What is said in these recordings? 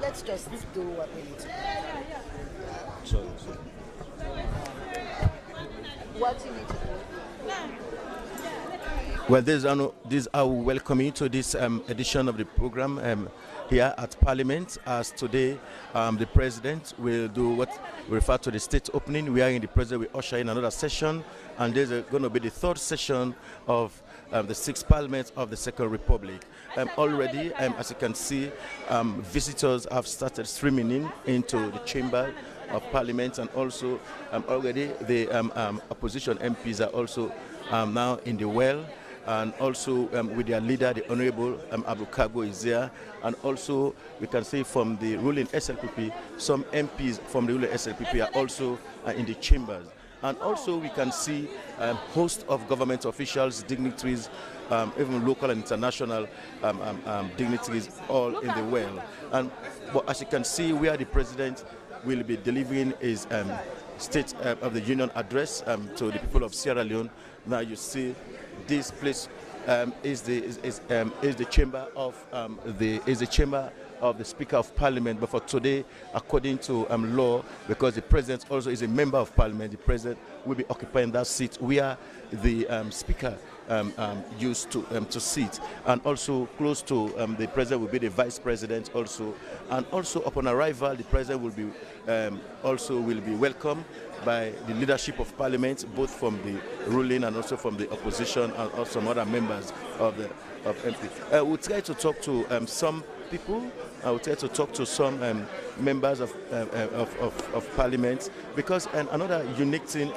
let's just do what we need to do. So. What you need to do. Well, this I will welcome you to this edition of the program here at Parliament. As today, the President will do what we refer to the state opening. We are in the President will usher in another session, and there's going to be the third session of the sixth Parliament of the Second Republic. Already, as you can see, visitors have started streaming into the chamber of Parliament, and also already the opposition MPs are also now in the well. And also with their leader, the Honorable Abu Kago is there. And also we can see from the ruling SLPP, some MPs from the ruling SLPP are also in the chambers. And also we can see a host of government officials, dignitaries, even local and international dignitaries all in the well. And but as you can see, where the President will be delivering his State of the Union address to the people of Sierra Leone. Now you see this place is the chamber of the chamber of the Speaker of Parliament. But for today, according to law, because the President also is a member of Parliament, the President will be occupying that seat where the Speaker used to sit, and also close to the President will be the Vice President also. And also upon arrival, the President will be will be welcomed by the leadership of Parliament, both from the ruling and also from the opposition, and also some other members of MP. We'll try to talk to some people. I will try to talk to some members of Parliament, because another unique thing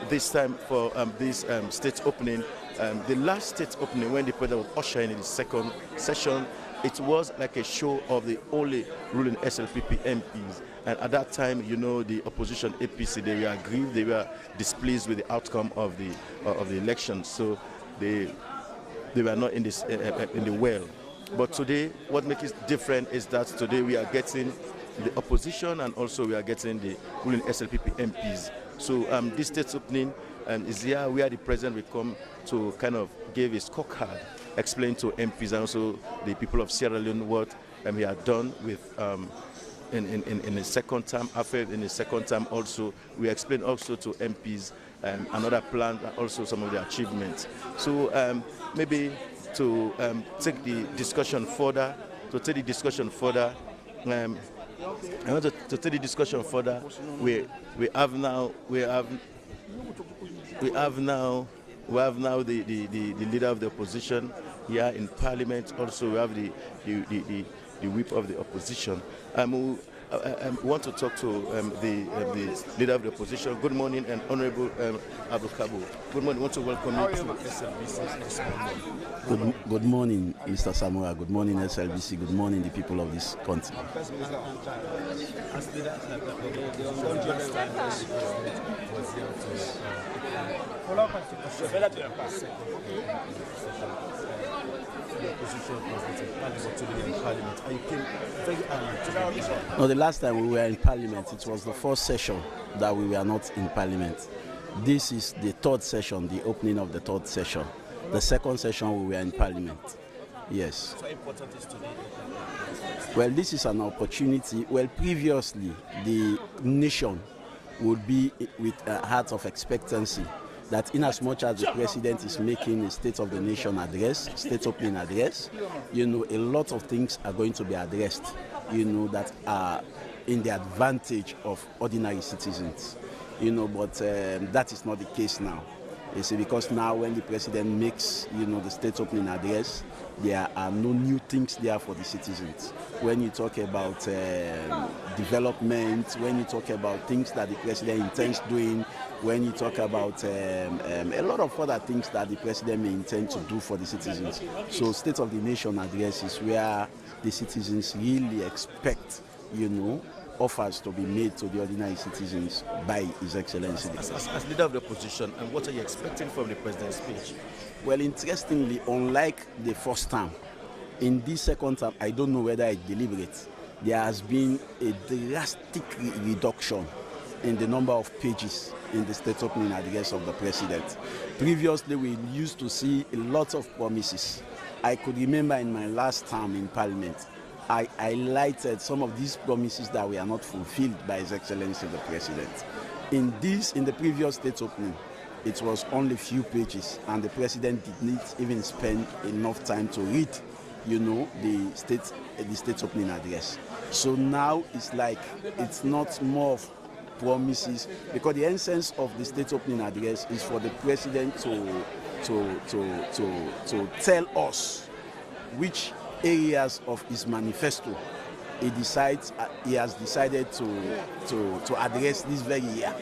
this time for this state opening, the last state opening when the President was ushering in the second session, it was like a show of the only ruling SLPP MPs. And at that time, you know, the opposition APC, they were aggrieved, they were displeased with the outcome of the election. So they were not in this in the well. But today, what makes it different is that today we are getting the opposition, and also we are getting the ruling SLPP MPs. So this state opening is here where the President will come to kind of give his scorecard, explain to MPs and also the people of Sierra Leone what he had done with in the second term. After in the second term also, we explain also to MPs another plan and also some of the achievements. So maybe to take the discussion further, I want to take the discussion further. We have now the leader of the opposition here in Parliament. Also, we have the whip of the opposition. I want to talk to the leader of the opposition. Good morning, and Honorable Abu Kago. Good morning. I want to welcome you to SLBC. Good morning, Mr. Samora. Good morning, SLBC. Good morning, the people of this country. No, the last time we were in Parliament, it was the first session that we were not in Parliament. This is the third session, the opening of the third session. The second session we were in Parliament. Yes. So important is today. Well, this is an opportunity. Well, previously, the nation would be with a heart of expectancy that in as much as the President is making a State of the Nation address, state opening address, you know, a lot of things are going to be addressed, you know, that are in the advantage of ordinary citizens, you know, but that is not the case now. You see, because now when the President makes, you know, the state opening address, there are no new things there for the citizens. When you talk about development, when you talk about things that the President intends doing, when you talk about a lot of other things that the President may intend to do for the citizens. So State of the Nation address is where the citizens really expect, you know, offers to be made to the ordinary citizens by His Excellency. As leader of the opposition, and what are you expecting from the President's speech? Well, interestingly, unlike the first term, in this second term, I don't know whether it's deliberate, there has been a drastic reduction in the number of pages in the state opening address of the President. Previously, we used to see a lot of promises. I could remember in my last term in Parliament, I highlighted some of these promises that were not fulfilled by His Excellency the President. In the previous state opening, it was only few pages, and the President did not even spend enough time to read, the state opening address. So now it's like it's not more of promises, because the essence of the state opening address is for the President to tell us which areas of his manifesto he has decided to address this very year,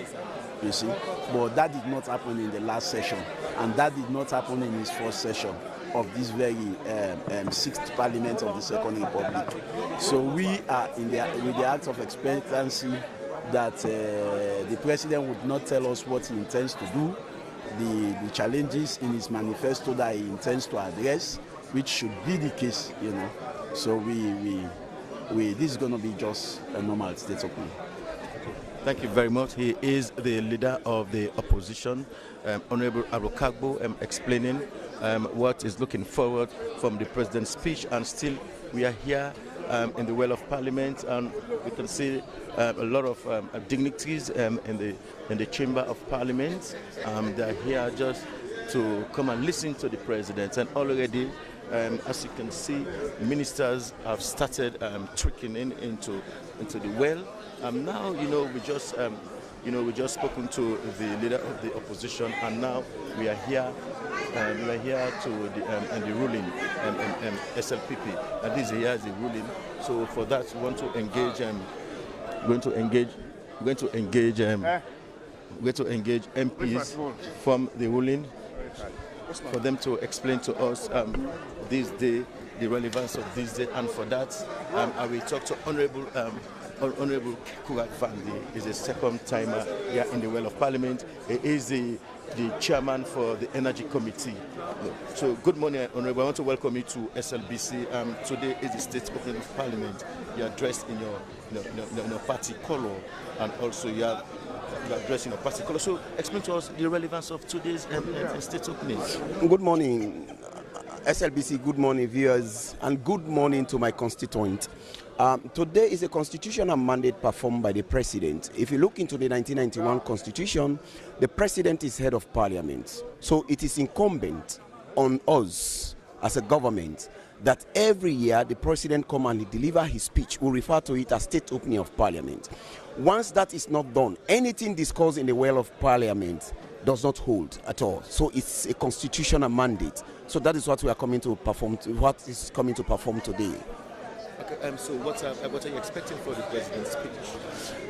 you see. But that did not happen in the last session, and that did not happen in his first session of this very sixth Parliament of the Second Republic. So we are with the act of expectancy that the President would not tell us what he intends to do, the challenges in his manifesto that he intends to address, which should be the case, So this is going to be just a normal state opening. Thank you very much. He is the leader of the opposition, Honorable Arukagbo, explaining what is looking forward from the President's speech. And still, we are here in the Well of Parliament, and we can see a lot of dignitaries in the Chamber of Parliament. They are here just to come and listen to the President. And already, as you can see, ministers have started trickling into the well. Now, we just spoken to the leader of the opposition, and now we are here. We are here to the ruling SLPP, and this here is the ruling. So for that, we want to engage. Going to engage MPs from the ruling, for them to explain to us this day, the relevance of this day, and for that, I will talk to Honorable Kekurat Vandi. Is a second timer here in the Well of Parliament. He is the chairman for the Energy Committee. So good morning, Honorable. I want to welcome you to SLBC. Today is the state opening of Parliament. You are dressed in your party color, and also you are dressed in your party color. So explain to us the relevance of today's state opening. Good morning, SLBC. Good morning, viewers, and good morning to my constituent. Today is a constitutional mandate performed by the President. If you look into the 1991 Constitution, the President is head of Parliament. So it is incumbent on us as a government that every year the President come and deliver his speech. We refer to it as state opening of Parliament. Once that is not done, anything discussed in the Well of Parliament does not hold at all. So it's a constitutional mandate. So that is what we are coming to perform, what is coming to perform today. Okay, so what are you expecting for the President's speech?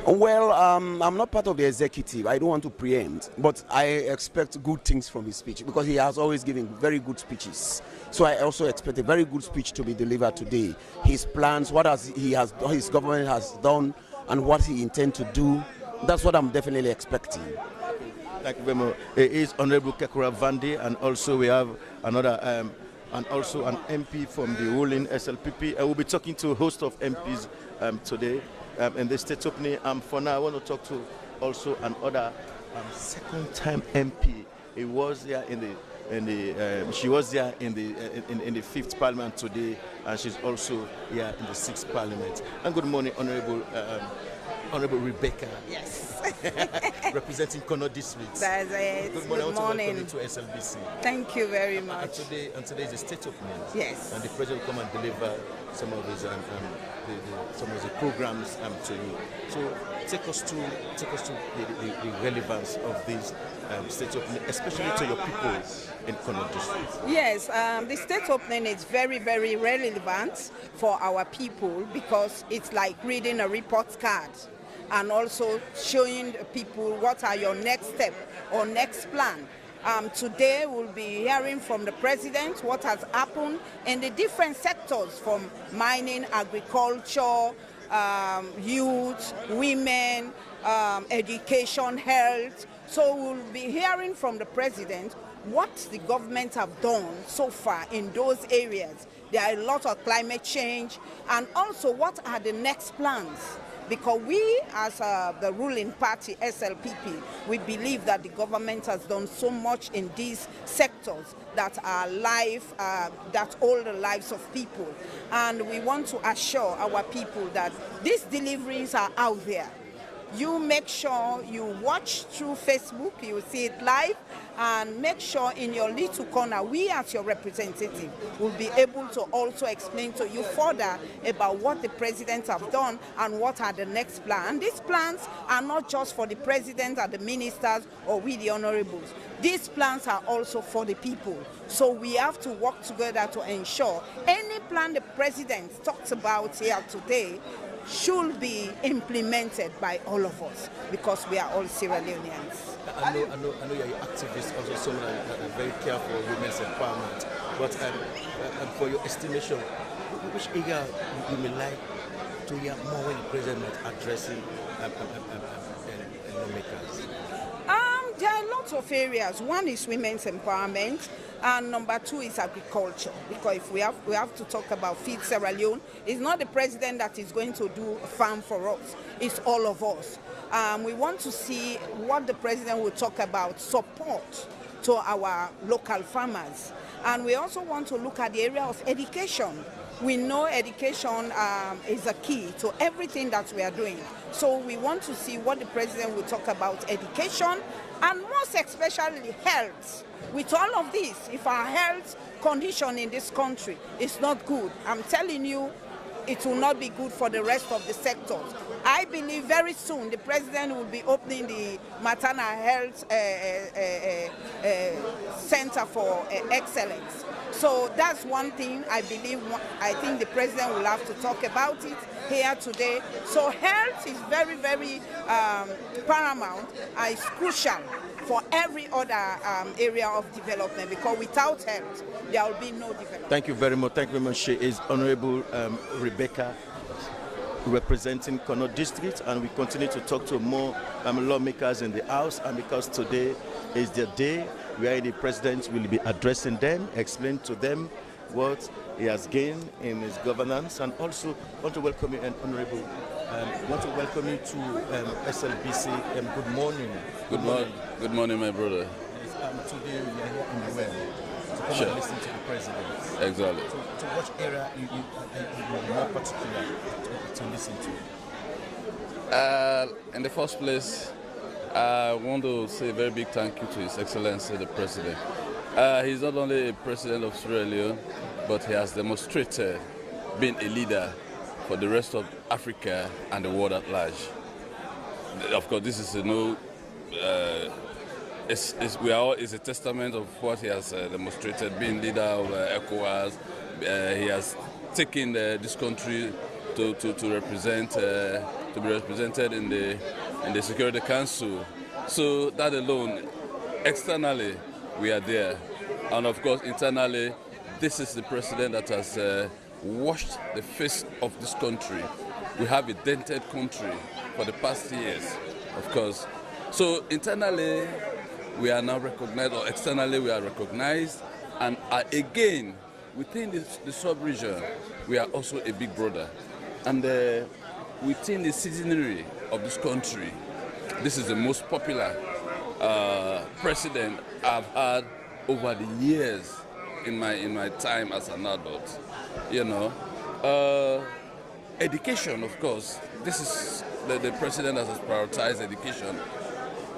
Well, I'm not part of the executive. I don't want to preempt, but I expect good things from his speech because he has always given very good speeches. So I also expect a very good speech to be delivered today. His plans, his government has done, and what he intends to do. That's what I'm definitely expecting. Thank you very much. It is Honorable Kekurat Vandi, and also we have another. And also an MP from the ruling SLPP. I will be talking to a host of MPs today in the state opening. For now, I want to talk to also another second-time MP. He was there she was there in the fifth Parliament today, and she's also here in the sixth Parliament. And good morning, Honorable Rebecca. Yes. Representing Kono District. That's it. Good morning. Good I want morning. to welcome you to SLBC. Thank you very much. And today is the state opening. Yes. And the President will come and deliver some of his some of the programs to you. So take us to the relevance of this state opening, especially to your people in Kono District. Yes, the state opening is very, very relevant for our people because it's like reading a report card and also showing people what are your next step or next plan. Today we'll be hearing from the President what has happened in the different sectors from mining, agriculture, youth, women, education, health. So we'll be hearing from the President what the government have done so far in those areas. There are a lot of climate change, and also what are the next plans because we as the ruling party, SLPP, we believe that the government has done so much in these sectors that are that hold the lives of people. And we want to assure our people that these deliveries are out there. You make sure you watch through Facebook, you see it live, and make sure in your little corner, we as your representative will be able to also explain to you further about what the president have done and what are the next plans. And these plans are not just for the president and the ministers or we the honorables. These plans are also for the people. So we have to work together to ensure any plan the president talks about here today should be implemented by all of us, because we are all Sierra Leoneans. I know you're an activist, also someone that is very careful of women's empowerment. But for your estimation, which area you may like to hear more when the president is addressing lawmakers? There are lots of areas. One is women's empowerment, and number two is agriculture. Because if we have to talk about Feed Sierra Leone, it's not the president that is going to do a farm for us. It's all of us. We want to see what the president will talk about, support to our local farmers. And we also want to look at the area of education. We know education is a key to everything that we are doing. So we want to see what the president will talk about education, and most especially health. With all of this, if our health condition in this country is not good, I'm telling you, it will not be good for the rest of the sectors. I believe very soon the president will be opening the maternal health center for excellence. So that's one thing I think the president will have to talk about it here today. So health is very, very paramount. It's crucial for every other area of development, because without health, there will be no development. Thank you very much. Thank you very much. She is Honorable Rebecca, representing Connaught District, and we continue to talk to more lawmakers in the House. And because today is the day where the president will be addressing them, explain to them what he has gained in his governance, and also want to welcome you, and Honorable, want to welcome you to SLBC. Good morning. Good morning. Good morning, my brother. Yes, today we are here in the well to come and listen to the president. Exactly. To what area you more particular to listen to? In the first place, I want to say a very big thank you to His Excellency the President. He's not only a president of Sierra Leone, but he has demonstrated being a leader for the rest of Africa and the world at large. Of course, this is it's a testament of what he has demonstrated, being leader of ECOWAS. He has taken this country to be represented in the Security Council. So that alone, externally, we are there. And of course, internally, this is the president that has washed the face of this country. We have a dented country for the past years, of course. So internally, we are now recognized, or externally, we are recognized. And again, within the sub-region, we are also a big brother. And within the citizenry of this country, this is the most popular president I've had over the years in my time as an adult. You know, education, of course. This is the president that has prioritized education,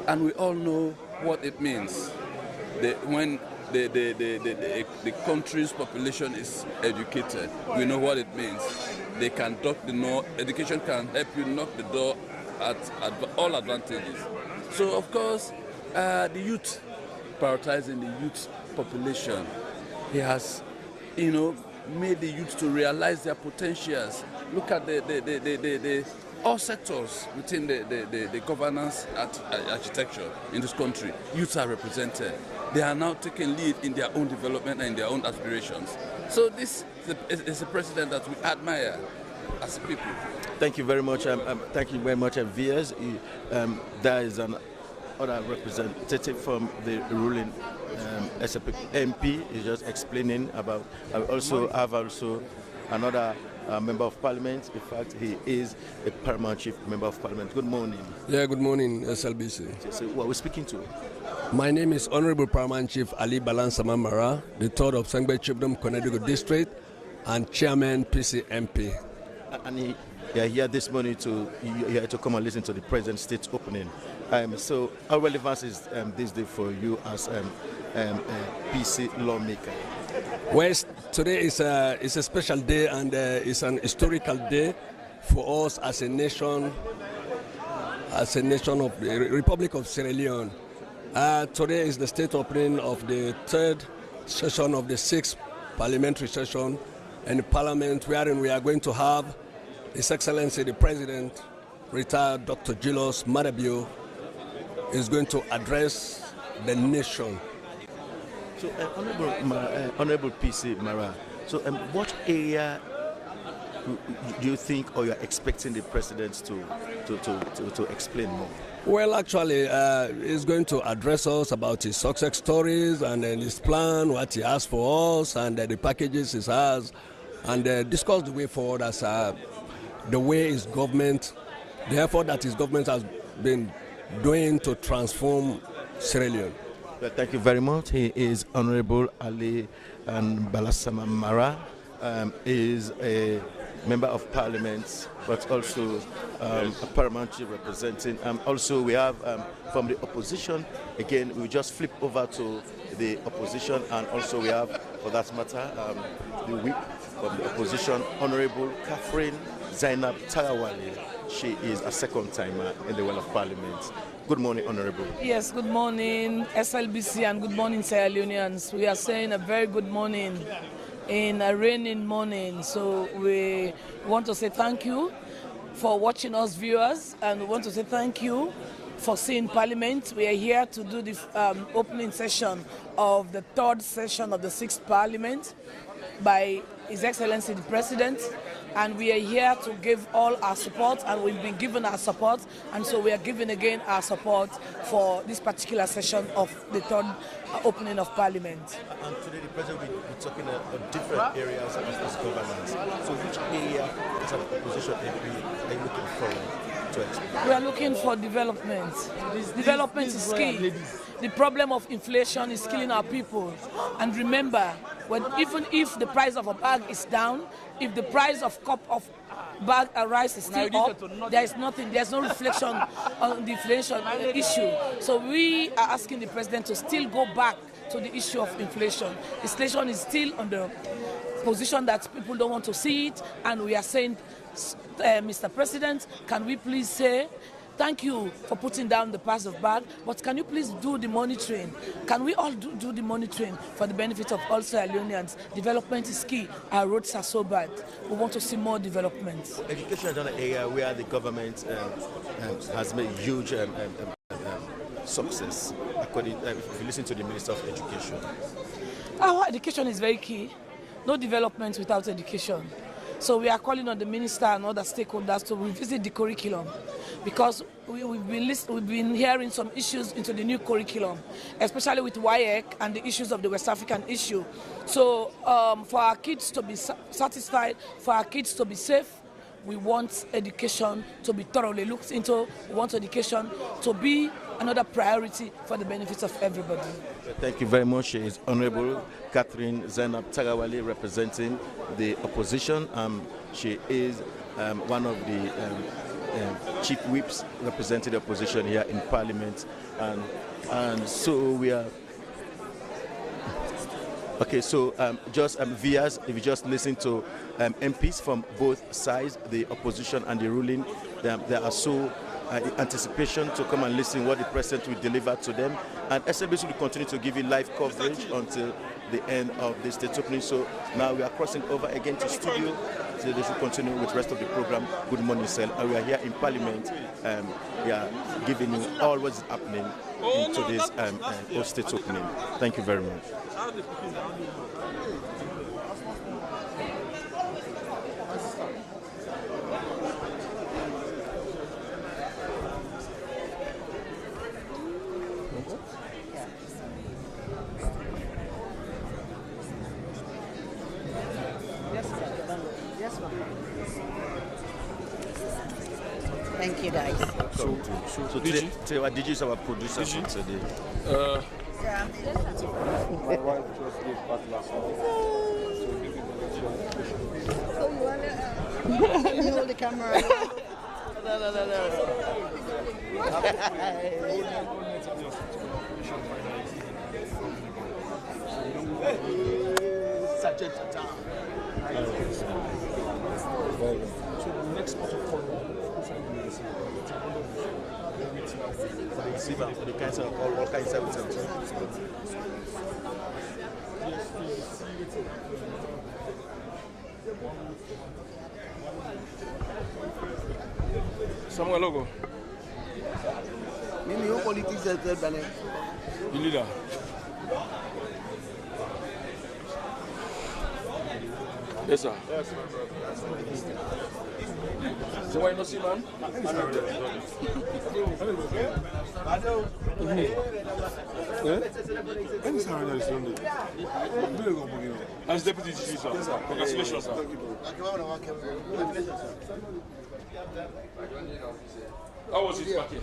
and we all know what it means. When the country's population is educated, we know what it means. They can knock the door. Education can help you knock the door at all advantages. So, of course, the youth, prioritizing the youth population, he has, made the youth to realize their potentials. Look at all sectors within the governance architecture in this country. Youths are represented. They are now taking lead in their own development and in their own aspirations. So this is a president that we admire as a people. Thank you very much. Thank you very much, Vias. There is another representative from the ruling SLP MP is just explaining about. I also have another Member of Parliament. In fact, he is a paramount chief member of Parliament. Good morning. Yeah, good morning, SLBC. So, who are we speaking to? My name is Honorable Paramount Chief Ali Balansama Mara, the third of Sangbe Chiefdom, Connecticut District, and Chairman PCMP. And you are here this morning to come and listen to the President's state opening. So, how relevant is this day for you as a PC lawmaker? Well, today is a special day, and it's an historical day for us as a nation of the Republic of Sierra Leone. Today is the state opening of the third session of the sixth parliamentary session in the Parliament, wherein we are going to have His Excellency the President, retired Dr. Julius Maada Bio, is going to address the nation. So, Honorable PC Mara, so what area do you think, or you're expecting the President to explain more? Well, actually, he's going to address us about his success stories and his plan, what he has for us, and the packages he has, and discuss the way forward as the way his government, the effort that his government has been doing to transform Sierra Leone. Well, thank you very much. He is Honorable Ali Balansama Mara. Is a member of Parliament, but also a paramount chief representing. Also, we have from the opposition. Again, we just flip over to the opposition, and also we have, for that matter, the whip from the opposition, Honorable Catherine Zainab Tarawale. She is a second timer in the Well of Parliament. Good morning, Honorable. Yes, good morning, SLBC, and good morning, Sierra Leoneans. We are saying a very good morning in a raining morning. So we want to say thank you for watching us, viewers, and we want to say thank you for seeing Parliament. We are here to do the opening session of the third session of the sixth Parliament by His Excellency the President, and we are here to give all our support, and we've been given our support, and so we are giving again our support for this particular session of the third opening of Parliament. And today the President will be talking about different areas of his governance. So which area as an opposition MP are you looking forward to explain? We are looking for development. Development is key. The problem of inflation is killing our people. And remember, even if the price of a bag is down, if the price of cup of bag of rice is still up, there is nothing, there's no reflection on the inflation issue. So we are asking the President to still go back to the issue of inflation. Inflation is still on the position that people don't want to see it, and we are saying, Mr. President, can we please say, thank you for putting down the price of bag, but can you please do the monitoring? Can we all do the monitoring for the benefit of all Sierra Leoneans? Development is key. Our roads are so bad. We want to see more development. Education is another area where the government has made huge success, according if you listen to the Minister of Education. Our education is very key. No development without education. So we are calling on the minister and other stakeholders to revisit the curriculum, because we've been hearing some issues into the new curriculum, especially with WAEC and the issues of the West African issue. So for our kids to be satisfied, for our kids to be safe, we want education to be thoroughly looked into. We want education to be another priority for the benefits of everybody. Thank you very much. She is Honorable Catherine Zainab Tarawale, representing the opposition. She is one of the chief whips representing the opposition here in Parliament. And so we are... Okay, so just viewers, if you just listen to MPs from both sides, the opposition and the ruling, they are so anticipation to come and listen what the President will deliver to them. And SLBC will continue to give you live coverage until the end of the state opening. So now we are crossing over again to studio, so they should continue with the rest of the program. Good morning, sir. And we are here in Parliament. We are giving you all what's happening in today's state opening. Thank you very much. Yes, ma'am. Thank you, guys. So today, Digi is our producer for today. My wife just gave birth last night. So you wanna you hold the camera? Sergeant. So the next protocol For the kinds of all kinds of Samuel Logo. Mimi, your politics is the banner. The leader. Yes, sir. So why not see, man? As deputy chief, sir. Congratulations, sir. How was it back here?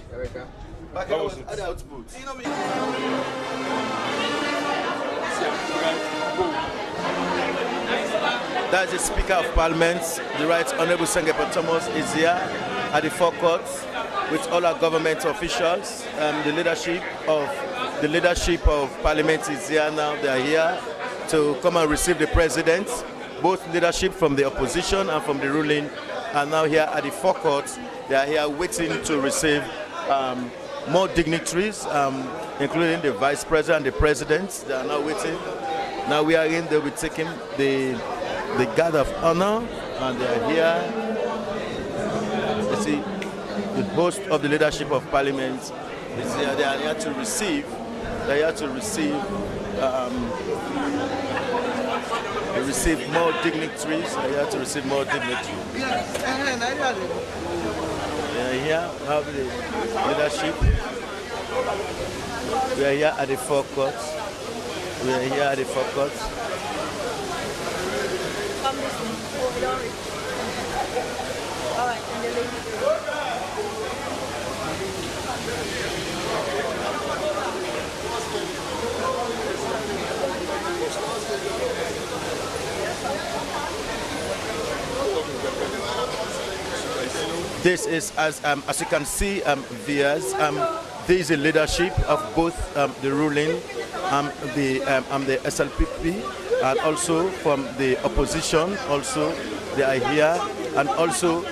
How was it? That's the Speaker of Parliament, the Right Honourable Sengepo Thomas, is here at the forecourt with all our government officials. The leadership of Parliament is here now. They are here to come and receive the President. Both leadership from the opposition and from the ruling are now here at the forecourt. They are here waiting to receive more dignitaries, including the Vice President and the President. They are now waiting. Now we are in, they'll be taking the guard of honor, and they are here. You see, the host of the leadership of Parliament is here. They are here to receive. They are here to receive more dignitaries. They are here to receive more dignitaries. They are here. We have the leadership. We are here at the forecourt. We are here at the forecourt. All right, and the lady. This is, as you can see, viewers, there is a leadership of both the ruling, the SLPP, and also from the opposition. Also, they are here, and also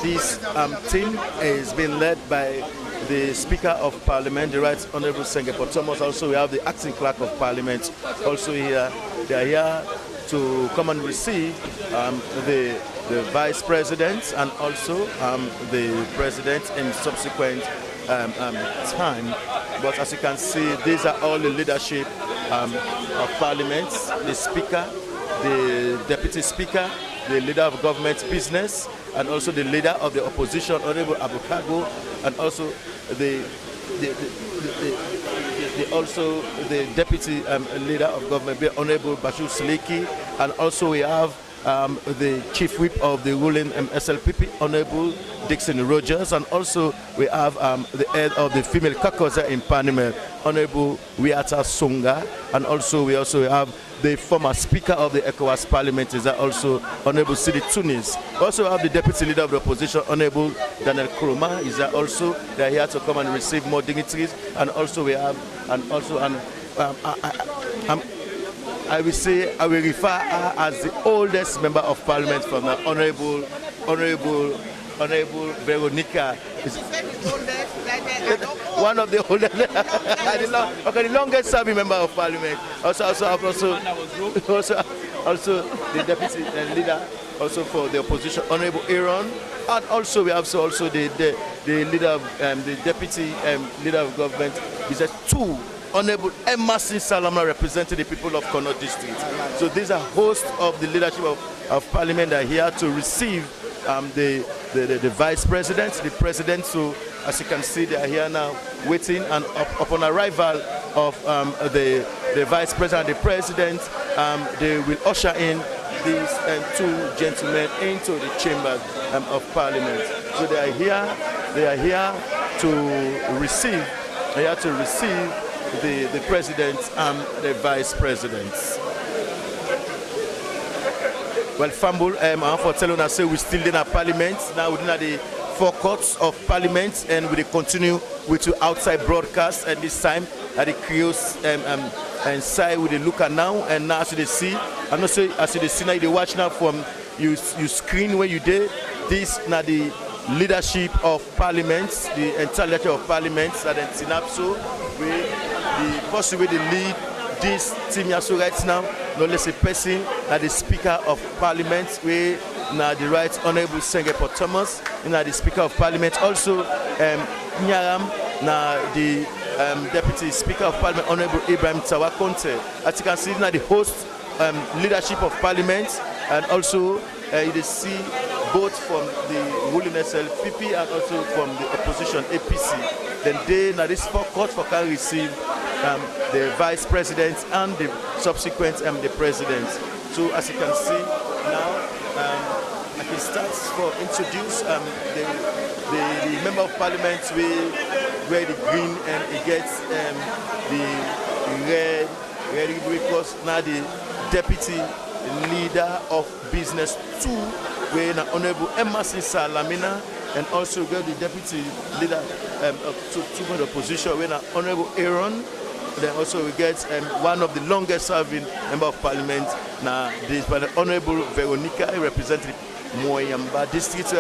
this team is being led by the Speaker of Parliament, the Right Honourable Sengepo Thomas. Also, we have the Acting Clerk of Parliament also here. They are here to come and receive the Vice President and also the President in subsequent time. But as you can see, these are all the leadership of Parliament, the Speaker, the Deputy Speaker, the Leader of Government Business, and also the Leader of the Opposition, Honorable Abukago, and also the Deputy Leader of Government, Honorable Bashir Siliki, and also we have the Chief Whip of the ruling SLPP, Honorable Dixon Rogers, and also we have the head of the female caucus in Parliament, Honorable Wiata Songa, and also we have the former Speaker of the ECOWAS Parliament, is that also Honorable Sidi Tunis. Also have the Deputy Leader of the Opposition, Honorable Daniel Kroma, is that also they are here to come and receive more dignitaries, and also we have, and also I will refer her as the oldest member of Parliament from the Honorable Veronica. One of the oldest, the longest serving member of Parliament. Also the Deputy Leader, also for the opposition, Honorable Aaron, and also we have also the leader of the Deputy Leader of Government. Is a two. Honorable Emerson Salama representing the people of Connaught District. So these are hosts of the leadership of Parliament that are here to receive the Vice President, the President. So as you can see, they are here now waiting, and upon arrival of the Vice President and the President, they will usher in these two gentlemen into the chambers of Parliament. So they are here to receive the president and the vice presidents. Well, Fambul, I'm for telling us we're still in our Parliament. Now we're in the forecourts of Parliament, and we continue with the outside broadcast. And this time at the Creos and side with the looker now. And now as you see, I'm not saying as you see now, they watch now from you screen where you did. This now the leadership of Parliament, the entire leadership of Parliament that in Synapso, the person with the lead this team also right now, no less a person that the Speaker of Parliament, we now the Right Honourable Sengepo Thomas, now the Speaker of Parliament, also Nyaram, now the Deputy Speaker of Parliament, Honourable Ibrahim Tawakonte. As you can see, now the host leadership of Parliament, and also you see both from the ruling SLPP and also from the opposition APC. Then they now this forecourt for can receive the vice president and the subsequent the president. So as you can see now, I can start for introduce the member of parliament where the green and it gets the red because now the deputy leader of business 2 where now Honorable Emerson Salamina, and also got the deputy leader of the opposition where now Honorable Aaron. Then also we get one of the longest serving member of parliament now this by the Honorable Veronica representing Moyamba district,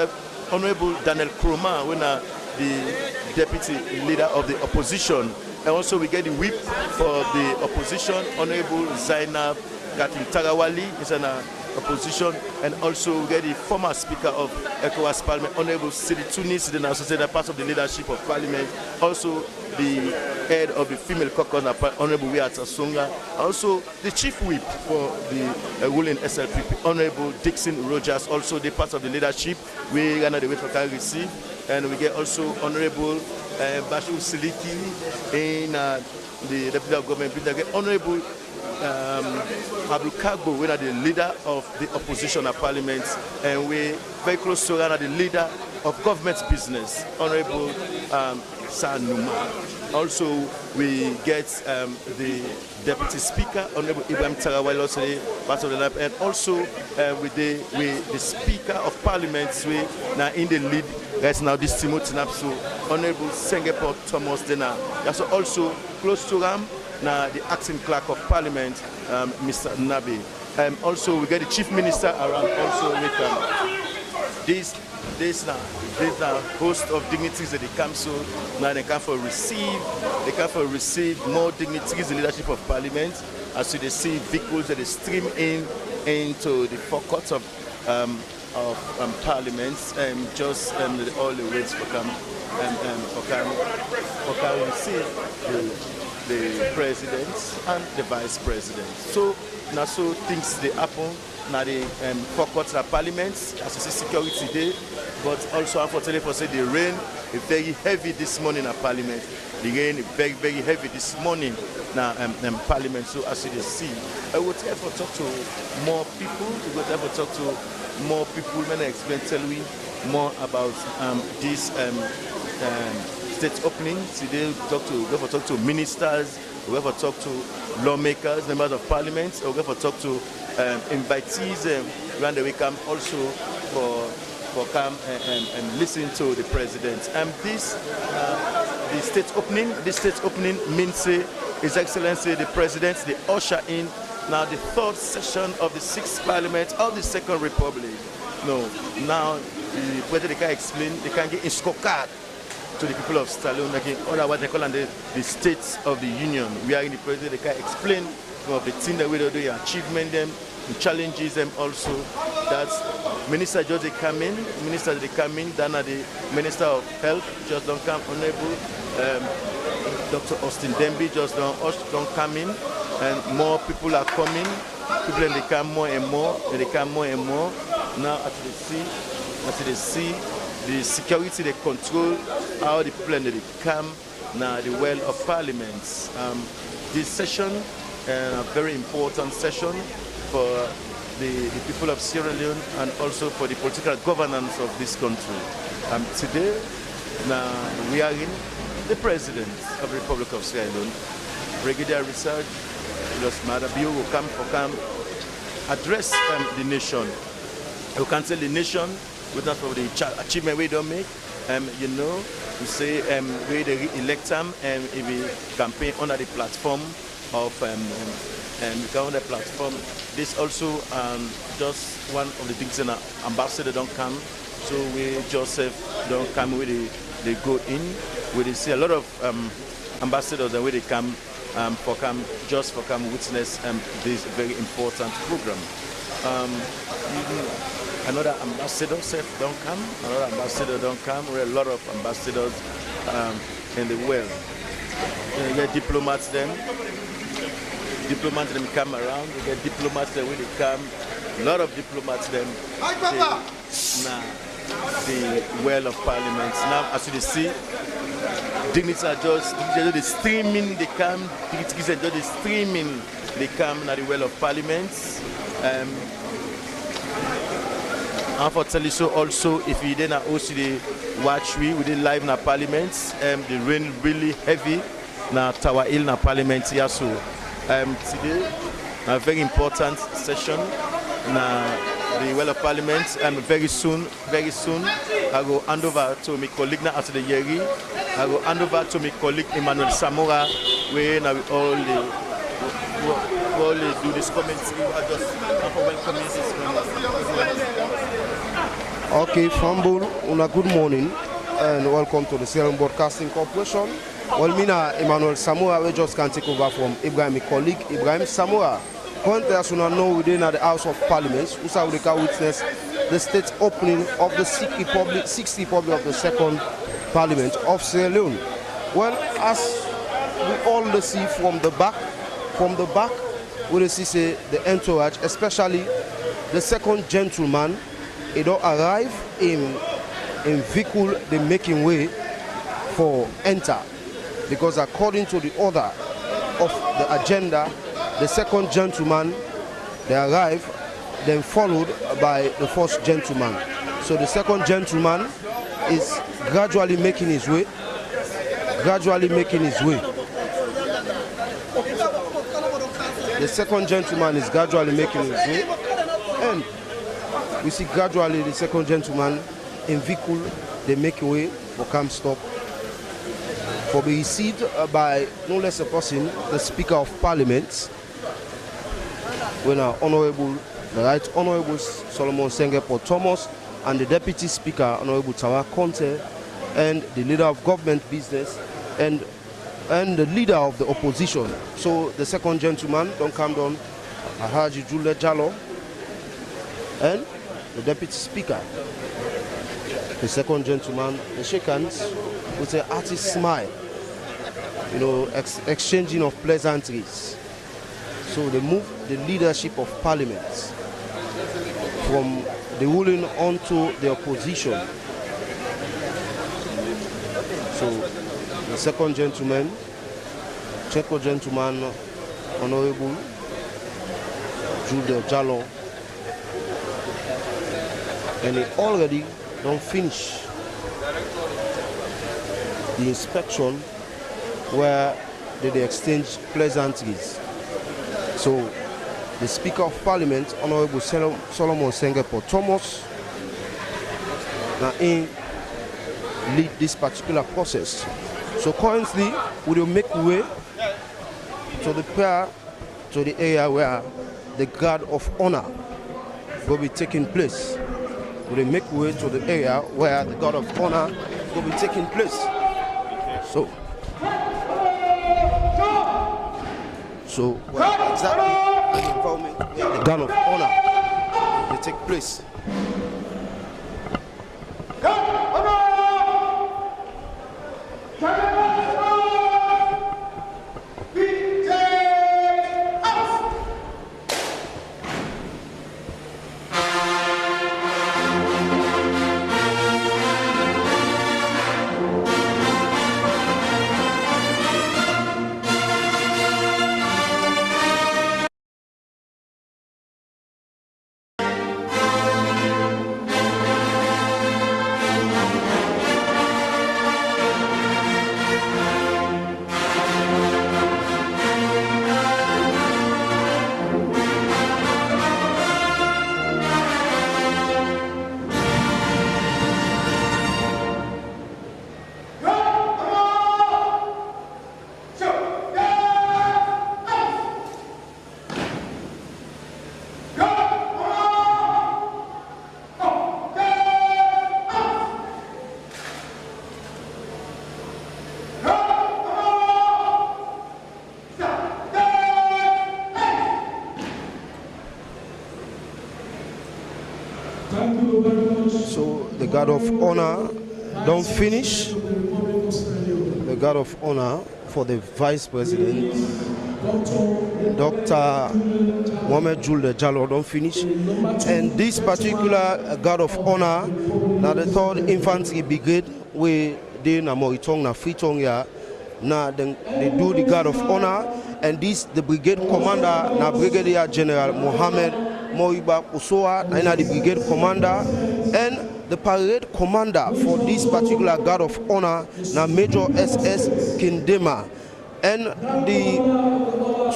Honorable Daniel Kroma when the deputy leader of the opposition, and also we get the whip for the opposition, Honorable Zainab Katin Tarawali is an opposition, and also we get the former speaker of ECOWAS Parliament, Honorable Sidi Tunis, then associated part of the leadership of Parliament, also the head of the female caucus, Honorable Wiata Songa, also the chief whip for the ruling SLPP, Honorable Dixon Rogers, also the part of the leadership. We are not the way for can receive, and we get also Honorable Bashir Siliki in the deputy of government. We get Honorable Abdul Kagbo, we are the leader of the opposition at Parliament, and we very close to the leader of government business, Honorable Sanuma. Also, we get the deputy speaker, Honorable Ibrahim Tarawali, also part of the lab, and also with the speaker of Parliament, we now in the lead right now. This Timothy Napso, Honorable Sengepo Thomas Dena. That's also close to him. Now the acting clerk of Parliament, Mr. Nabi. Also we get the chief minister around also with this host of dignitaries at the council. Now they come for receive more dignitaries in the leadership of Parliament. As you see vehicles that they stream into the forecourts of Parliament, just all the ways for come receive the president and the vice president. So now so things they happen now the forecourts of Parliament as you see security day, but also unfortunately for say the rain is very heavy this morning at Parliament. The rain is very, very heavy this morning now Parliament. So as you see, I would ever talk to more people, we would ever talk to more people when I explain tell we more about this state opening. Today we go for talk to ministers, we go for talk to lawmakers, members of parliament, we go for talk to invitees around the week also for come and listen to the president. The state opening means His Excellency the President, they usher in now the third session of the 6th Parliament of the Second Republic. No, now the president can explain, they can get a scorecard to the people of Stallone, otherwise they call them the states of the union. We are in the president, they can explain some of the things that we do, the achievement them, the challenges them also. That's Minister George they come in, Minister they come in, then the Minister of Health just don't come, Honorable Dr. Austin Demby just don't come in, and more people are coming. People they come more and more, they come more and more. Now as they see the security they control, how the people they come now the well of Parliament. This session, a very important session for the people of Sierra Leone and also for the political governance of this country. Today, now we are in the President of the Republic of Sierra Leone, Brigadier Research, Julius Maada Bio, will come address the nation. You can tell the nation without for the achievement we don't make. We say we elect them if we campaign under the platform of the platform. This also just one of the things that ambassador don't come. So we Joseph don't come with they go in. We see a lot of ambassadors and where they come just for witness this very important program. Another ambassador don't come. Another ambassador don't come. There are a lot of ambassadors in the world. You get diplomats them. Diplomats them come around. You get diplomats them when they come. A lot of diplomats them. The well of Parliament. Now, as you see, dignitaries are just the streaming. They come. Dignitaries are just streaming. They come at the well of Parliament. And for tell you so also, if you didn't also watch we did live in Parliament, the rain really heavy na Tower Hill na Parliament here. So today a very important session na the well of Parliament. Very soon I go hand over to my colleague na after the Yeri. I go hand over to my colleague Emmanuel Samora, where now we all do this commentary. I just welcome this Okay, Fambul, good morning and welcome to the Sierra Leone Broadcasting Corporation. Well, Mina Emmanuel Samora, we just can take over from Ibrahim, my colleague Ibrahim Samora. Currently, as you know, within the House of Parliament, we can witness the state opening of the 6th Republic of the Second Parliament of Sierra Leone. Well, as we all see from the back, we see the entourage, especially the second gentleman. They don't arrive in vehicle, they making way for enter. Because according to the order of the agenda, the second gentleman, they arrive, then followed by the first gentleman. So the second gentleman is gradually making his way. The second gentleman is gradually making his way. And we see gradually the second gentleman in vehicle, they make way for come stop. For be received by no less a person, the Speaker of Parliament, when our Honorable, the Right Honorable Solomon Sengepo Thomas, and the Deputy Speaker, Honorable Tawa Conte, and the Leader of Government Business, and the Leader of the Opposition. So the second gentleman don't come down, Haji Julia Jallo, and the Deputy Speaker. The second gentleman, the shake hands with an artist smile, exchanging of pleasantries. So they move the leadership of Parliament from the ruling onto the opposition. So the second gentleman, Honorable Julia Jallo, and they already don't finish the inspection where they exchange pleasantries. So the Speaker of Parliament, Honorable Solomon Sengepo Thomas, now in lead this particular process. So currently we will make way to the area where the guard of honor will be taking place. We will make way to the area where the guard of honor will be taking place. So exactly the environment where the guard of honor will take place. So the guard of honor don't finish. The guard of honor for the Vice President, Dr. Mohamed Julde Jallow, don't finish. And this particular guard of honor, now the 3rd Infantry Brigade, where they na Moritong na Freetong ya, now they do the guard of honor. And this the brigade commander na Brigadier General Mohamed Moriba Kusoa, na the brigade commander, and the parade commander for this particular guard of honor na Major SS Kindema, and the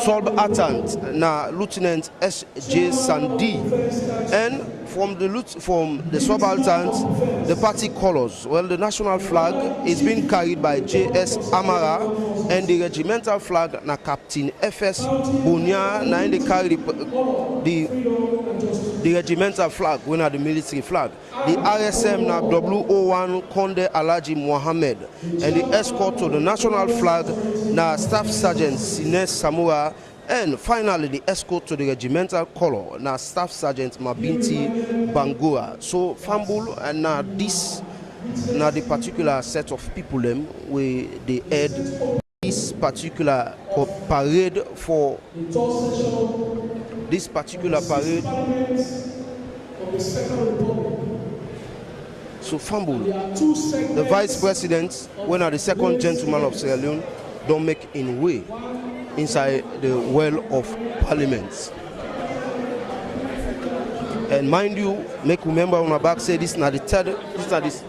subaltern na Lieutenant S.J. Sandi, and from the subalterns, the party colors. Well, the national flag is being carried by J.S. Amara, and the regimental flag na Captain F.S. Bunya, na they carry the regimental flag, when are the military flag. The RSM na W01 Konde Alaji Mohammed, and the escort to the national flag na Staff Sergeant Sines Samura, and finally the escort to the regimental color na Staff Sergeant Mabinti Bangura. So Fambul, and now this now the particular set of people them where they head this particular parade for this particular parade. So Fambul, the Vice President, when are the 2nd gentleman of Sierra Leone, don't make in way inside the well of Parliament. And mind you, make remember on my back say this is not the 3rd, this is not this.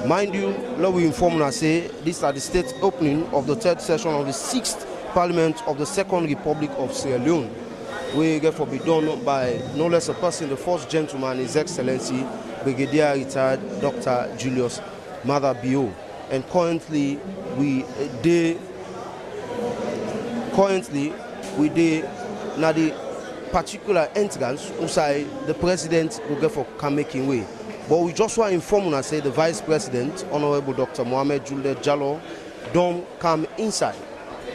Mind you, let we inform and say this is the state opening of the 3rd session of the 6th Parliament of the 2nd Republic of Sierra Leone. We get for be done by no less a person, the 1st gentleman, His Excellency Brigadier Retired Dr. Julius Mother Bio. And currently we now the particular entrance outside the president will get for come making way. But we just want to inform and say the Vice President, Honorable Dr. Mohamed Julde Jallow, don't come inside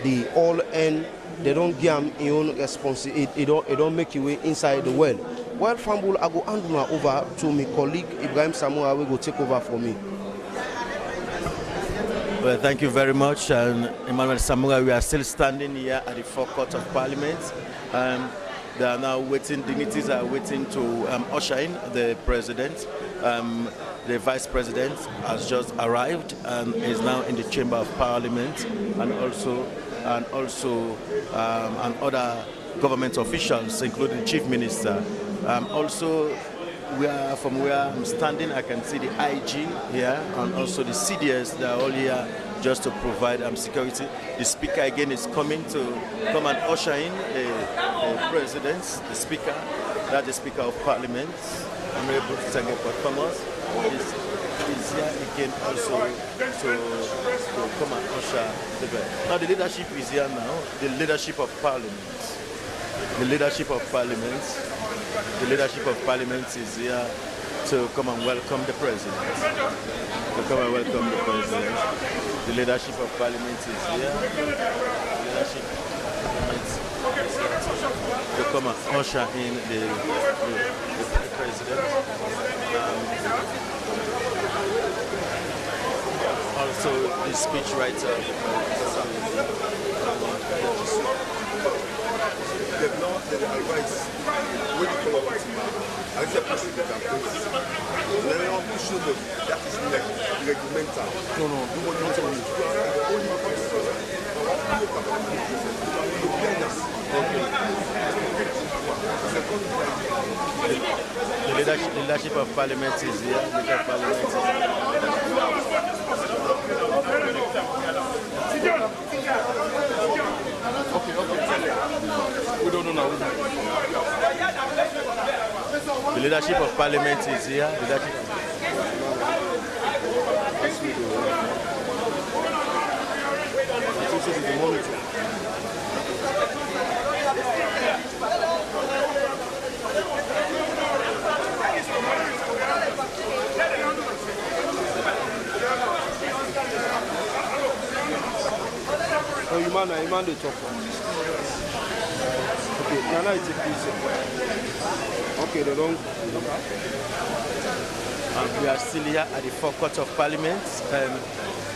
the all, and they don't give him his own responsibility. It don't make your way inside the well. Well, Fambul, I go hand over to my colleague Ibrahim Samura, will go take over for me. Well, thank you very much, and Emmanuel Samura. We are still standing here at the forecourt of Parliament. They are now waiting, dignitaries are waiting to usher in the president. The Vice President has just arrived and is now in the Chamber of Parliament, and other government officials, including the Chief Minister. Also, from where I'm standing, I can see the IG here, and also the CDS. They are all here just to provide security. The Speaker again is coming to come and usher in the President, the Speaker, that's the Speaker of Parliament, Honorable Sangepo Thomas, is here again also to come and usher the bill. Now the leadership is here now, the leadership of Parliament. The leadership of Parliament is here to come and welcome the President. The leadership of Parliament is here. The leadership is here to come and usher in the President. Also the speechwriter. They've not advised when you come up with I said pushing the campaign. Then I'm pushing them. That is regimental. No, do what you want to do. The leadership of Parliament is here. Okay. We don't know now. The leadership of Parliament is here. Oh, you man the top one. Okay, Okay, they don't. We are still here at the forecourt of Parliament.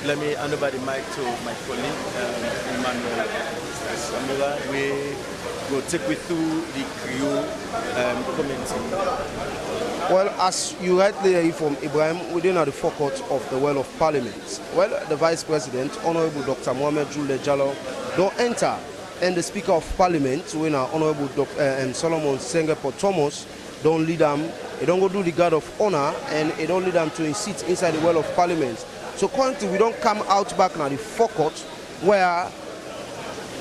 Let me hand over the mic to my colleague, Emmanuel Samura. We will take you through the Creole committee. Well, as you rightly hear from Ibrahim, we're at the forecourt of the Well of Parliament. Well, the Vice President, Honorable Dr. Mohamed Julle Jallow, don't enter, and the Speaker of Parliament, when Honorable Solomon Senghor Thomas, don't lead them. They don't go do the guard of honor, and they don't lead them to a seat inside the Well of Parliament. So currently, we don't come out back now the forecourt where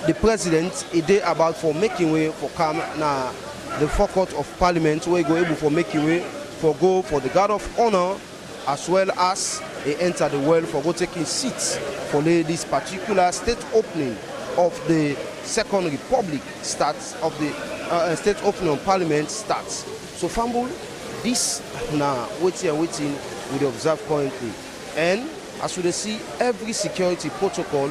the President is there about for making way for come now the forecourt of Parliament, where go able for making way for go for the guard of honor, as well as they enter the well for go taking seats for this particular state opening of the Second Republic starts of the state opening of Parliament starts. So Fambul, this now waiting we observe currently, and as we see, every security protocol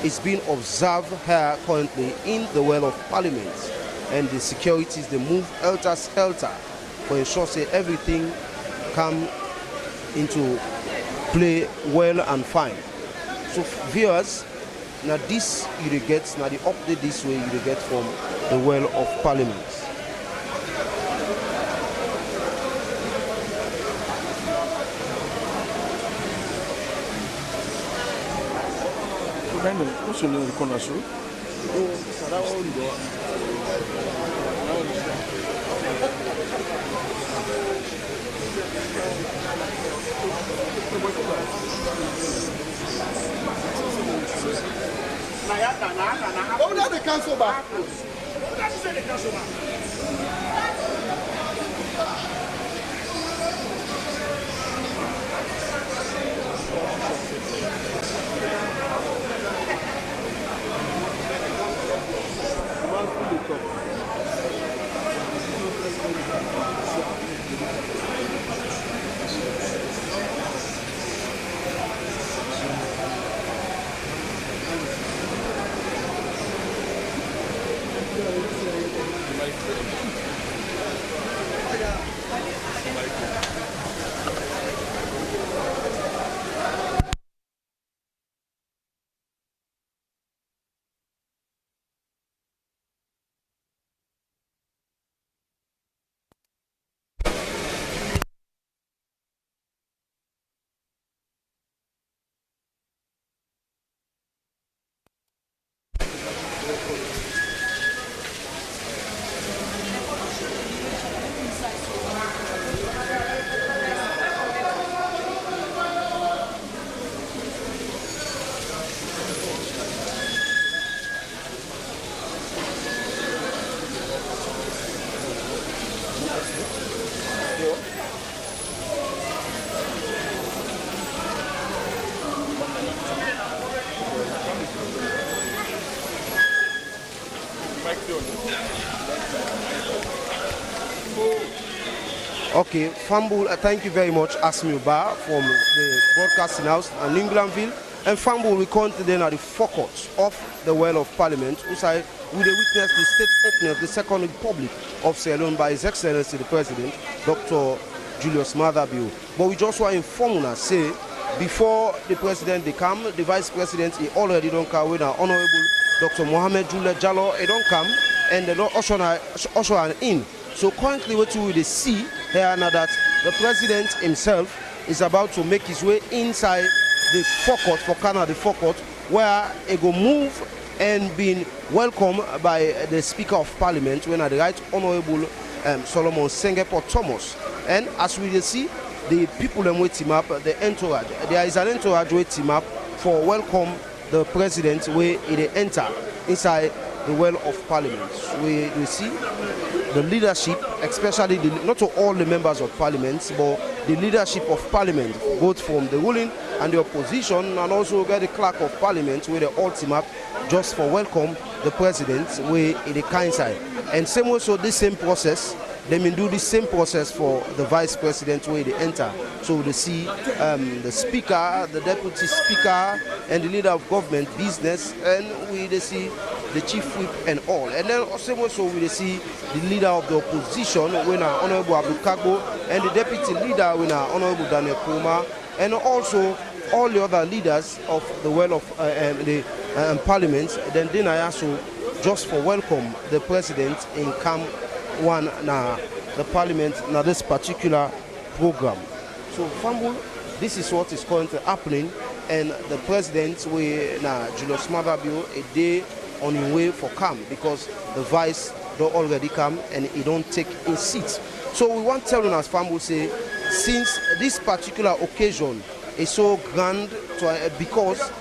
is being observed here currently in the Well of Parliament, and the securities they move helter-skelter for ensure say everything come into play well and fine. So viewers, now this you get, now the update this way you get from the Well of Parliament. What's your name? Konasu? Oh, that's the council back. That's the council back. Okay, Fambul, thank you very much, Asmi Ba from the Broadcasting House and Englandville. And Fambul, we currently then at the forecourt of the Well of Parliament, which I will witness the state opening of the Second Republic of Sierra Leone by His Excellency the President, Dr. Julius Maada Bio. But we just want to inform us, say, before the President they come, the Vice President he already don't come with our Honorable Dr. Mohamed Julle Jallow, he don't come, and they don't usher in. So currently what we will see here now that the President himself is about to make his way inside the forecourt for Canada, the forecourt, where he go move and being welcomed by the Speaker of Parliament, when at the Right Honorable Solomon Senghor Thomas. And as we will see, the people them wait him up, the entourage. There is an entourage wait him up for welcome the President where he enter inside the Well of Parliament. We see the leadership, especially not all the members of Parliament, but the leadership of Parliament, both from the ruling and the opposition, and also get the clerk of Parliament where they all team up just for welcome the President where in the kind side. And same also this same process, they may do the same process for the Vice President where they enter. So they see the Speaker, the Deputy Speaker, and the leader of government, business, and they see the chief whip and all. And then also we see the leader of the opposition, when Honorable Abdul Kagbo, and the deputy leader, when Honorable Daniel Kuma, and also all the other leaders of the well of the parliament. Then I also just for welcome the president in Camp 1 na the parliament na this particular program. So Fambul, this is what is currently happening, and the president we na Julius Mababio a day on his way for camp because the vice don't already come and he don't take his seat. So we want to tell you as Fambul say, since this particular occasion is so grand because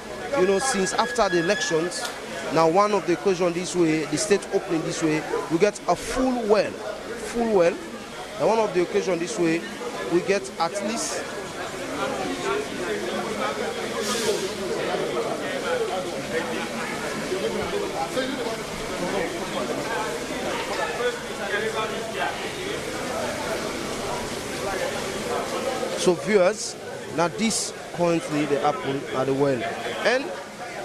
since after the elections, now one of the occasion this way, the state opening this way, we get a full well. Now one of the occasion this way, we get at least so viewers, now this currently they happen at the well, and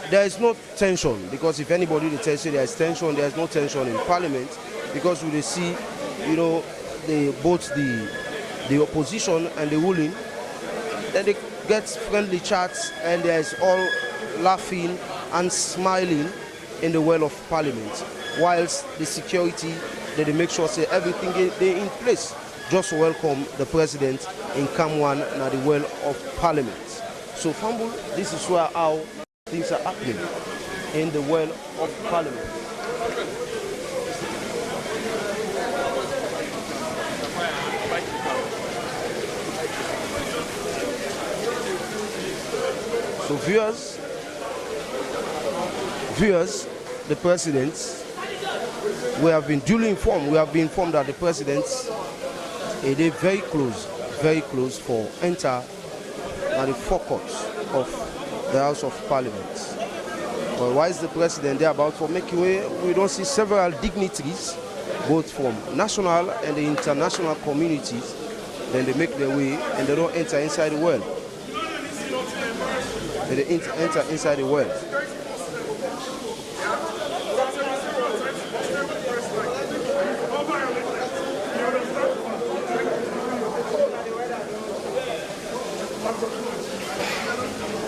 there is no tension, because if anybody they tell you there is tension, there is no tension in parliament, because we see, both the opposition and the ruling, then they get friendly chats and there is all laughing and smiling in the well of parliament, whilst the security they make sure say everything they in place just to welcome the president in Camp 1 at the well of parliament. So Fambul, this is where how things are happening in the well of parliament. So viewers, the president, we have been duly informed. We have been informed that the president is very close for enter at the forecourt of the House of Parliament. But why is the president there about for making way? We don't see several dignitaries, both from national and the international communities. Then they make their way and they don't enter inside the world. They enter inside the world.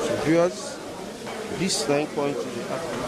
So viewers, this thing going to be happening.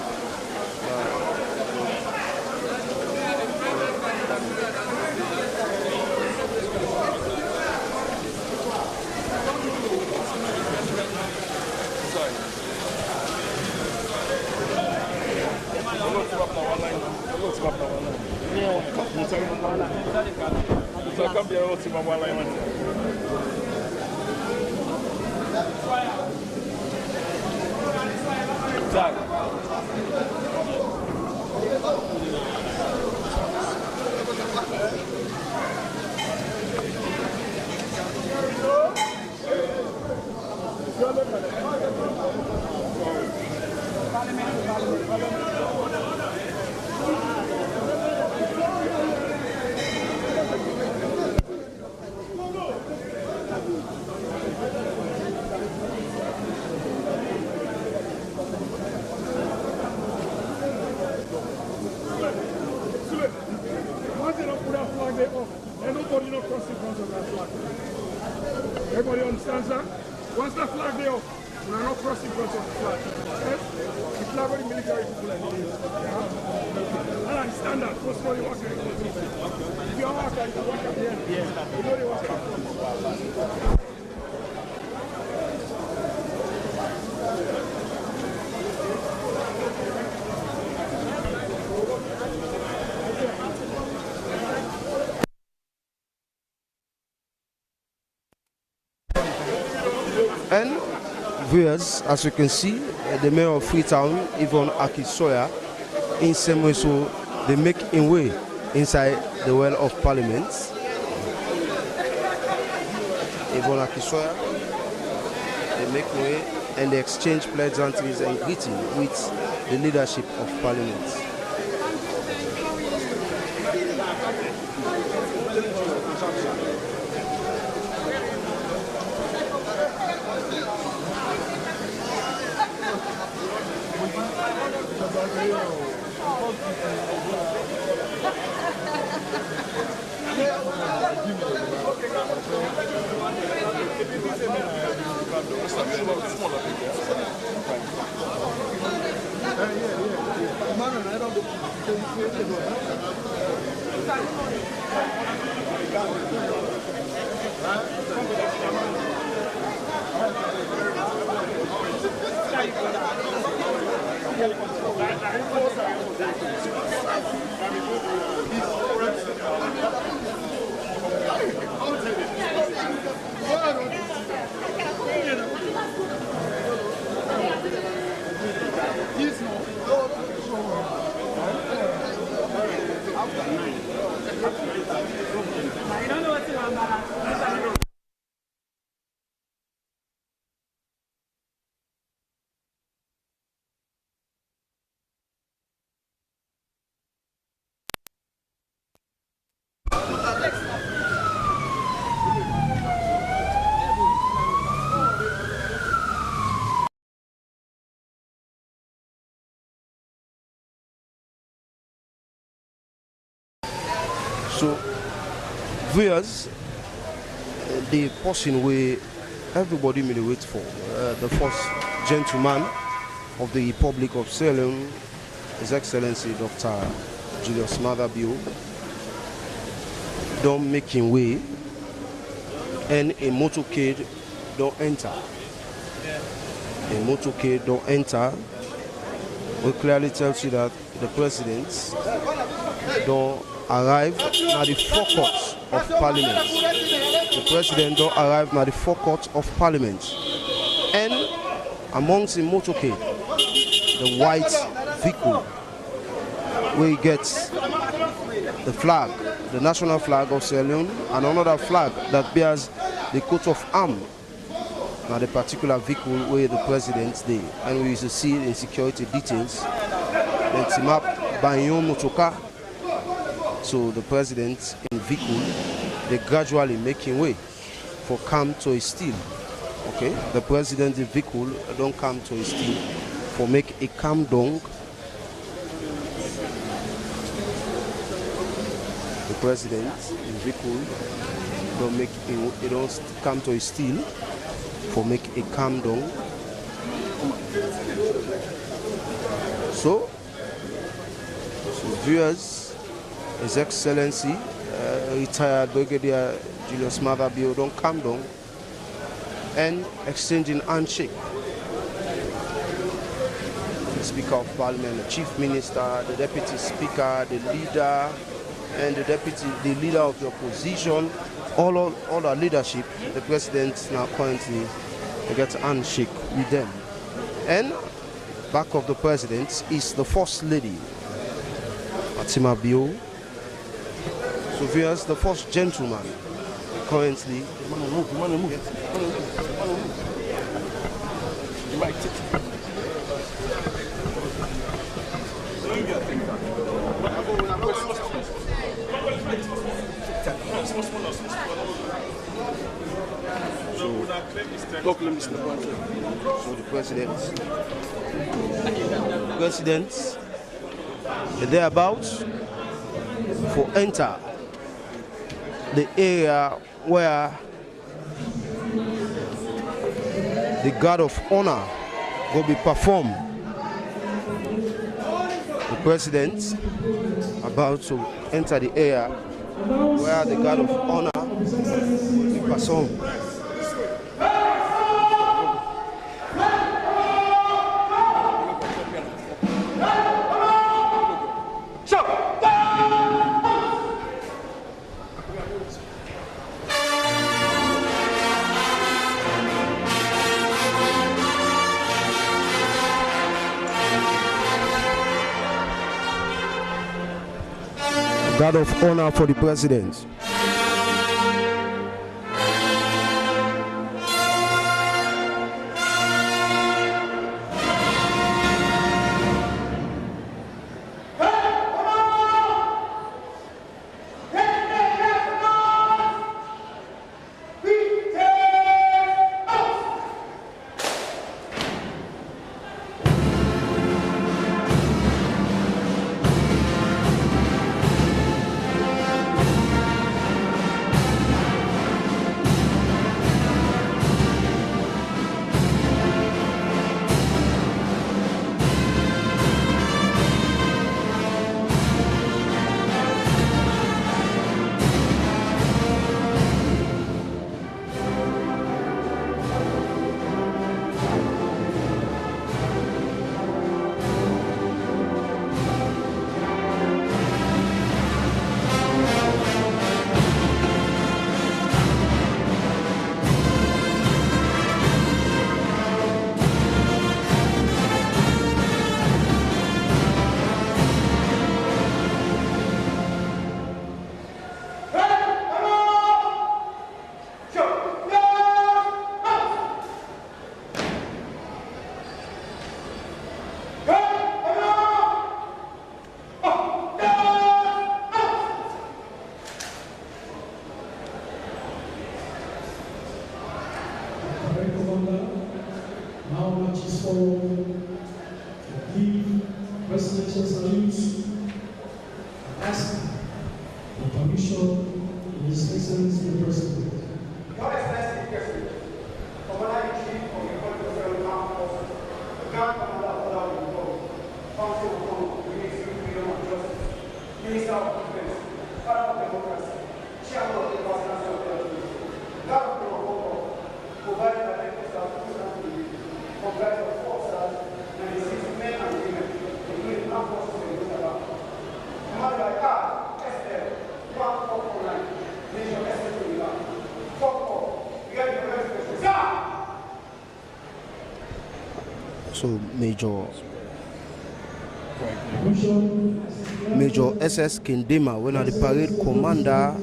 Everybody understands that? Once that flag there, we are not crossing front of the flag. Okay? The flag of the military people like this. And I stand up, first of all, you walk like this. If you are walking, you can walk at the end. You know they walk at the And viewers, as you can see, the mayor of Freetown, Yvonne Akisoya, in some way, so they make in way inside the well of parliament. Yvonne Akisoya, they make way and they exchange pleasantries and greeting with the leadership of parliament. So, viewers, the person we everybody may wait for, the first gentleman of the Republic of Sierra Leone, His Excellency Dr. Julius Maada Bio, don't make him way, and a motorcade don't enter. A motorcade don't enter. We clearly tells you that the president don't arrive at the forecourt of Parliament. The president don't arrive at the forecourt of Parliament. And amongst the motorcade, the white vehicle, where he gets the flag, the national flag of Sierra Leone, and another flag that bears the coat of arms. Now the particular vehicle where the president's there, and we used to see the security details. Then Timap Banyon Motoka. So the president in vehicle, they gradually making way for come to a still. Okay, the president in vehicle don't come to a still for make a calm down. The president in vehicle don't make it don't come to a still for make a calm down. So viewers, His Excellency, retired Brigadier Julius Maada Bio don't calm down and exchanging handshake. The Speaker of Parliament, the Chief Minister, the Deputy Speaker, the leader, and the leader of the opposition, all our leadership, the president now currently gets a handshake with them. And back of the president is the First Lady, Fatima Bio. So viewers, the first gentleman currently. So the president, thereabouts for enter the area where the guard of honor will be performed. The president about to enter the area where the guard of honor will be performed. Guard of honor for the president. Commission, His Excellency the President. Your Excellency the President, Commander-in-Chief of the Political Armed Forces, the Grand Commander of the Republic, Council of Congo, Ministry of Freedom and Justice, Minister of Defense, Father of Democracy, Chairman of the National Security, God of the Republic, provided by the Staff comprised of 4 stars, 96 men and women, including armed forces and youth around. Commanded by R. SL 1449, Nation SS to Milan. 44, we have the rest of So Major SS Kindema, when the parade commander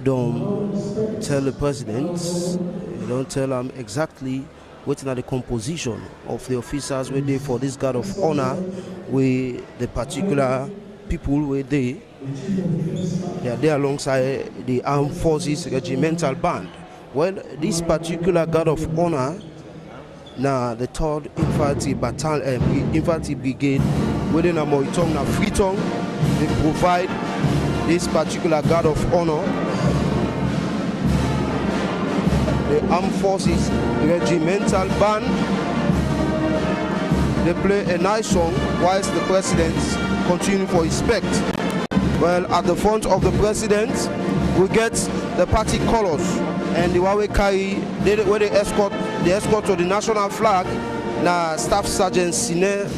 don't tell the president, don't tell him exactly what are the composition of the officers where they for this guard of honor, where the particular people where they are there alongside the armed forces regimental band. Well, this particular guard of honor, now the 3rd Infantry Brigade, within a Moitong, na Freetong, they provide this particular guard of honor. The armed forces regimental band, they play a nice song whilst the president continue for his respect. Well, at the front of the president, we get the party colors and the one we carry, where they escort to the national flag. Now, Staff Sergeant Sine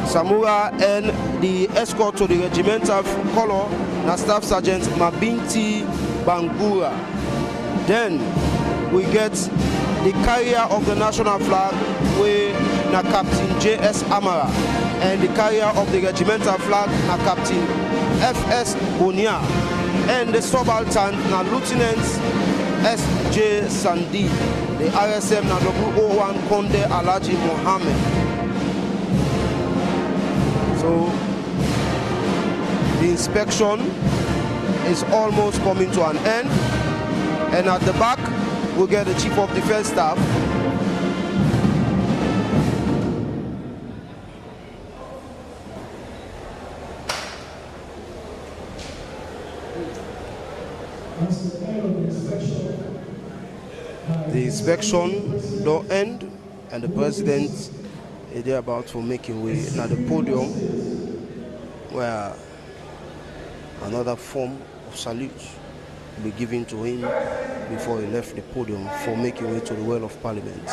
Samura and the escort to the regimental color, na Staff Sergeant Mabinti Bangura. Then we get the carrier of the national flag, with na Captain J.S. Amara, and the carrier of the regimental flag, na Captain F.S. Bonia, and the subaltern na Lieutenant S.J. Sandi, the RSM na W01 Konde Alaji Mohammed. So the inspection is almost coming to an end, and at the back we'll get the Chief of Defense Staff. The inspection don't end, and the president is there about for making way at the podium, where another form of salute will be given to him before he left the podium for making way to the Well of Parliament.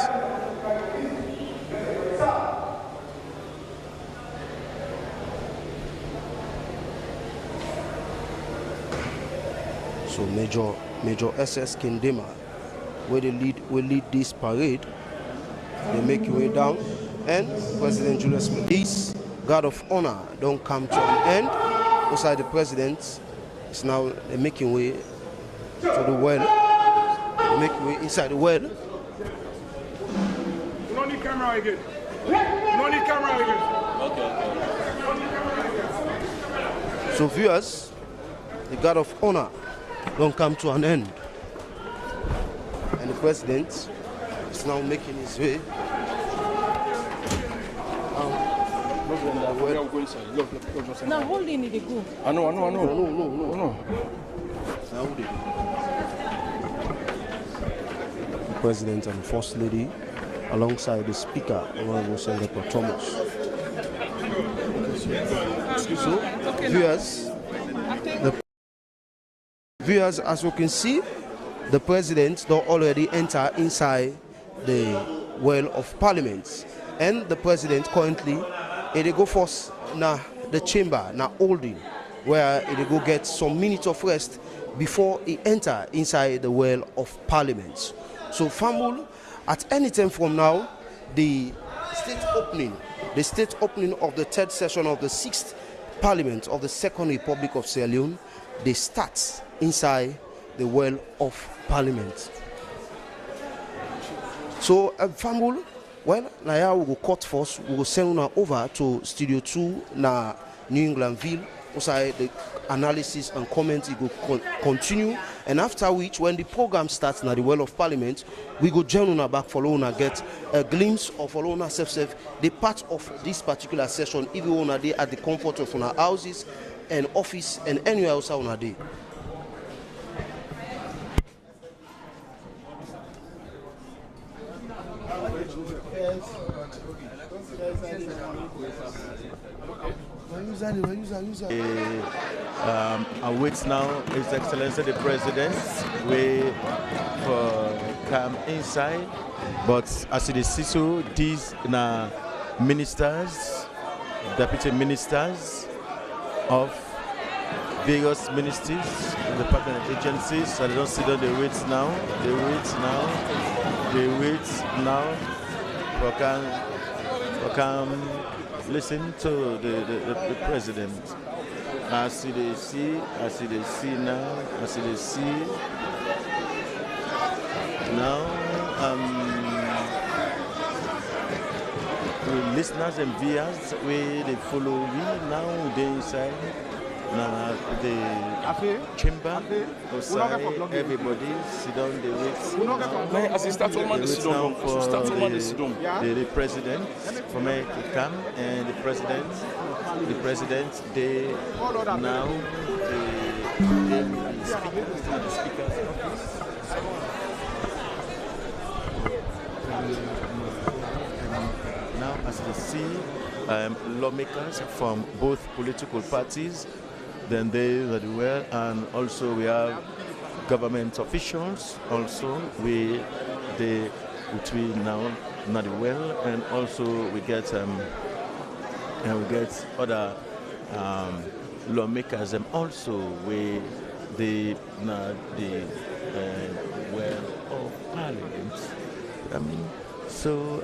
So Major SS Kindema, where they lead this parade, they make your way down, and President Julius Malema's guard of honor don't come to an end. Outside the president is now making way to the well. They make way inside the well. We don't need camera again. We don't need camera again. Okay. So viewers, the guard of honor don't come to an end, and the president is now making his way. Now holding it go. I know. No. The president and the first lady, alongside the speaker, Honorable Senator Thomas. So, viewers, as you can see, the president don't already enter inside the Well of Parliament, and the president currently they go first na the chamber na holding, where they go get some minutes of rest before he enter inside the Well of Parliament. So Famul, at any time from now, the state opening of the 3rd session of the 6th Parliament of the Second Republic of Sierra Leone, they start inside the Well of Parliament. So Famul, well, now we go cut first. We go send una over to Studio 2 na New England Ville. Also, the analysis and comments will continue And after which, when the program starts na the Well of Parliament, we go join una back for una get a glimpse of all una self the part of this particular session, even una day at the comfort of una houses and office and anywhere else una day. Awaits now His Excellency the President. We come inside, but as it is so, these ministers, deputy ministers of various ministries, department agencies, so they don't sit down, they wait now, we can listen to the president. As they see now, with listeners and viewers, they follow me now, they inside. Now the chamber outside, everybody sit down, they wait. As he starts on the sit down for the president for me to come, and the president they now the speaker's office. Now as you see, lawmakers from both political parties, then they very well, and also we have government officials also which we now not well, and also we get other lawmakers and also we the well of parliament. So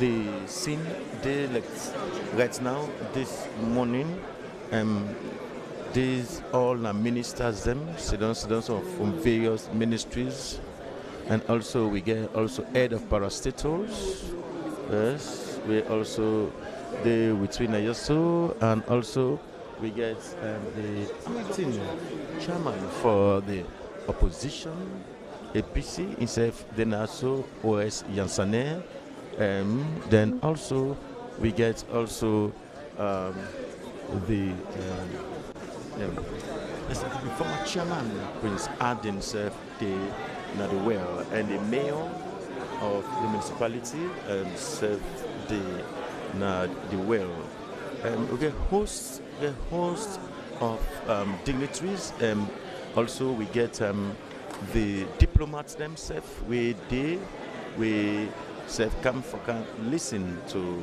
the scene they right now this morning, these all ministers sit down from various ministries, and also we get also head of parastatals. Yes, we also the between Ayaso, and also we get the acting chairman for the opposition APC himself, then also OS Yansaner. Then also we get also the former chairman Prince Ard himself, the well, and the mayor of the municipality serve the well. We get host of dignitaries. Also we get the diplomats themselves. We come listen to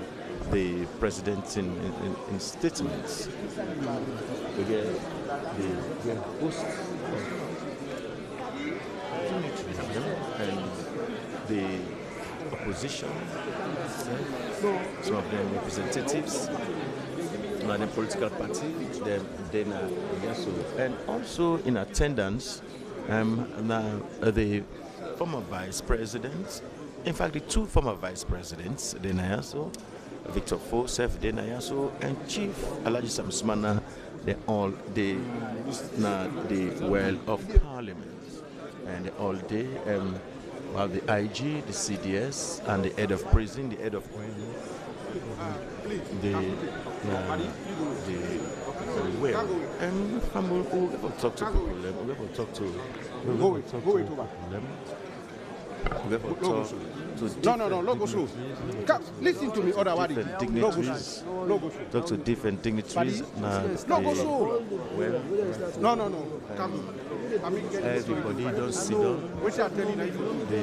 the president in statements. We get the host and the opposition, some of them representatives, the political party, and also in attendance the former vice president. In fact, the two former vice presidents, Denayaso, Victor Fosef, Denayaso, and Chief Alaji Samsmana, they all the well of Parliament, and they all day have the IG, the CDS, and the head of prison, the head of the well. And we will talk to people. We will talk to them. Listen to me, different dignitaries. Talk to different dignitaries. Everybody don't sit down. The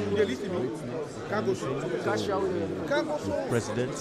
president is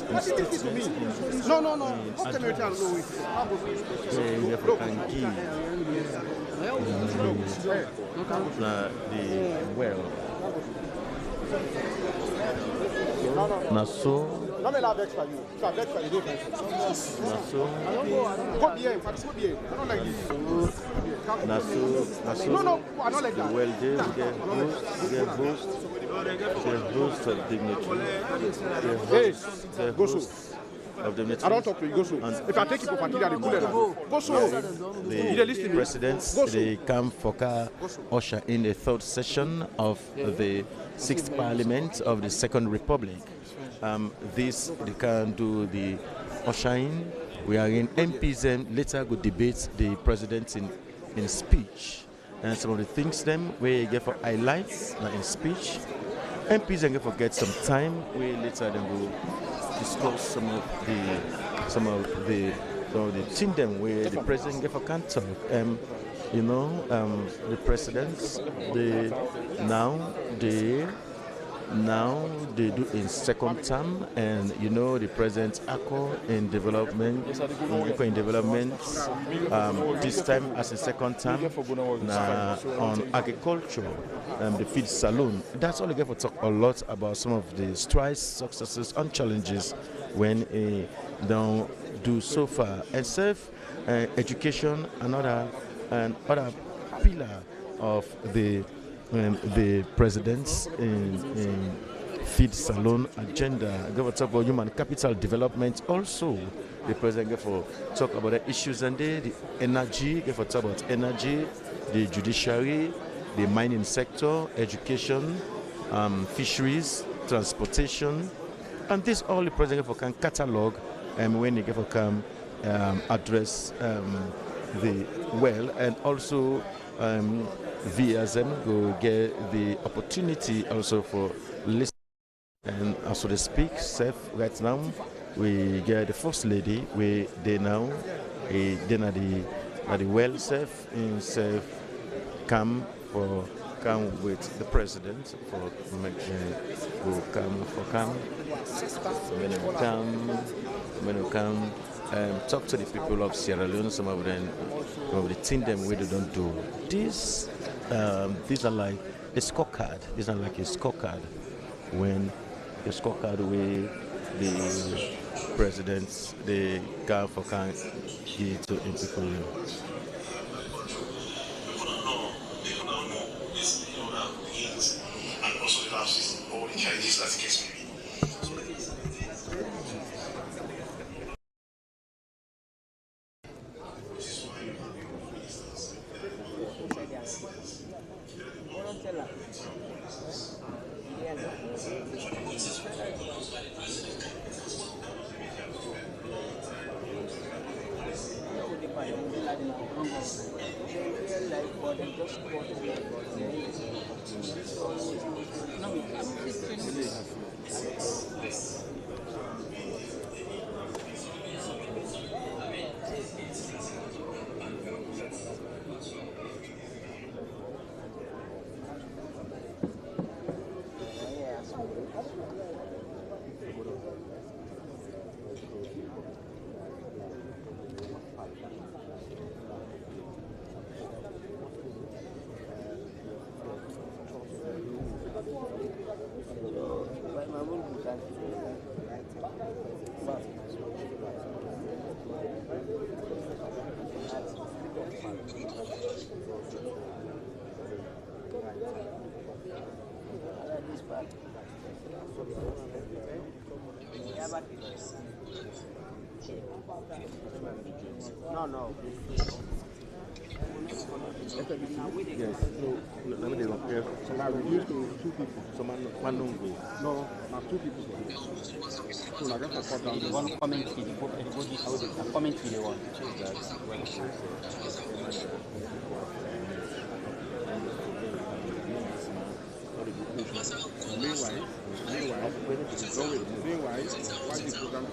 of the I don't talk to you. Go so. If I take you for Fakida, they go so. The presidents, the Kam Foka usher in the third session of the 6th Parliament of the Second Republic. This they can do the ushering. We are in MPs and later go debate the president in speech. And some of the things them we get for highlights in speech. MPs and get some time. We later then go discuss some of the thing them where the president get for can talk. The presidents now they do in second term, and the president accord in development, this time as a second term on agriculture, the feed saloon. That's all I get for talk a lot about some of the strides, successes, and challenges when don't do so far. And self education, another pillar of the president's in feed salon agenda. Go for talk about human capital development. Also, the president go for talk about the issues and the energy. Go for talk about energy, the judiciary, the mining sector, education, fisheries, transportation, and this all the president go for can catalog when he go for come address the well, and also VSM go get the opportunity also for listening and also to speak. Right now we get the first lady. We they now then at the well in come with the president for when we come talk to the people of Sierra Leone. Some of the things them we don't do. These are like a scorecard. These are like a scorecard. When the scorecard where the presidents they can give to people. And also the last season, all the challenges as the case may be. No. Yes, so let me compare. So I reduced to 2 people. So one don't go. No, not 2 people. So I got to cut down. One comment to the comment to the one. Meanwhile, why the program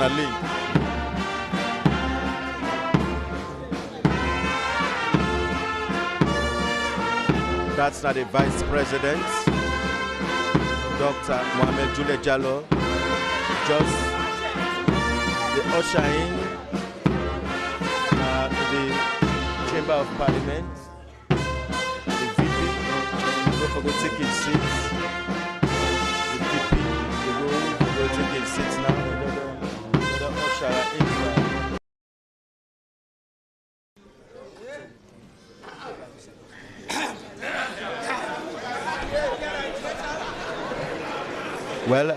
National League. That's not the Vice President, Dr. Mohamed Jule Jallo, just the usher in the Chamber of Parliament. The VP, don't forget to take his seats. The VP, go take his seats now. The usher in. Well,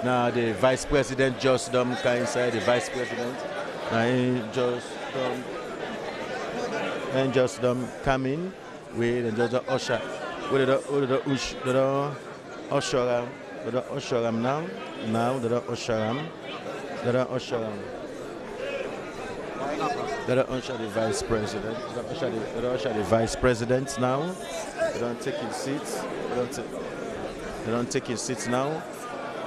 now the Vice President just come inside. The Vice President, and just come in with and just usher, with the usher now the usher the Vice President, the usher the Vice President now. They don't take his seats. They don't take his seats now.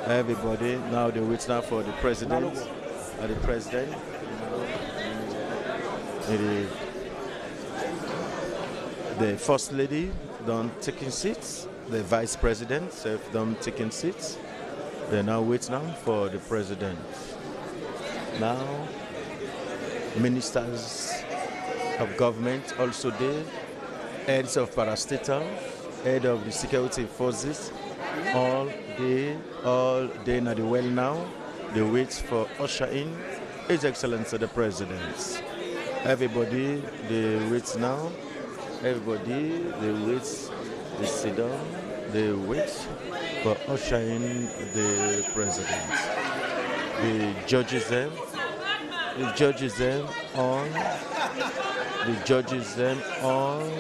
Everybody now they wait now for the president. The president. The first lady don't taking seats. The vice president don't taking seats. They now wait now for the president. Now ministers of government also there, heads of parastatals, head of the security forces. All day now the well now, they wait for usher in His Excellency the President. Everybody they wait now. Everybody they wait, they sit down, they wait for usher in the President. The judges them on,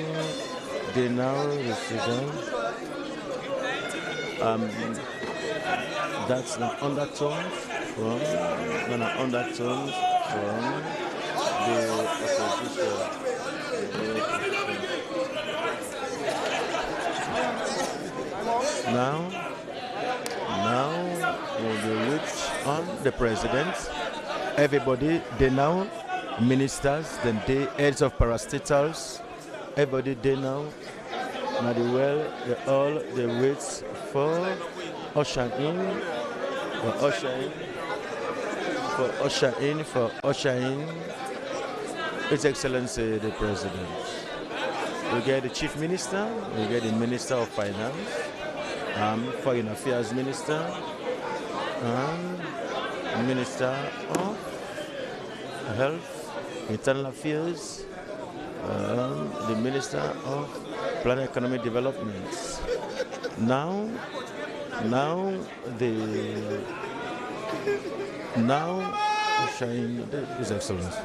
they now they sit down. That's the undertones from the opposition. Now they wait on the president. Everybody, they now ministers, then they heads of parastatals. Everybody, they now. Now they wait for usher in, His Excellency the President. We get the Chief Minister, we get the Minister of Finance, Foreign Affairs Minister, Minister of Health, Internal Affairs, the Minister of Plan Economic Development. Now shine His Excellency.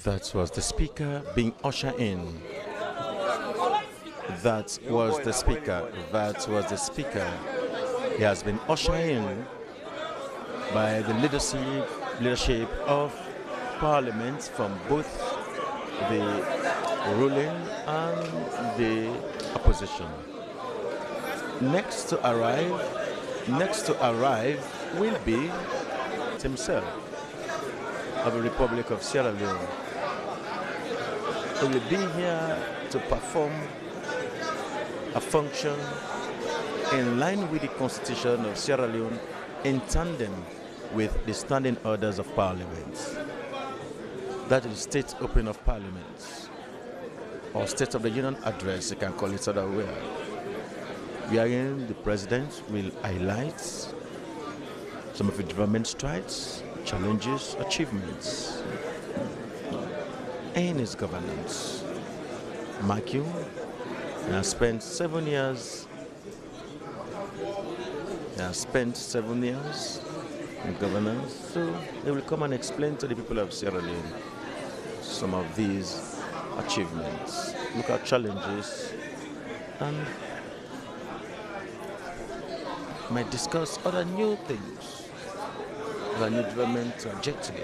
That was the speaker being ushered in. That was the speaker. He has been ushered in by the leadership of Parliament from both the ruling and the opposition. Next to arrive will be himself of the Republic of Sierra Leone. He will be here to perform a function in line with the Constitution of Sierra Leone, in tandem with the standing orders of Parliament. That is the state opening of Parliament, or State of the Union address, you can call it other way. Wherein the President will highlight some of the development strides, challenges, achievements in his governance. Mark you, he has spent 7 years. He has spent 7 years in governance, so they will come and explain to the people of Sierra Leone some of these achievements, look at challenges, and might discuss other new things, other new development trajectory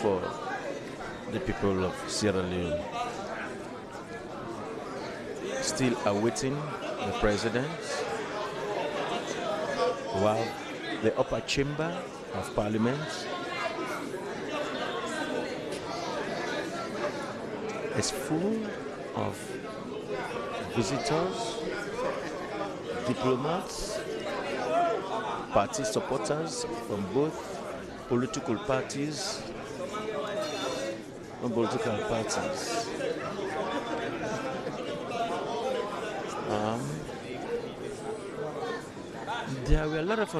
for the people of Sierra Leone. Still awaiting the President, while the upper chamber of Parliament is full of visitors, diplomats, party supporters from both political parties. There were a lot of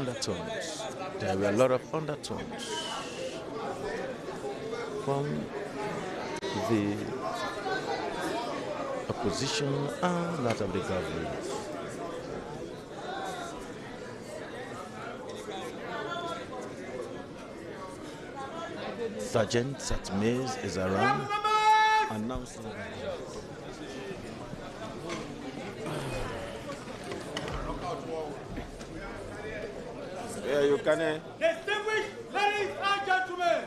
undertones. From the opposition and that of the government. Sergeant Satmez is around announcing you can. Distinguished ladies and gentlemen,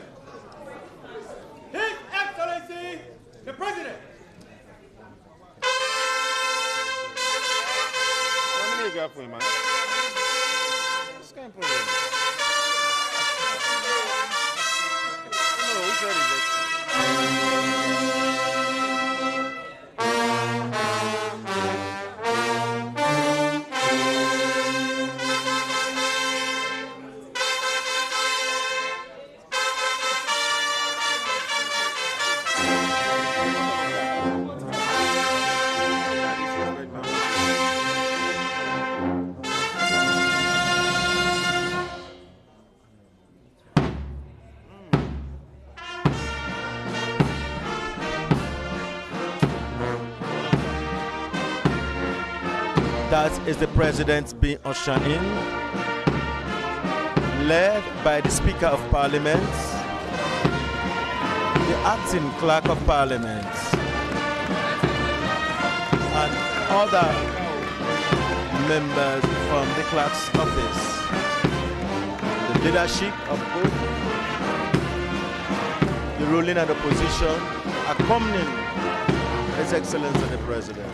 His Excellency the President. How many you got for him, man? What's kind of problem? No, who said it? That is the President being ushered in, led by the Speaker of Parliament, the Acting Clerk of Parliament, and other members from the Clerk's office. The leadership of both the ruling and opposition accompanying His Excellency the President.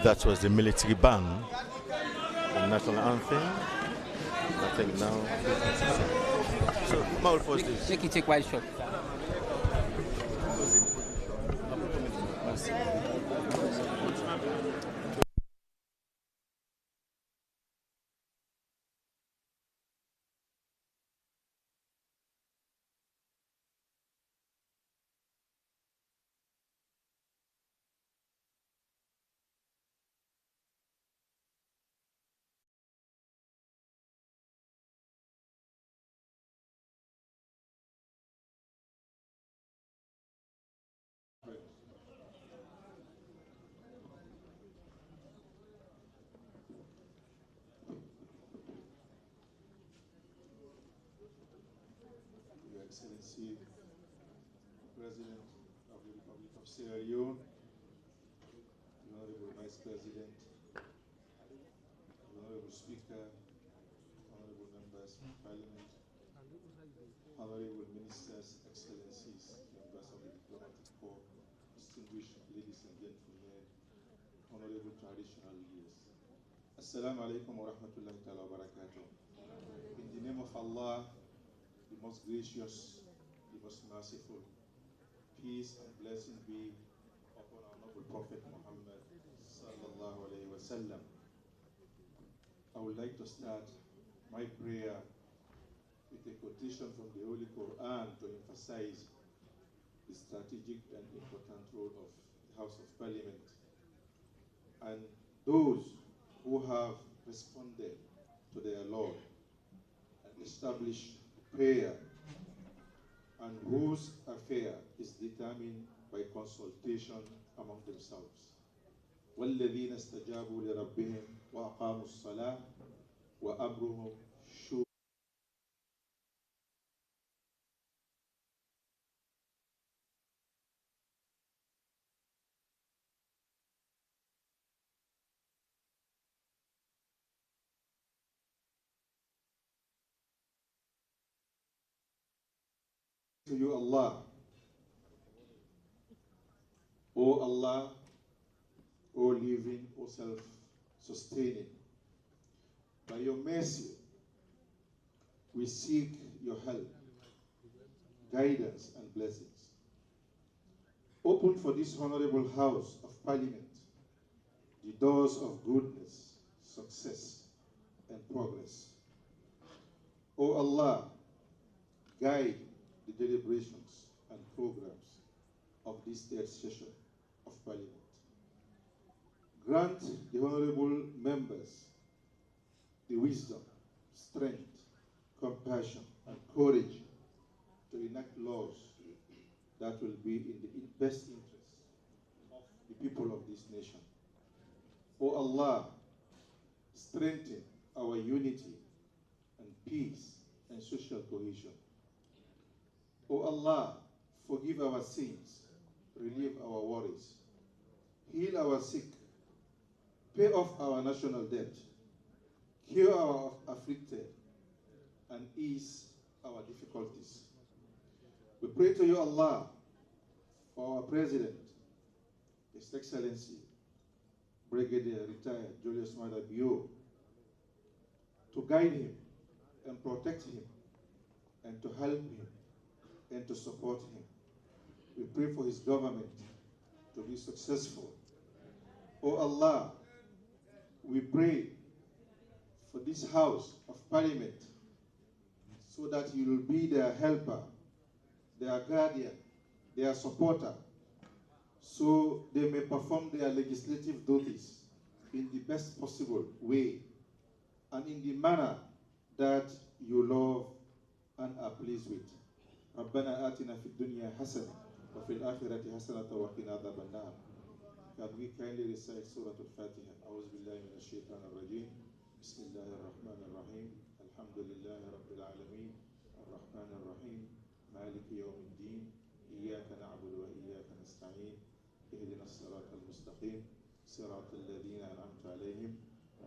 That was the military band, the national anthem. I think now. So, Maul first this. Make it take one shot. Your Excellency, President of the Republic of Sierra Leone, the Honorable Vice President, the Honorable Speaker, Honorable Members of Parliament, Honorable Ministers, Excellencies, members of the Diplomatic Corps, distinguished ladies and gentlemen, Honorable traditional leaders. Assalamu alaikum wa rahmatullahi ta'ala wa barakatuh. In the name of Allah, the most gracious, the most merciful, peace and blessing be upon our noble Prophet Muhammad sallallahu alayhi wa sallam. I would like to start my prayer with a quotation from the Holy Quran to emphasize the strategic and important role of the House of Parliament and those who have responded to their Lord and established prayer and whose affair is determined by consultation among themselves. وَالَّذِينَ اسْتَجَابُوا لِرَبِّهِمْ وَأَقَامُوا الصَّلَاةَ وَأَمْرُهُمْ شُورًا. To you, Allah. O Allah, O living, O self-sustaining. By your mercy, we seek your help, guidance, and blessings. Open for this honorable House of Parliament the doors of goodness, success, and progress. O Allah, guide the deliberations and programs of this third session of Parliament. Grant the honorable members the wisdom, strength, compassion, and courage to enact laws that will be in the best interest of the people of this nation. O Allah, strengthen our unity and peace and social cohesion. O Allah, forgive our sins, relieve our worries, heal our sick, pay off our national debt, cure our afflicted, and ease our difficulties. We pray to you, Allah, for our President, His Excellency, Brigadier Retired Julius Maada Bio, to guide him and protect him and to help him and to support him. We pray for his government to be successful. O Allah, we pray for this House of Parliament so that you will be their helper, their guardian, their supporter, so they may perform their legislative duties in the best possible way and in the manner that you love and are pleased with. ربنا آتنا في الدنيا حسنة وفي الآخرة حسنة وقنا عذاب النار. Can we kindly recite Surah Al-Fatiha? أعوذ بالله من الشيطان الرجيم. بسم الله الرحمن الرحيم. الحمد لله رب العالمين. الرحمن الرحيم. مالك يوم الدين. إياك نعبد وإياك نستعين. اهدنا الصراط المستقيم. صراط الذين أنعمت عليهم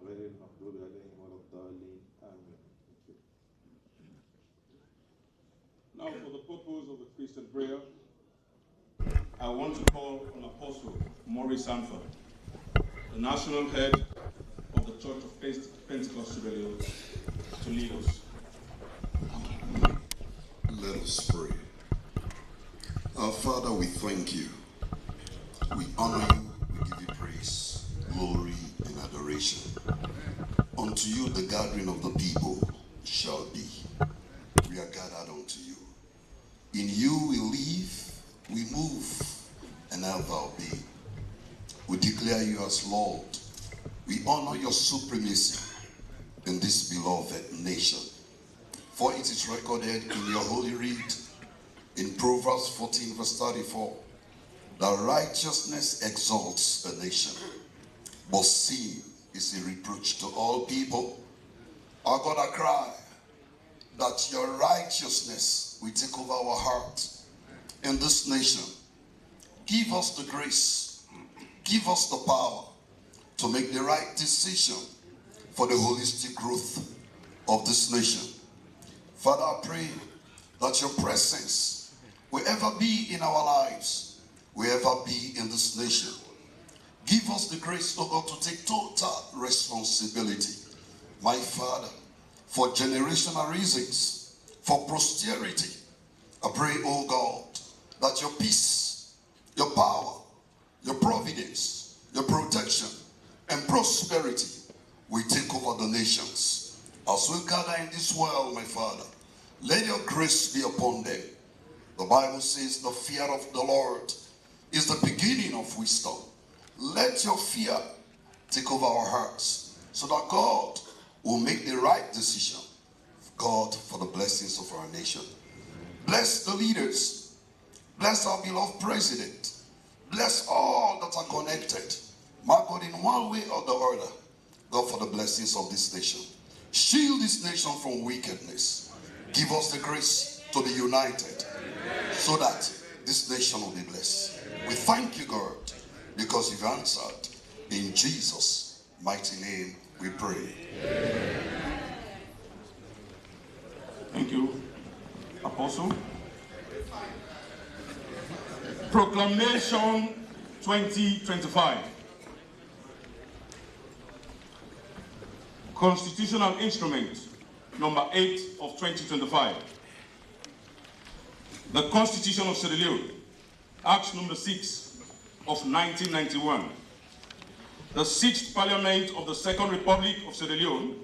غير المغضوب عليهم ولا الضالين. آمين. Now, for the purpose of the Christian prayer, I want to call on Apostle Maurice Sanford, the national head of the Church of Pentecost Sierra Leone, to lead us. us pray. Our Father, we thank you. We honor you. We give you praise, glory, and adoration. Unto you the gathering of the people shall be. We are gathered unto you. In you we live, we move, and have our being. We declare you as Lord. We honor your supremacy in this beloved nation. For it is recorded in your holy read, in Proverbs 14 verse 34, that righteousness exalts a nation, but sin is a reproach to all people. Our God, I cry that your righteousness will take over our hearts in this nation. Give us the grace, give us the power to make the right decision for the holistic growth of this nation. Father, I pray that your presence will ever be in our lives, will ever be in this nation. Give us the grace, O God, to take total responsibility, my Father, for generational reasons, for posterity. I pray, O God, that your peace, your power, your providence, your protection, and prosperity will take over the nations. As we gather in this world, my Father, let your grace be upon them. The Bible says the fear of the Lord is the beginning of wisdom. Let your fear take over our hearts so that God will make the right decision. God, for the blessings of our nation. Bless the leaders. Bless our beloved president. Bless all that are connected. My God, in one way or the other, God, for the blessings of this nation. Shield this nation from wickedness. Give us the grace to be united so that this nation will be blessed. We thank you, God, because you've answered. In Jesus' mighty name we pray. Thank you, Apostle. Proclamation 2025. Constitutional Instrument number 8 of 2025. The Constitution of Sierra Leone, Act number 6 of 1991. The 6th Parliament of the Second Republic of Sierra Leone,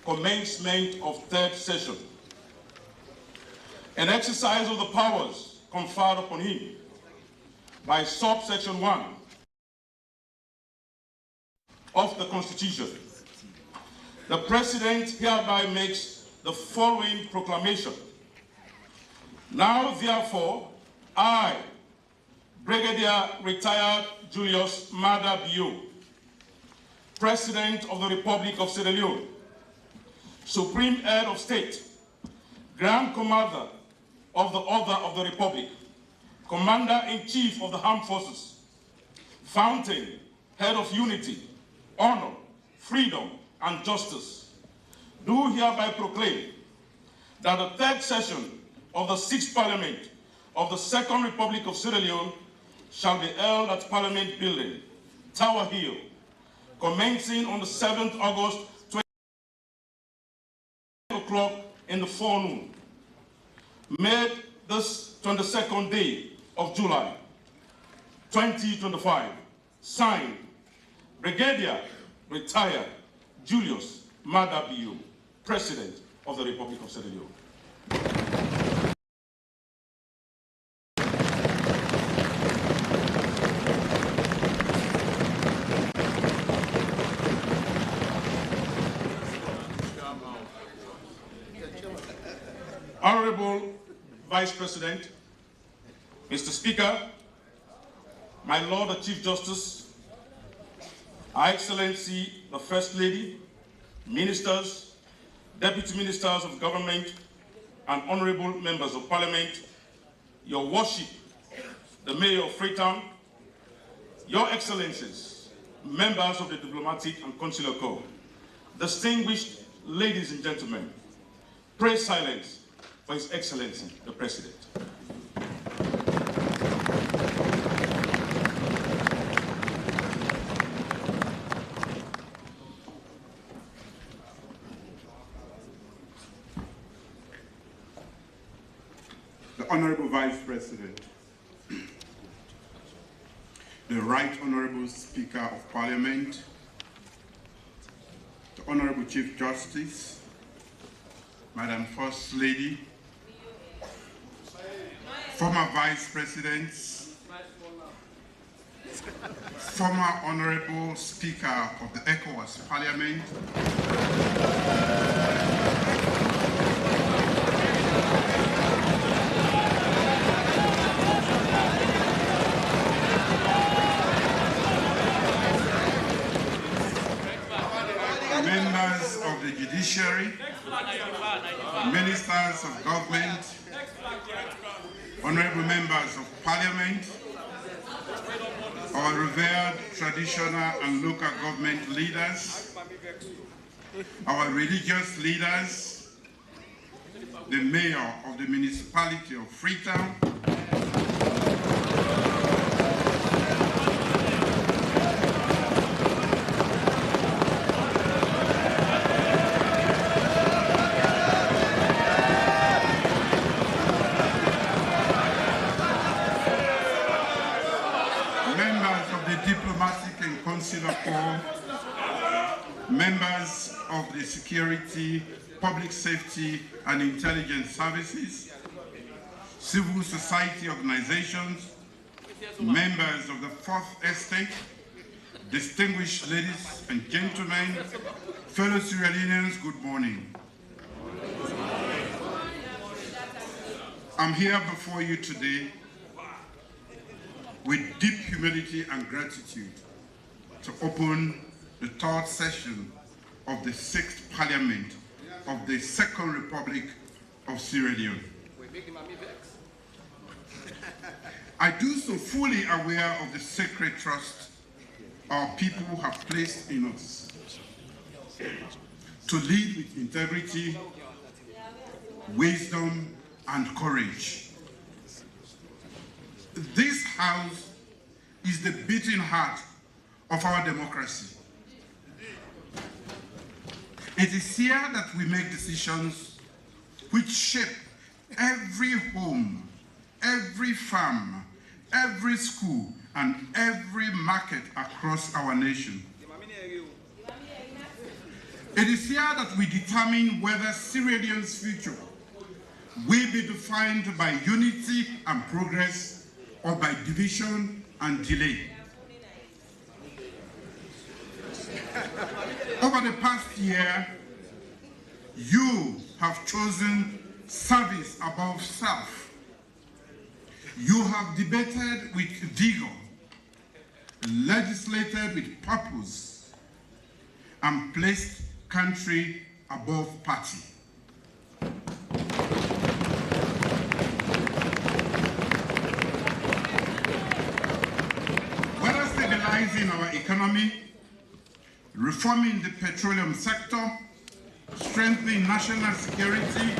commencement of 3rd session. An exercise of the powers conferred upon him by subsection 1 of the Constitution. The President hereby makes the following proclamation. Now, therefore, I, Brigadier Retired Julius Maada Bio, President of the Republic of Sierra Leone, Supreme Head of State, Grand Commander of the Order of the Republic, Commander-in-Chief of the Armed Forces, Fountain, Head of Unity, Honor, Freedom, and Justice, do hereby proclaim that the 3rd session of the 6th Parliament of the Second Republic of Sierra Leone shall be held at Parliament Building, Tower Hill, commencing on the 7th August 20 o'clock in the forenoon, made this 22nd day of July 2025, signed Brigadier Retired Julius Maada Bio, President of the Republic of Sierra Leone. Honorable Vice President, Mr. Speaker, my Lord the Chief Justice, Her Excellency the First Lady, Ministers, Deputy Ministers of Government, and Honorable Members of Parliament, Your Worship, the Mayor of Freetown, Your Excellencies, members of the Diplomatic and Consular Corps, distinguished ladies and gentlemen, pray silence for His Excellency, the President. the Honorable Vice President, the Right Honorable Speaker of Parliament, the Honorable Chief Justice, Madam First Lady, former Vice Presidents, former Honorable Speaker of the ECOWAS Parliament, members of the judiciary, ministers of government, honorable members of parliament, our revered traditional and local government leaders, our religious leaders, the mayor of the municipality of Freetown, members of the security, public safety and intelligence services, civil society organizations, members of the Fourth Estate, distinguished ladies and gentlemen, fellow Sierra Leoneans, good morning. I'm here before you today with deep humility and gratitude to open the third session of the 6th Parliament of the Second Republic of Sierra Leone. I do so fully aware of the sacred trust our people have placed in us to lead with integrity, wisdom, and courage. This House is the beating heart of our democracy. It is here that we make decisions which shape every home, every farm, every school, and every market across our nation. It is here that we determine whether Sierra Leone's future will be defined by unity and progress or by division and delay. Over the past year, you have chosen service above self. You have debated with vigor, legislated with purpose, and placed country above party. Whether stabilizing our economy, reforming the petroleum sector, strengthening national security,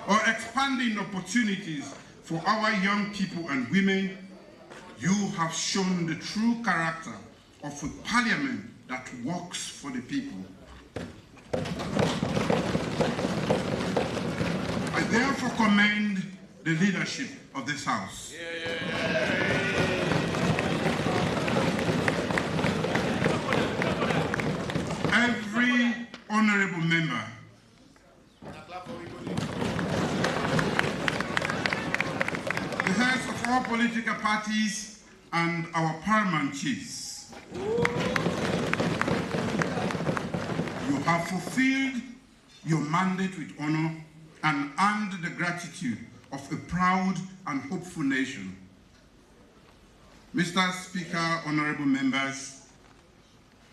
or expanding opportunities for our young people and women, you have shown the true character of a parliament that works for the people. I therefore commend the leadership of this House. Every honorable member, the heads of all political parties and our paramount chiefs, you have fulfilled your mandate with honor and earned the gratitude of a proud and hopeful nation. Mr. Speaker, honorable members,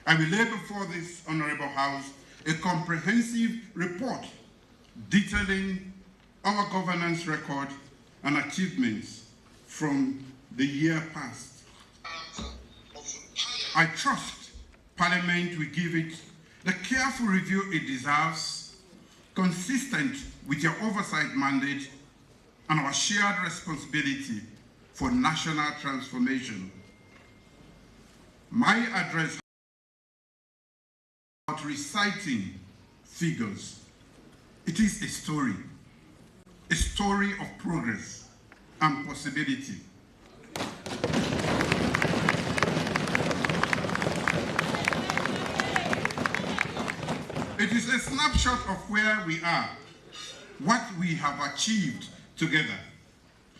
I will lay before this honorable House a comprehensive report detailing our governance record and achievements from the year past. I trust Parliament will give it the careful review it deserves, consistent with your oversight mandate and our shared responsibility for national transformation. My address about reciting figures. It is a story, a story of progress and possibility. It is a snapshot of where we are, what we have achieved together,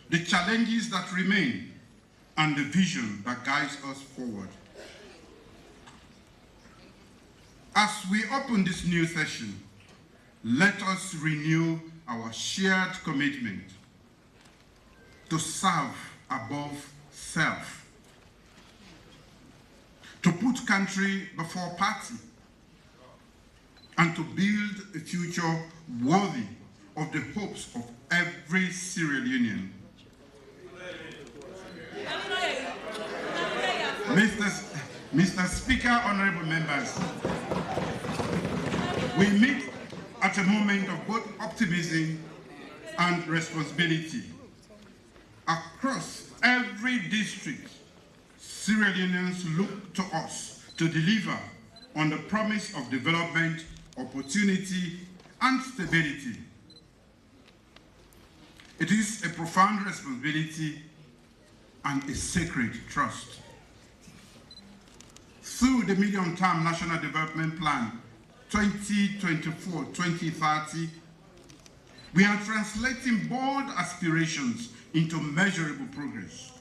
the challenges that remain, and the vision that guides us forward. As we open this new session, let us renew our shared commitment to serve above self, to put country before party, and to build a future worthy of the hopes of every Sierra Leonean. Mr. Speaker, honorable members, we meet at a moment of both optimism and responsibility. Across every district, Sierra Leoneans look to us to deliver on the promise of development, opportunity, and stability. It is a profound responsibility and a sacred trust. Through the Medium-Term National Development Plan 2024-2030, we are translating bold aspirations into measurable progress,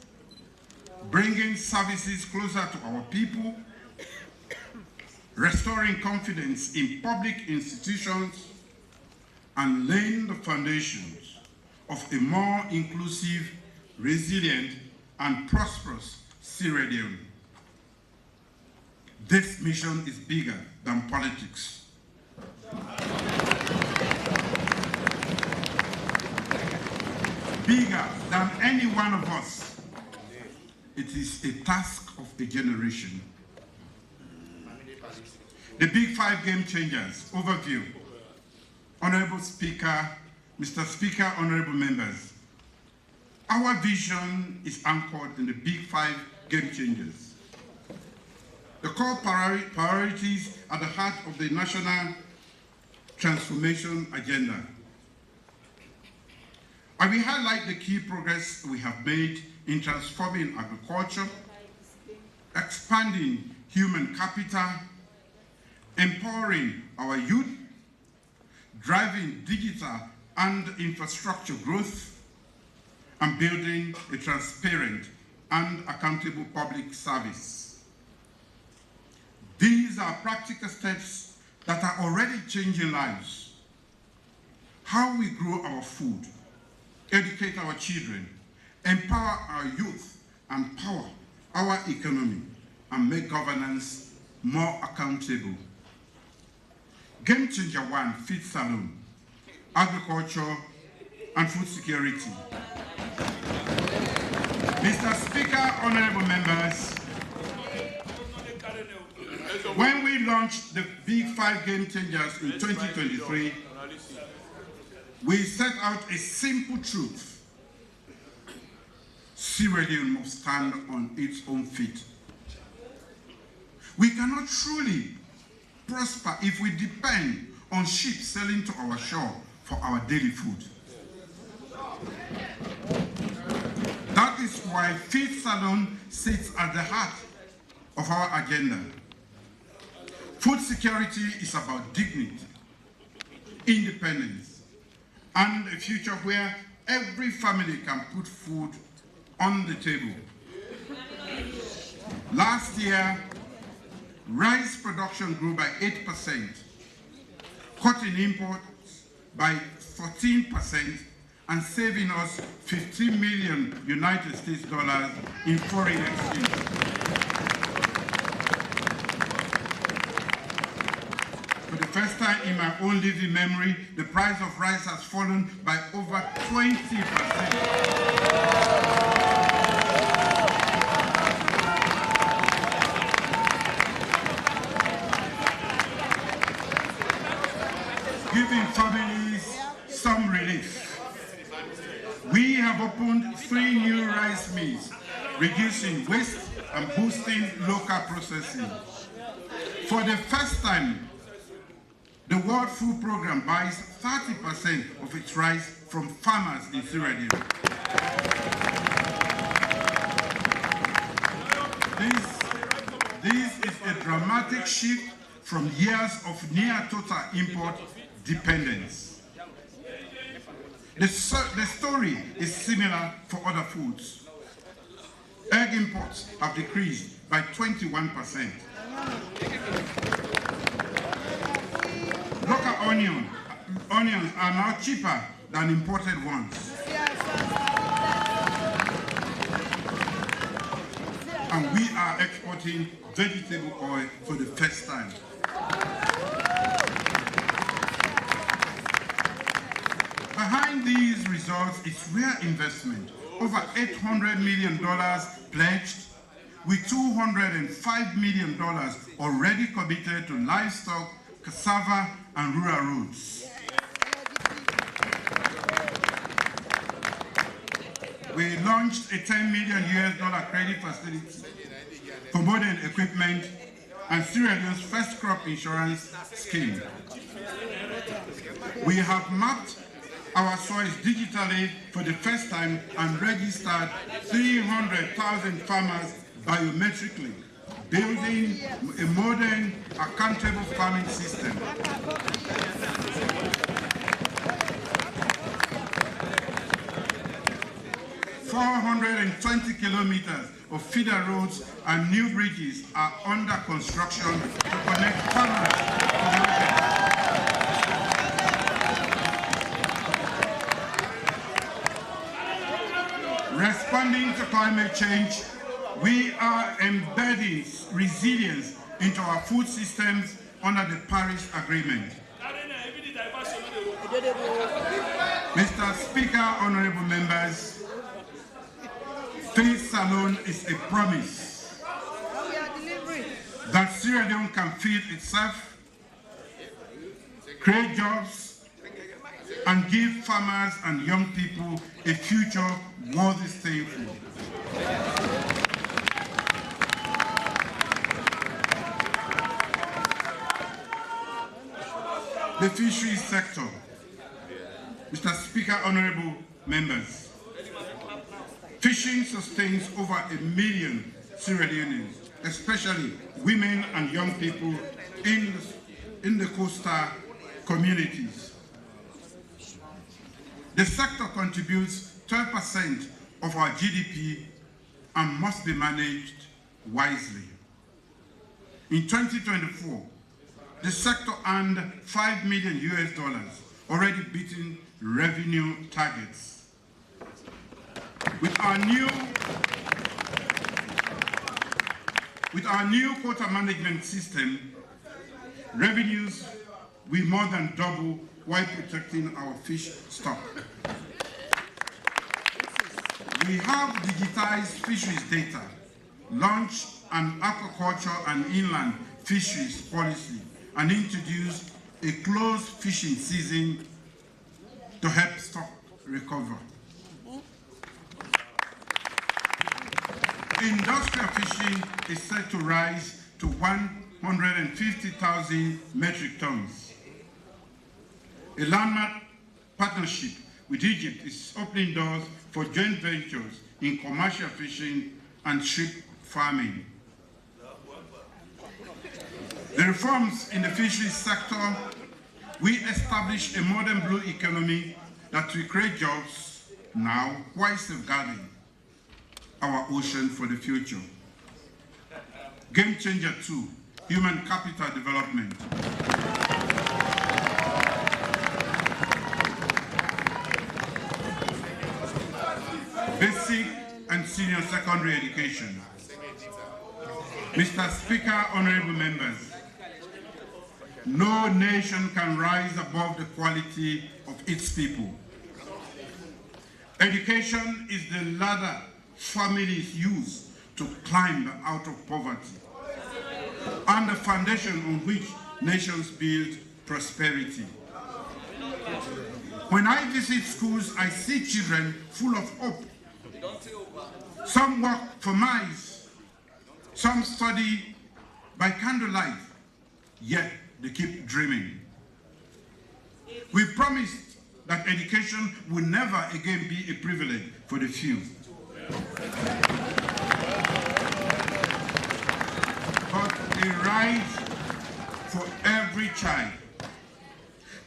bringing services closer to our people, restoring confidence in public institutions, and laying the foundations of a more inclusive, resilient, and prosperous Sierra Leone. This mission is bigger than politics. Bigger than any one of us. It is a task of a generation. The Big Five Game Changers overview. Honorable Speaker, Mr. Speaker, honorable members, our vision is anchored in the Big Five Game Changers. The core priorities at the heart of the National Transformation Agenda. I will highlight the key progress we have made in transforming agriculture, expanding human capital, empowering our youth, driving digital and infrastructure growth, and building a transparent and accountable public service. These are practical steps that are already changing lives. How we grow our food, educate our children, empower our youth, and power our economy, and make governance more accountable. Game Changer 1 feeds alone, agriculture and food security. Mr. Speaker, honorable members, when we launched the Big Five Game Changers in 2023, we set out a simple truth. Sierra Leone must stand on its own feet. We cannot truly prosper if we depend on ships sailing to our shore for our daily food. That is why Feed Salon sits at the heart of our agenda. Food security is about dignity, independence, and a future where every family can put food on the table. Last year, rice production grew by 8%, cutting imports by 14%, and saving us $15 million United States dollars in foreign exchange. For the first time in my own living memory, the price of rice has fallen by over 20%. Giving families some relief. We have opened 3 new rice mills, reducing waste and boosting local processing. For the first time, The World Food Programme buys 30% of its rice from farmers in Sierra Leone. This is a dramatic shift from years of near total import dependence. The story is similar for other foods. Egg imports have decreased by 21%. Local onions are now cheaper than imported ones. And we are exporting vegetable oil for the first time. Behind these results is real investment, over $800 million pledged, with $205 million already committed to livestock, cassava, and rural roads. We launched a $10 million credit facility for modern equipment and Sierra Leone's first crop insurance scheme. We have mapped our soils digitally for the first time and registered 300,000 farmers biometrically, building a modern, accountable farming system. 420 kilometers of feeder roads and new bridges are under construction to connect farmers to markets. Responding to climate change, we are embedding resilience into our food systems under the Paris Agreement. Mr. Speaker, honorable members, Feed Salone is a promise that Sierra Leone can feed itself, create jobs, and give farmers and young people a future worthy staying for. The fisheries sector. Mr. Speaker, honorable members, fishing sustains over 1 million Sierra Leoneans, especially women and young people in the coastal communities. The sector contributes 12% of our GDP and must be managed wisely. In 2024, the sector earned $5 million, already beating revenue targets. With our new quota management system, revenues will more than double while protecting our fish stock. We have digitized fisheries data, launched an aquaculture and inland fisheries policy, and introduced a closed fishing season to help stock recover. Industrial fishing is set to rise to 150,000 metric tons. A landmark partnership with Egypt is opening doors for joint ventures in commercial fishing and shrimp farming. The reforms in the fisheries sector, we establish a modern blue economy that will create jobs now while safeguarding our ocean for the future. Game changer 2, human capital development. Basic and senior secondary education. Mr. Speaker, honorable members, no nation can rise above the quality of its people. Education is the ladder families use to climb out of poverty, and the foundation on which nations build prosperity. When I visit schools, I see children full of hope. Some work for mice, some study by candlelight, yet they keep dreaming. We promised that education will never again be a privilege for the few, but a right for every child.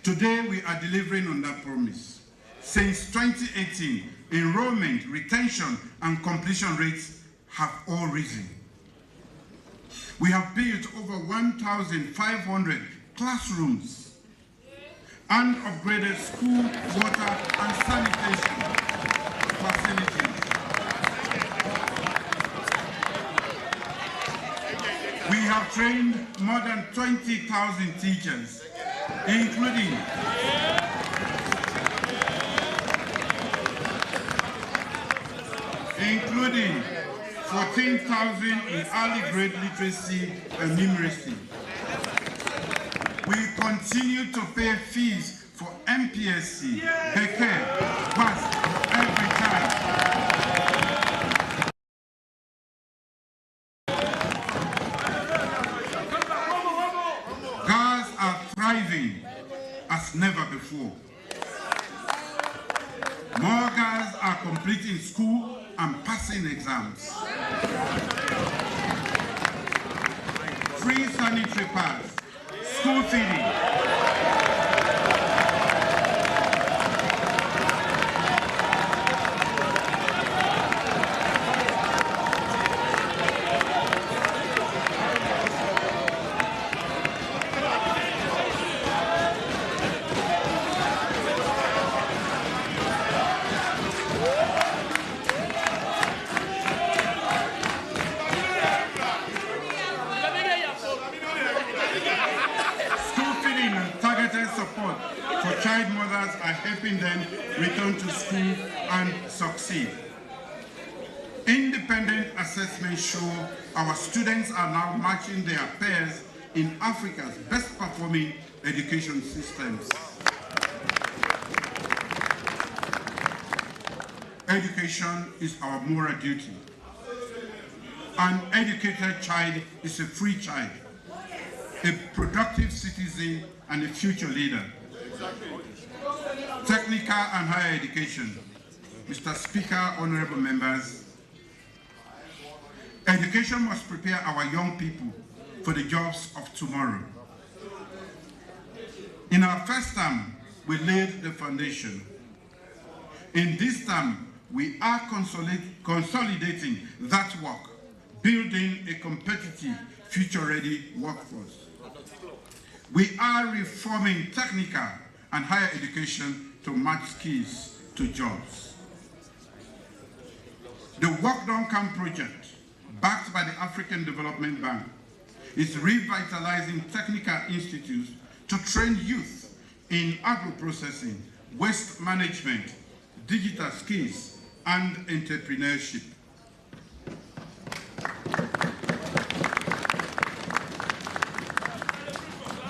Today we are delivering on that promise. Since 2018, enrollment, retention, and completion rates have all risen. We have built over 1,500 classrooms and upgraded school, water, and sanitation facilities. We have trained more than 20,000 teachers, including 14,000 in early grade literacy and numeracy. We continue to pay fees for MPSC, Becker, BAS every time. Girls are thriving as never before. More girls are completing school and passing exams. Free sanitary pads, school feeding. Helping them return to school and succeed. Independent assessments show our students are now matching their peers in Africa's best performing education systems. Education is our moral duty. An educated child is a free child, a productive citizen, and a future leader. Technical and higher education. Mr. Speaker, honorable members, education must prepare our young people for the jobs of tomorrow. In our first term, we laid the foundation. In this term, we are consolidating that work, building a competitive, future-ready workforce. We are reforming technical and higher education to match skills to jobs. The Work Done Camp project, backed by the African Development Bank, is revitalizing technical institutes to train youth in agro-processing, waste management, digital skills, and entrepreneurship.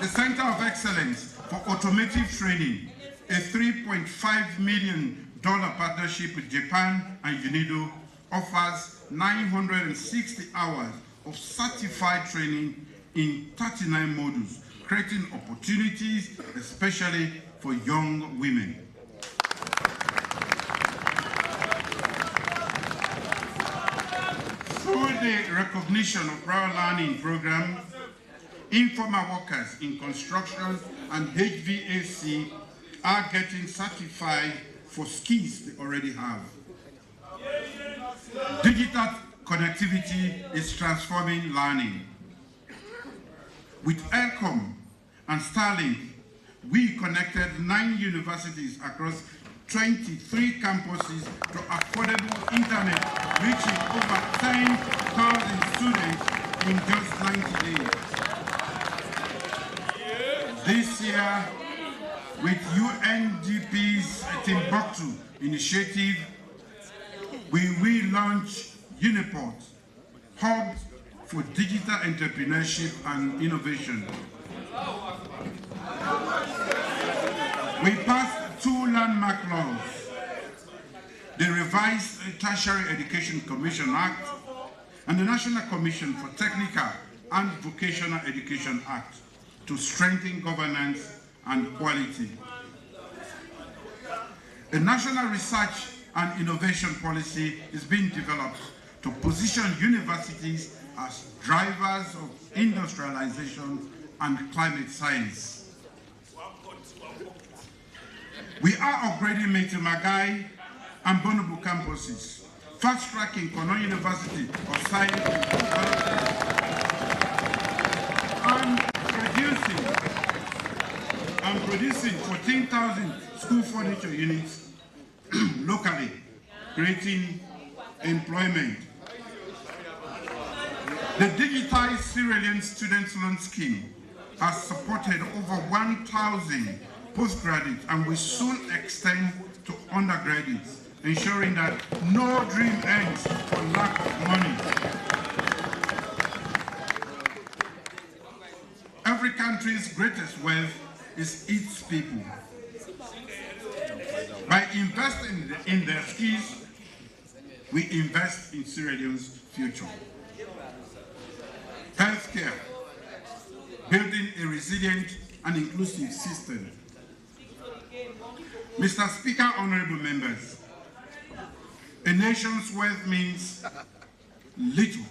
The Center of Excellence for Automotive Training, a $3.5 million partnership with Japan and UNIDO, offers 960 hours of certified training in 39 modules, creating opportunities, especially for young women. Through the recognition of prior learning program, informal workers in construction and HVAC are getting certified for skills they already have. Digital connectivity is transforming learning. With ELCOM and Starlink, we connected 9 universities across 23 campuses to affordable internet, reaching over 10,000 students in just 90 days. This year, with UNDP's Timbuktu initiative, we will launch Uniport, Hub for Digital Entrepreneurship and Innovation. We passed 2 landmark laws, the revised Tertiary Education Commission Act and the National Commission for Technical and Vocational Education Act to strengthen governance and quality. A national research and innovation policy is being developed to position universities as drivers of industrialization and climate science. We are upgrading Maitre Magai and Bonobo campuses, fast-tracking Kono University of Science and producing 14,000 school furniture units locally, creating employment. The digitized Sierra Leone Student Loan Scheme has supported over 1,000 postgraduates and will soon extend to undergraduates, ensuring that no dream ends for lack of money. Every country's greatest wealth is its people. By investing in their skills, we invest in Sierra Leone's future. Healthcare, building a resilient and inclusive system. Mr. Speaker, honorable members, a nation's wealth means little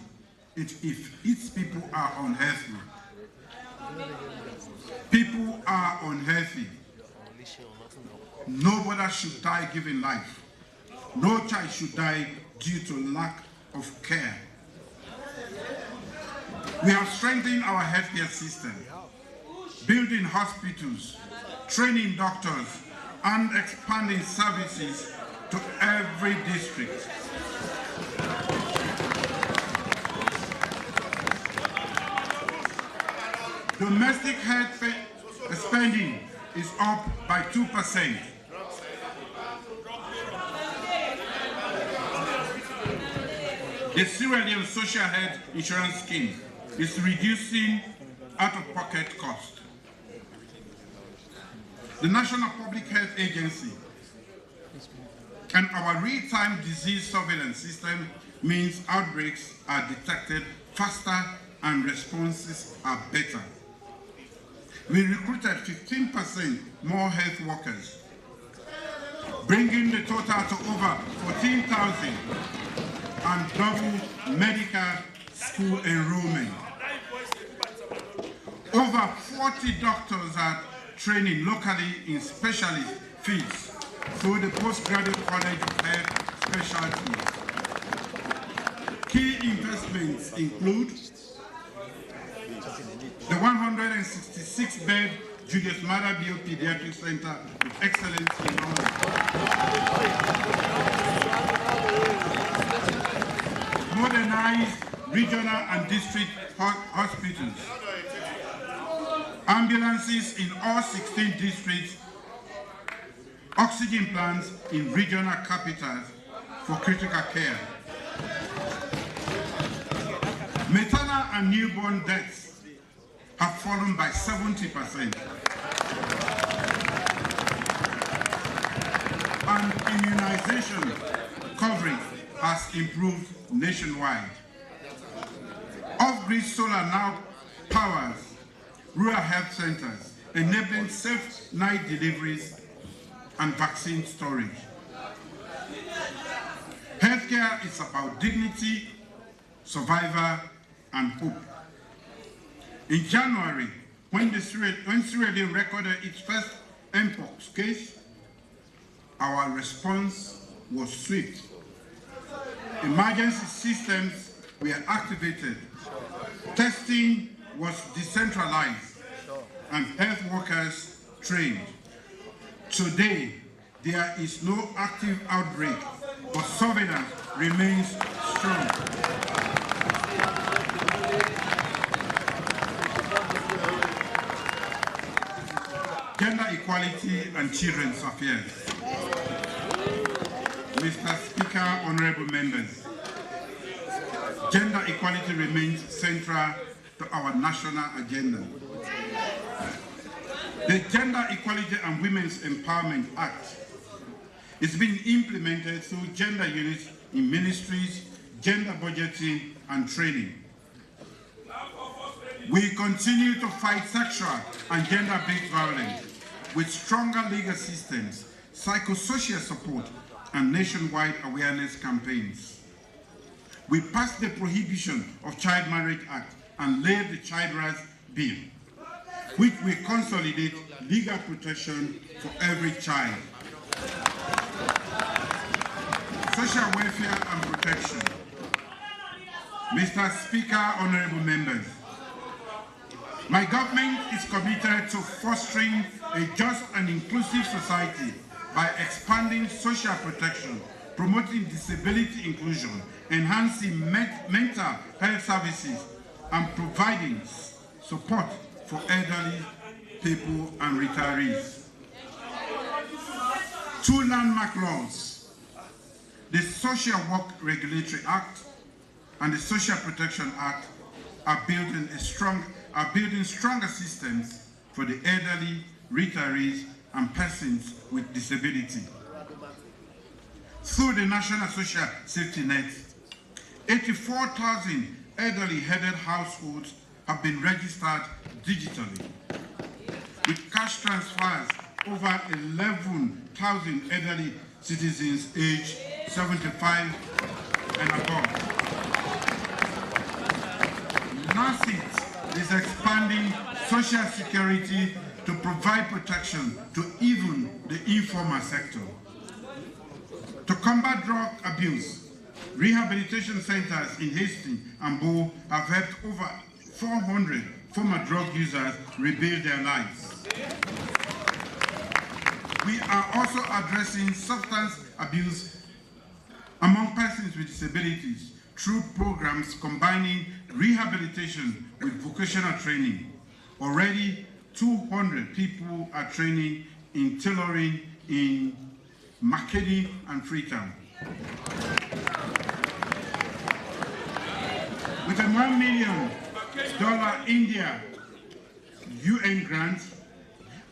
if its people are unhealthy. People are unhealthy. Nobody should die giving life. No child should die due to lack of care. We have strengthened our healthcare system, building hospitals, training doctors, and expanding services to every district. Domestic health spending is up by 2%. The Sierra Leone Social Health Insurance Scheme is reducing out-of-pocket costs. The National Public Health Agency and our real-time disease surveillance system means outbreaks are detected faster and responses are better. We recruited 15% more health workers, bringing the total to over 14,000 and double medical school enrollment. Over 40 doctors are training locally in specialist fields through the Postgraduate College of Health Specialties. Key investments include the 166-bed Julius Mada Bio Pediatric Center with excellence in knowledge. Modernized regional and district hospitals. Ambulances in all 16 districts. Oxygen plants in regional capitals for critical care. Maternal and newborn deaths have fallen by 70%. And immunization coverage has improved nationwide. Off-grid solar now powers rural health centers, enabling safe night deliveries and vaccine storage. Healthcare is about dignity, survival, and hope. In January, when Sierra Leone recorded its first Mpox case, our response was swift. Emergency systems were activated, testing was decentralized, and health workers trained. Today, there is no active outbreak, but surveillance remains strong. Gender equality and children's affairs. Mr. Speaker, honorable members, gender equality remains central to our national agenda. The Gender Equality and Women's Empowerment Act is being implemented through gender units in ministries, gender budgeting, and training. We continue to fight sexual and gender-based violence with stronger legal systems, psychosocial support, and nationwide awareness campaigns. We passed the Prohibition of Child Marriage Act and laid the Child Rights Bill, which will consolidate legal protection for every child. Social welfare and protection. Mr. Speaker, honorable members, my government is committed to fostering a just and inclusive society by expanding social protection, promoting disability inclusion, enhancing mental health services, and providing support for elderly people and retirees. Two landmark laws, the Social Work Regulatory Act and the Social Protection Act, are building stronger systems for the elderly, retirees, and persons with disability. Through the National Social Safety Net, 84,000 elderly-headed households have been registered digitally. With cash transfers, over 11,000 elderly citizens aged 75 and above. NACIT is expanding social security to provide protection to even the informal sector. To combat drug abuse, rehabilitation centers in Hastings and Bo have helped over 400 former drug users rebuild their lives. We are also addressing substance abuse among persons with disabilities through programs combining rehabilitation with vocational training. Already, 200 people are training in tailoring in Makeni and Freetown. With a $1 million India UN grant,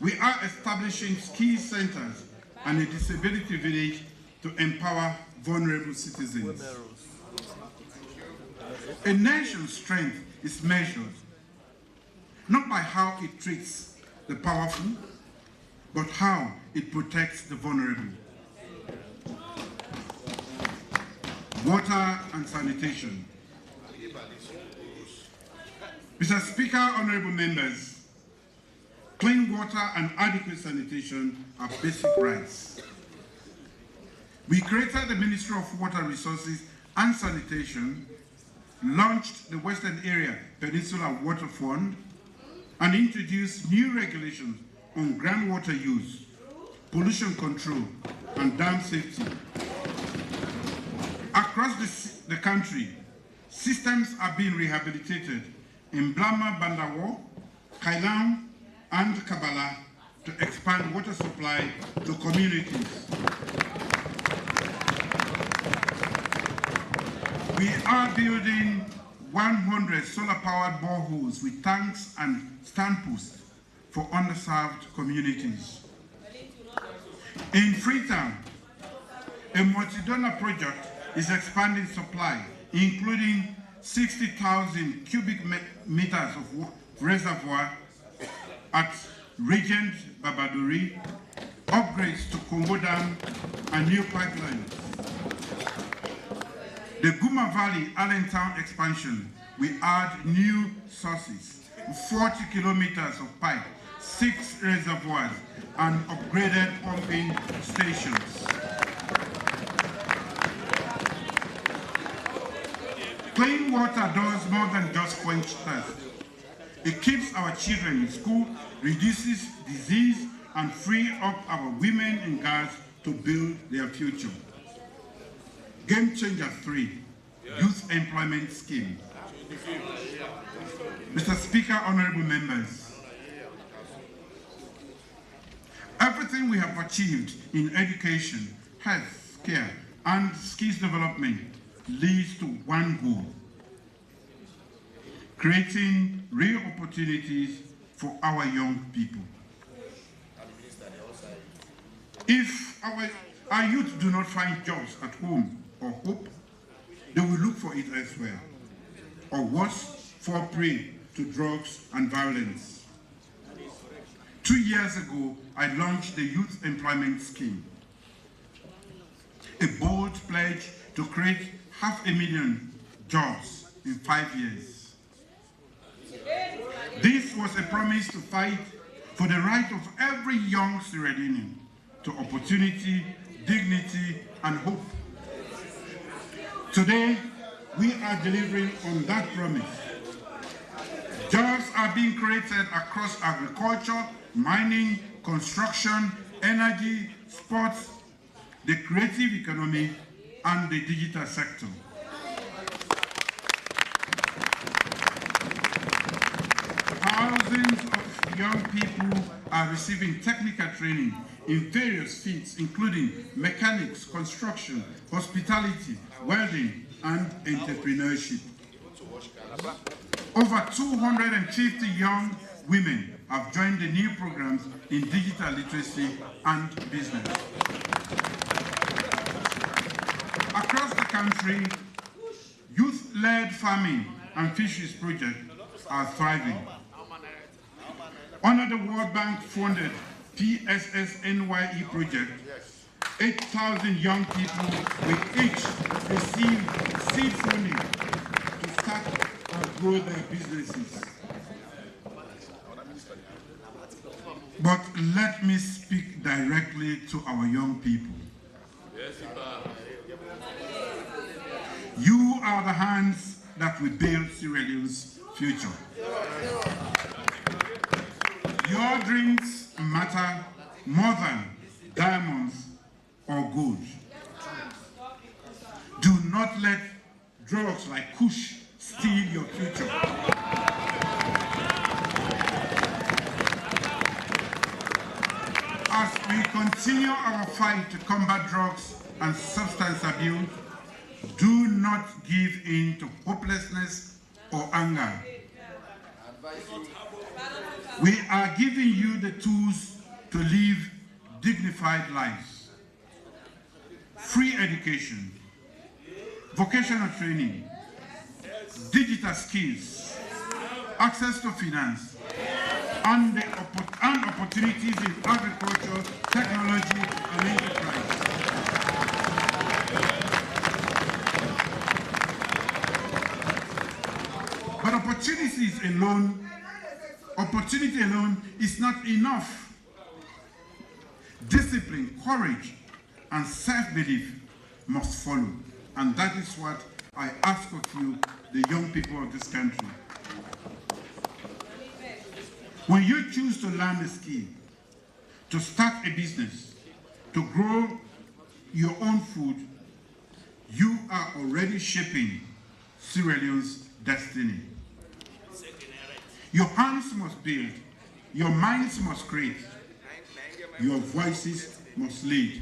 we are establishing ski centers and a disability village to empower vulnerable citizens. A nation's strength is measured not by how it treats the powerful, but how it protects the vulnerable. Water and sanitation. Mr. Speaker, honorable members, clean water and adequate sanitation are basic rights. We created the Ministry of Water Resources and Sanitation, launched the Western Area Peninsula Water Fund, and introduced new regulations on groundwater use, pollution control, and dam safety. Across the country, systems are being rehabilitated in Blama, Bandawo, Kailam, and Kabbalah to expand water supply to communities. We are building 100 solar-powered boreholes with tanks and standposts for underserved communities. In Freetown, a multi-donor project is expanding supply, including 60,000 cubic meters of reservoir at Regent Babaduri, upgrades to Congo Dam, and new pipelines. The Guma Valley Allentown expansion will add new sources, 40 kilometers of pipe, 6 reservoirs, and upgraded pumping stations. Clean water does more than just quench thirst. It keeps our children in school, reduces disease, and free up our women and girls to build their future. Game Changer 3, Youth Employment Scheme. Mr. Speaker, honorable members, everything we have achieved in education, health care, and skills development leads to one goal: creating real opportunities for our young people. If our youth do not find jobs at home or hope, they will look for it elsewhere, or worse, fall prey to drugs and violence. 2 years ago, I launched the Youth Employment Scheme, a bold pledge to create 500,000 jobs in 5 years. This was a promise to fight for the right of every young Sierra Leonean to opportunity, dignity, and hope. Today, we are delivering on that promise. Jobs are being created across agriculture, mining, construction, energy, sports, the creative economy, and the digital sector. Thousands of young people are receiving technical training in various fields, including mechanics, construction, hospitality, welding, and entrepreneurship. Over 250 young women have joined the new programs in digital literacy and business. Across the country, youth-led farming and fisheries projects are thriving. Under the World Bank-funded PSSNYE project, 8,000 young people will each receive seed funding to start and grow their businesses. But let me speak directly to our young people. You are the hands that will build Sierra Leone's future. Your dreams matter more than diamonds or gold. Do not let drugs like Kush steal your future. As we continue our fight to combat drugs and substance abuse, do not give in to hopelessness or anger. We are giving you the tools to live dignified lives. Free education, vocational training, digital skills, access to finance, and opportunities in agriculture, technology, and enterprise. But opportunity alone is not enough. Discipline, courage, and self-belief must follow. And that is what I ask of you, the young people of this country. When you choose to learn a skill, to start a business, to grow your own food, you are already shaping Sierra Leone's destiny. Your hands must build, your minds must create, your voices must lead.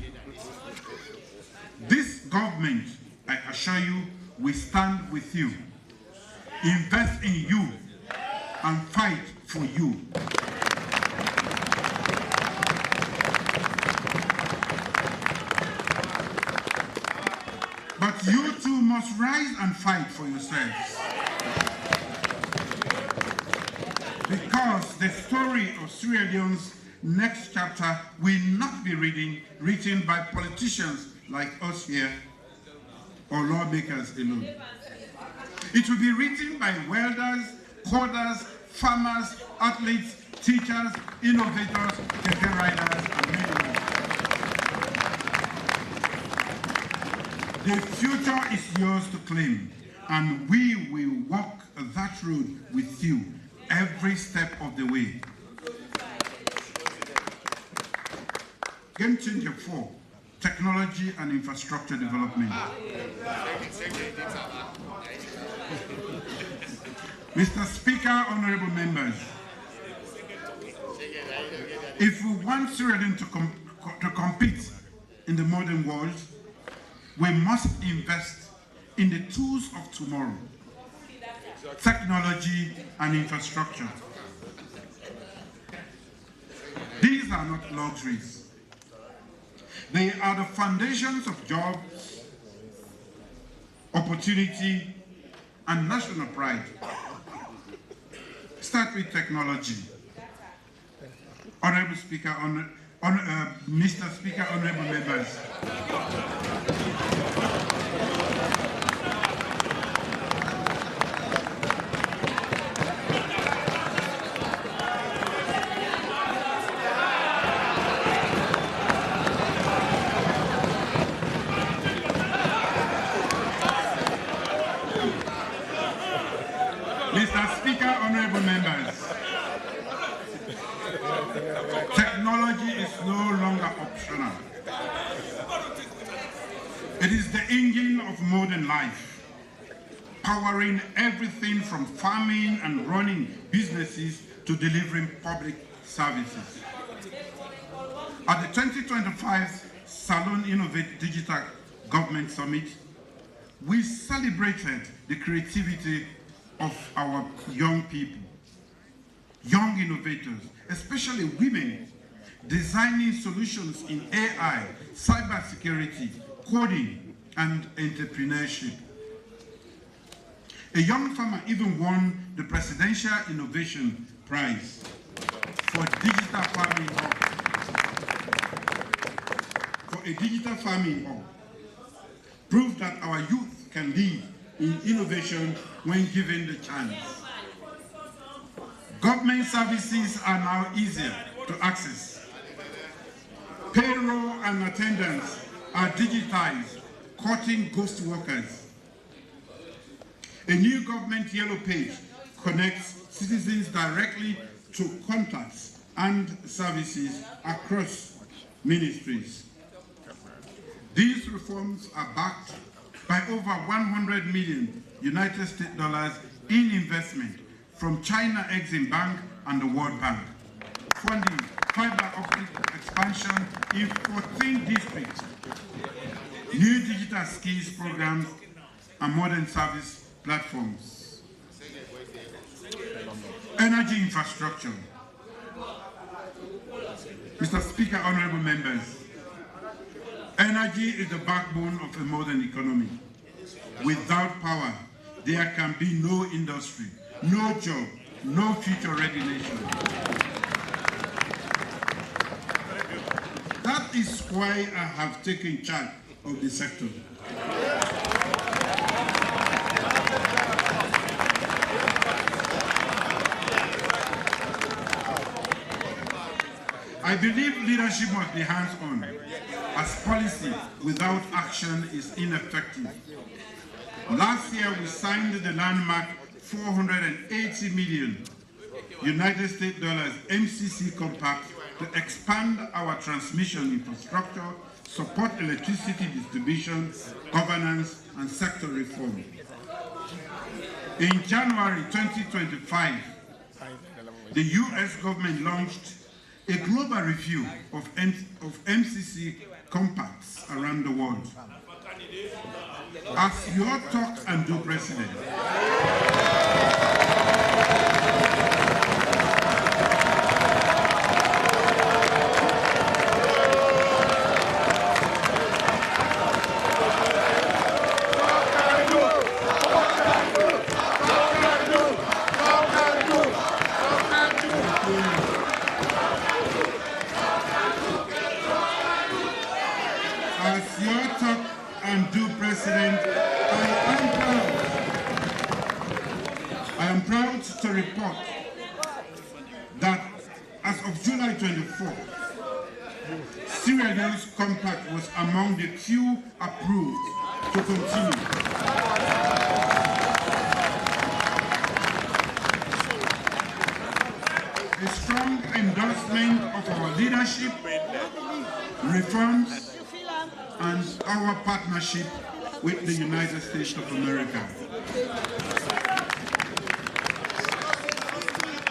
This government, I assure you, will stand with you, invest in you, and fight for you. But you too must rise and fight for yourselves. Because the story of Sierra Leone's next chapter will not be written by politicians like us here or lawmakers alone. It will be written by welders, coders, farmers, athletes, teachers, innovators, career riders, and many more. The future is yours to claim, and we will walk that road with you every step of the way. Game changer 4, technology and infrastructure development. Mr. Speaker, honorable members, if we want Sierra Leone to compete in the modern world, we must invest in the tools of tomorrow, technology and infrastructure. These are not luxuries. They are the foundations of jobs, opportunity, and national pride. Start with technology. Honorable Speaker, Mr. Speaker, honorable members. It is the engine of modern life, powering everything from farming and running businesses to delivering public services. At the 2025 Salon Innovate Digital Government Summit, we celebrated the creativity of our young people, young innovators, especially women, designing solutions in AI, cybersecurity, coding, and entrepreneurship. A young farmer even won the Presidential Innovation Prize for digital farming hub. For a digital farming hub, prove that our youth can lead in innovation when given the chance. Government services are now easier to access. Payroll and attendance are digitized, cutting ghost workers. A new government yellow page connects citizens directly to contacts and services across ministries. These reforms are backed by over 100 million United States dollars in investment from China Exim Bank and the World Bank, funding fiber optic expansion in 14 districts, new digital skills programs, and modern service platforms. Energy infrastructure. Mr. Speaker, honorable members, energy is the backbone of a modern economy. Without power, there can be no industry, no job, no future-ready nation. That is why I have taken charge of the sector. I believe leadership must be hands-on, as policy without action is ineffective. Last year, we signed the landmark $480 million United States dollars MCC compact to expand our transmission infrastructure, support electricity distribution, governance, and sector reform. In January 2025, the US government launched a global review of MCC compacts around the world. As your talk and do president, I am proud to report that as of July 24, Sierra Leone's compact was among the few approved to continue. A strong endorsement of our leadership, reforms, and our partnership with the United States of America.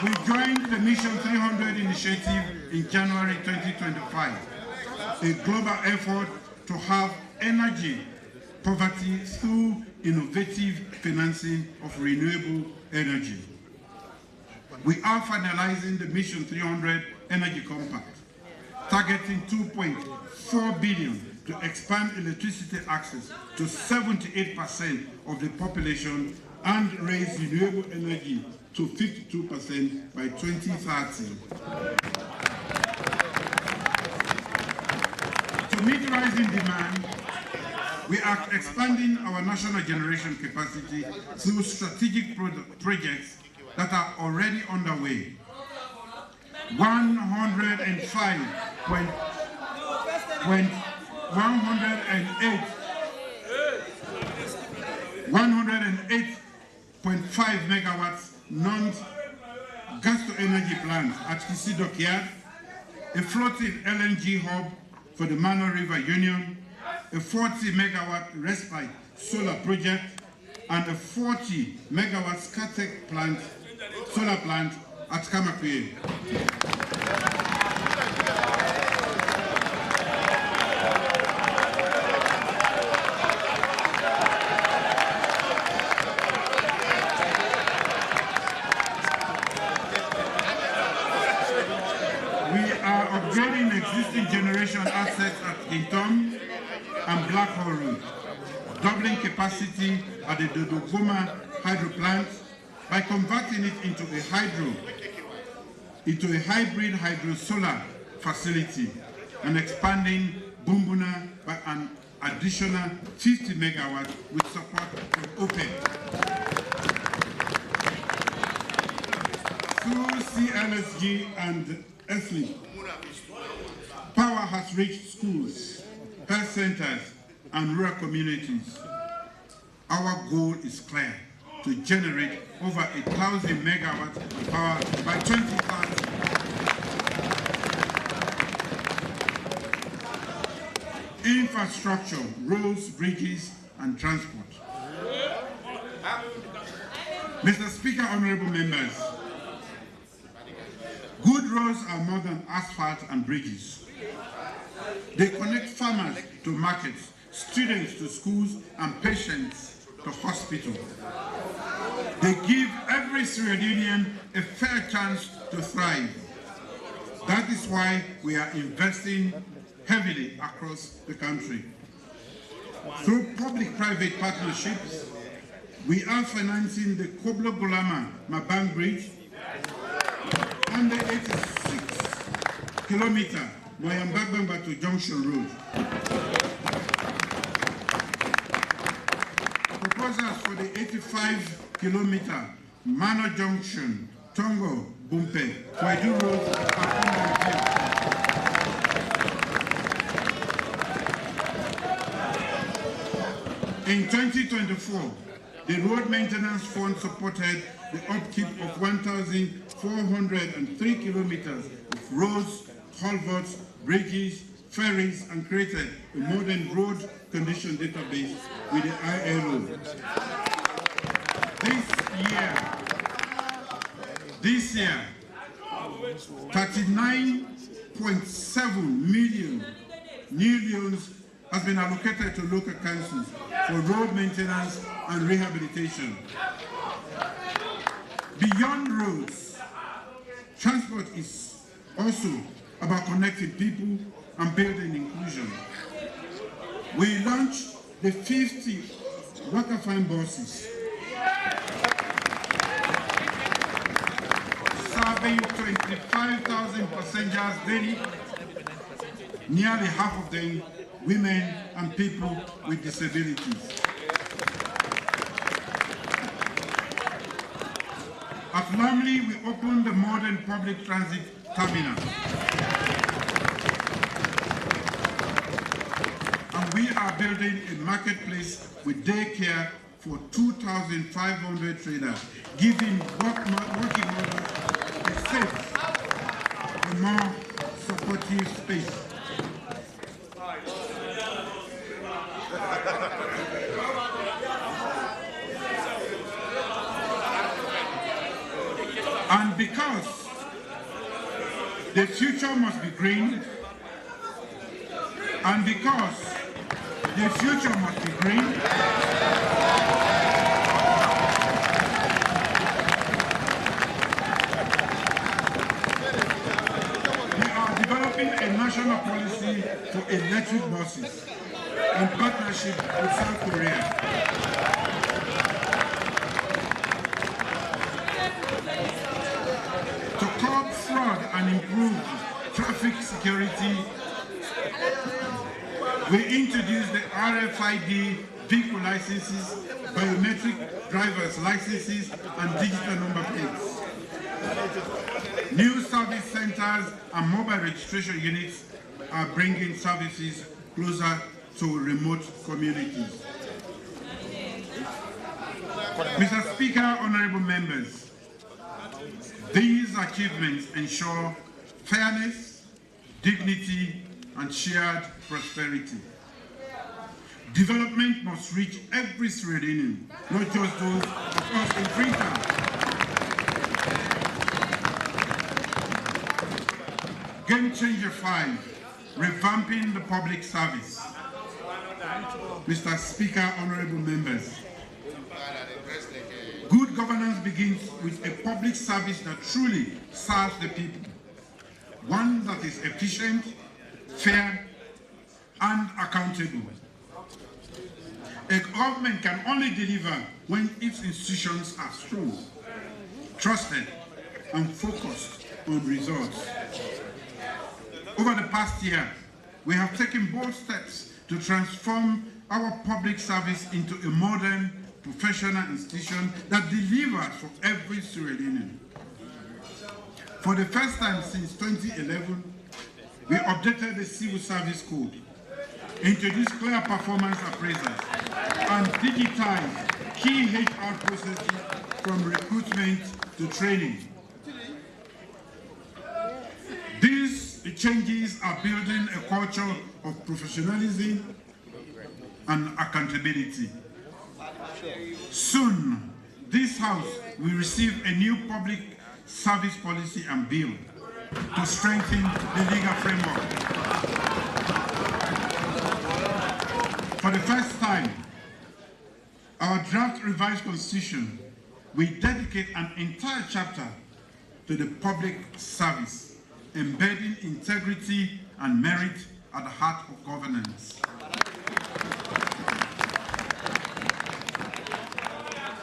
We joined the Mission 300 initiative in January 2025, a global effort to halve energy poverty through innovative financing of renewable energy. We are finalizing the Mission 300 Energy Compact, targeting $2.4 billion to expand electricity access to 78% of the population and raise renewable energy to 52% by 2030. To meet rising demand, we are expanding our national generation capacity through strategic projects that are already underway. 108.5 megawatts non-gas-to-energy plant at Kisi Dockyard, a floating LNG hub for the Mano River Union, a 40 megawatt respite solar project, and a 40 megawatt Scatec plant, solar plant at Kamakwe. Upgrading existing generation assets at Intom and Blackhole Road, doubling capacity at the Dodogoma hydro plant by converting it into a hybrid hydro-solar facility and expanding Bumbuna by an additional 50 megawatts with support from OPEC. Through CLSG and ESLI, power has reached schools, health centers, and rural communities. Our goal is clear: to generate over 1,000 megawatts of power by 2030. Infrastructure, roads, bridges, and transport. Mr. Speaker, honorable members, good roads are more than asphalt and bridges. They connect farmers to markets, students to schools, and patients to hospitals. They give every Sierra Leonean a fair chance to thrive. That is why we are investing heavily across the country. Through public-private partnerships, we are financing the Koblo Gulama Mabang Bridge and the 86-kilometer Moyambagbamba to Junction Road. Proposals for the 85-kilometer Mano Junction, Tongo, Bumpe, Kwaidu Road are under review. In 2024, the Road Maintenance Fund supported the upkeep of 1,403 kilometers of roads, culverts, bridges, ferries, and created a modern road condition database with the ILO. This year, 39.7 million new loans has been allocated to local councils for road maintenance and rehabilitation. Beyond roads, transport is also about connecting people and building inclusion. We launched the 50 Wakafine buses, serving 25,000 passengers daily, nearly half of them women and people with disabilities. At Lamley, we opened the modern public transit terminal. And we are building a marketplace with daycare for 2,500 traders, giving working mothers a safe, a more supportive space. And because the future must be green, and because the future must be green, we are developing a national policy for electric buses in partnership with South Korea. To curb fraud and improve traffic security, we introduced the RFID vehicle licenses, biometric driver's licenses, and digital number plates. New service centers and mobile registration units are bringing services closer to remote communities. Mr. Speaker, honorable members, these achievements ensure fairness, dignity, and shared prosperity. Development must reach every Sierra Leonean, not just those of us in Freetown. Game Changer 5, revamping the public service. Mr. Speaker, honorable members, good governance begins with a public service that truly serves the people. One that is efficient, fair, and accountable. A government can only deliver when its institutions are strong, trusted, and focused on results. Over the past year, we have taken bold steps to transform our public service into a modern, professional institution that delivers for every Sierra Leonean. For the first time since 2011, we updated the Civil Service Code, introduced clear performance appraisals, and digitized key HR processes from recruitment to training. These changes are building a culture of professionalism and accountability. Soon, this House will receive a new public service policy and bill to strengthen the legal framework. For the first time, our draft revised constitution will dedicate an entire chapter to the public service, embedding integrity and merit at the heart of governance.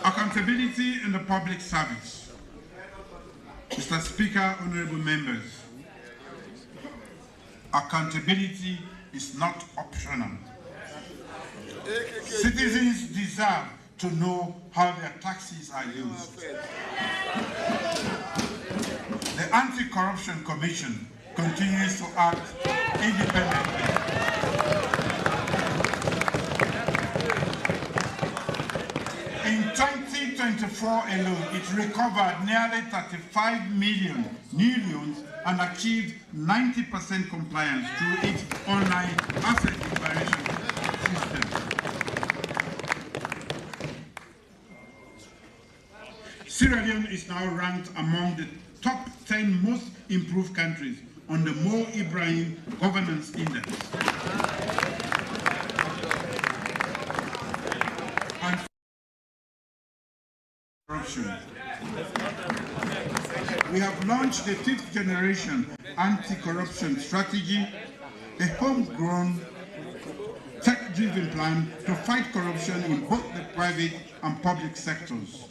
Accountability in the public service. Mr. Speaker, honorable members, accountability is not optional. Citizens deserve to know how their taxes are used. The Anti-Corruption Commission continues to act independently. In 2024 alone, it recovered nearly 35 million new loans and achieved 90% compliance through its online asset declaration system. Sierra Leone is now ranked among the top 10 most improved countries on the Mo Ibrahim Governance Index. And corruption. We have launched the 5th generation anti-corruption strategy, a homegrown, tech-driven plan to fight corruption in both the private and public sectors.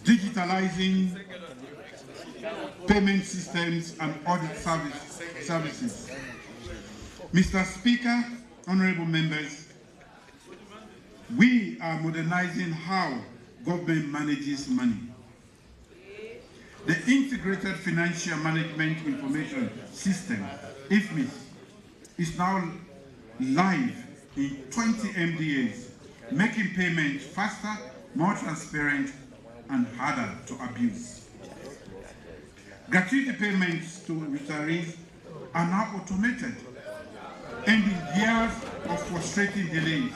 Digitalizing payment systems and audit services. Mr. Speaker, honorable members, we are modernizing how government manages money. The Integrated Financial Management Information System, IFMIS, is now live in 20 MDAs, making payments faster, more transparent, and harder to abuse. Gratuity payments to retirees are now automated, ending years of frustrating delays.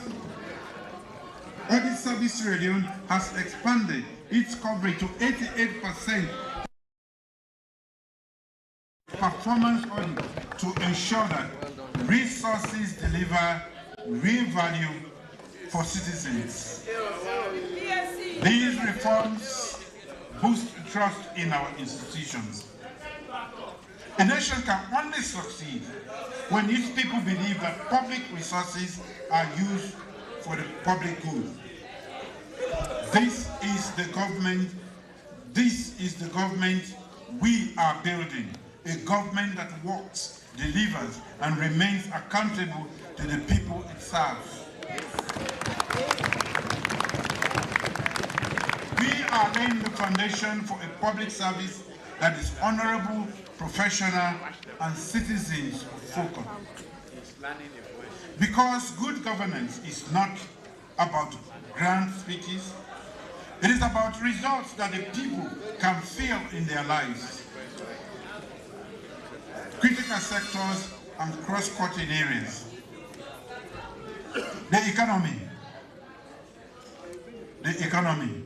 Audit Service Sierra Leone has expanded its coverage to 88% performance audit to ensure that resources deliver real value for citizens. These reforms boost trust in our institutions. A nation can only succeed when its people believe that public resources are used for the public good. This is the government we are building, a government that works, delivers, and remains accountable to the people it serves. We are laying the foundation for a public service that is honorable, professional, and citizens-focused. Because good governance is not about grand speeches, it is about results that the people can feel in their lives. Critical sectors and cross-cutting areas. The economy. The economy.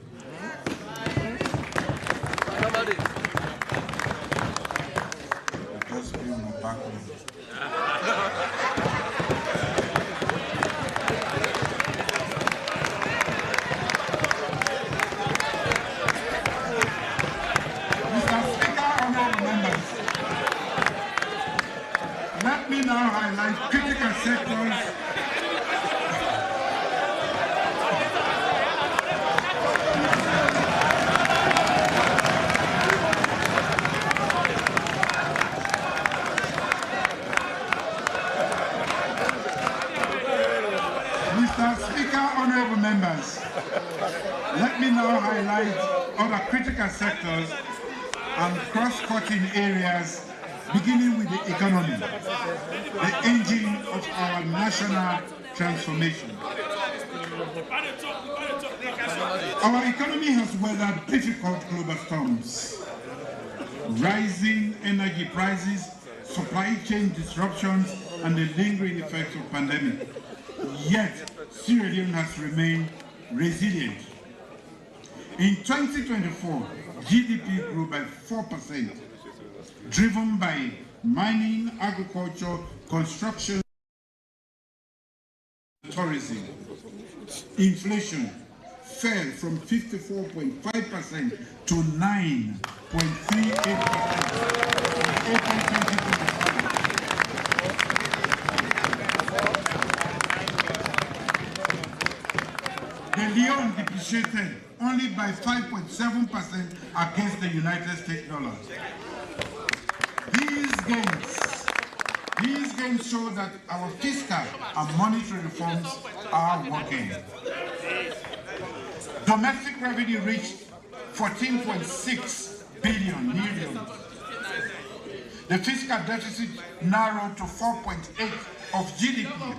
Just be on the back row. Let me now highlight critical sectors Mr. Speaker, honorable members, let me now highlight other critical sectors and cross-cutting areas, beginning with the economy, the engine of our national transformation. Our economy has weathered difficult global storms. Rising energy prices, supply chain disruptions, and the lingering effects of pandemic. Yet, Sierra Leone has remained resilient. In 2024, GDP grew by 4%, driven by mining, agriculture, construction, tourism. Inflation fell from 54.5% to 9.38% in April 2024. The Leone depreciated only by 5.7% against the United States dollar. These gains show that our fiscal and monetary reforms are working. Domestic revenue reached 14.6 billion. The fiscal deficit narrowed to 4.8% of GDP,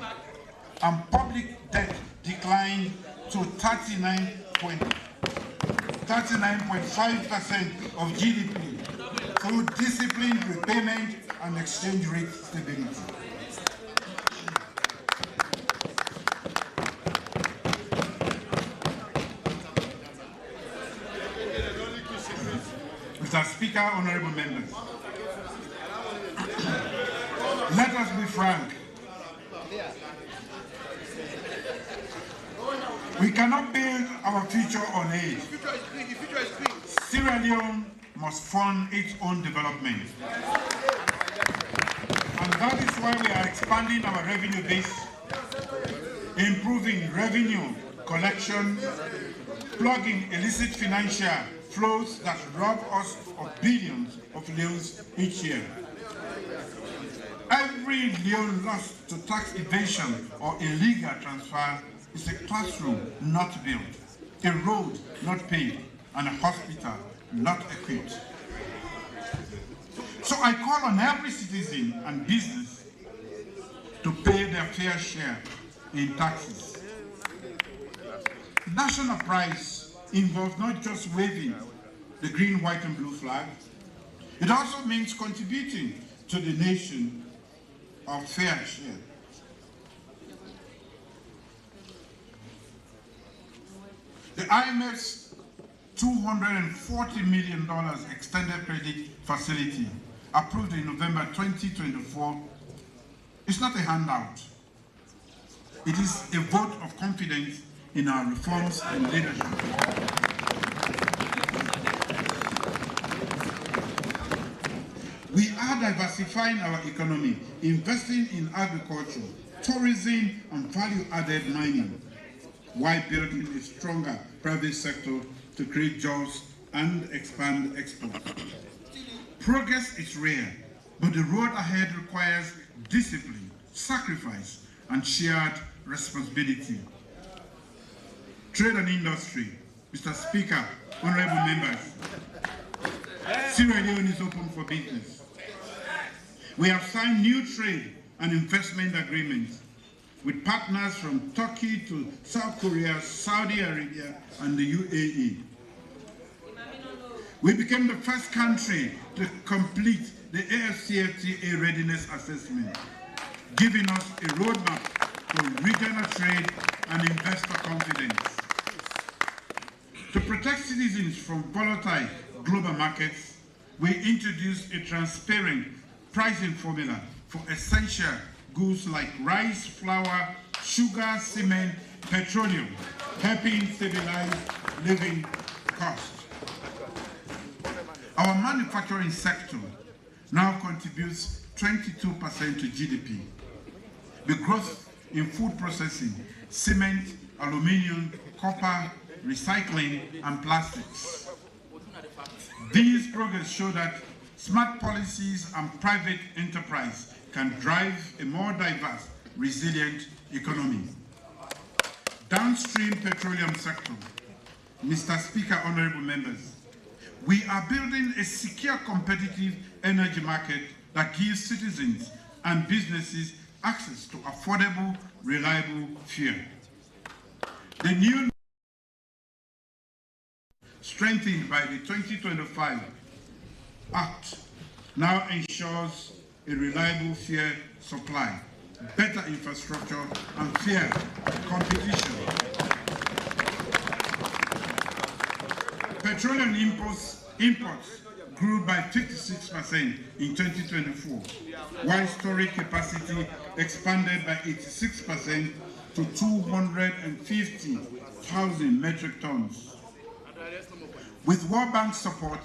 and public debt declined to 39.5% of GDP through disciplined repayment and exchange rate stability. Mr. Speaker, honorable members, let us be frank. We cannot build our future on aid. Sierra Leone must fund its own development. And that is why we are expanding our revenue base, improving revenue collection, plugging illicit financial flows that rob us of billions of leones each year. Every leone lost to tax evasion or illegal transfer is a classroom not built, a road not paved, and a hospital not equipped. So I call on every citizen and business to pay their fair share in taxes. National pride involves not just waving the green, white, and blue flag. It also means contributing to the nation of fair share. The IMF's $240 million extended credit facility, approved in November 2024, is not a handout. It is a vote of confidence in our reforms and leadership. We are diversifying our economy, investing in agriculture, tourism, and value-added mining, while building a stronger private sector to create jobs and expand exports. Progress is rare, but the road ahead requires discipline, sacrifice, and shared responsibility. Trade and industry. Mr. Speaker, honorable members, Sierra Leone is open for business. We have signed new trade and investment agreements with partners from Turkey to South Korea, Saudi Arabia, and the UAE. We became the first country to complete the AFCFTA readiness assessment, giving us a roadmap for regional trade and investor confidence. To protect citizens from volatile global markets, we introduced a transparent pricing formula for essential goods like rice, flour, sugar, cement, petroleum, helping stabilize living costs. Our manufacturing sector now contributes 22% to GDP. The growth in food processing, cement, aluminium, copper, recycling, and plastics. These progress show that smart policies and private enterprise can drive a more diverse, resilient economy. Downstream petroleum sector. Mr. Speaker, honorable members, we are building a secure, competitive energy market that gives citizens and businesses access to affordable, reliable fuel. The new strengthened by the 2025 Act now ensures a reliable fuel supply, better infrastructure, and fair competition. Petroleum imports grew by 56% in 2024, while storage capacity expanded by 86% to 250,000 metric tons. With World Bank support,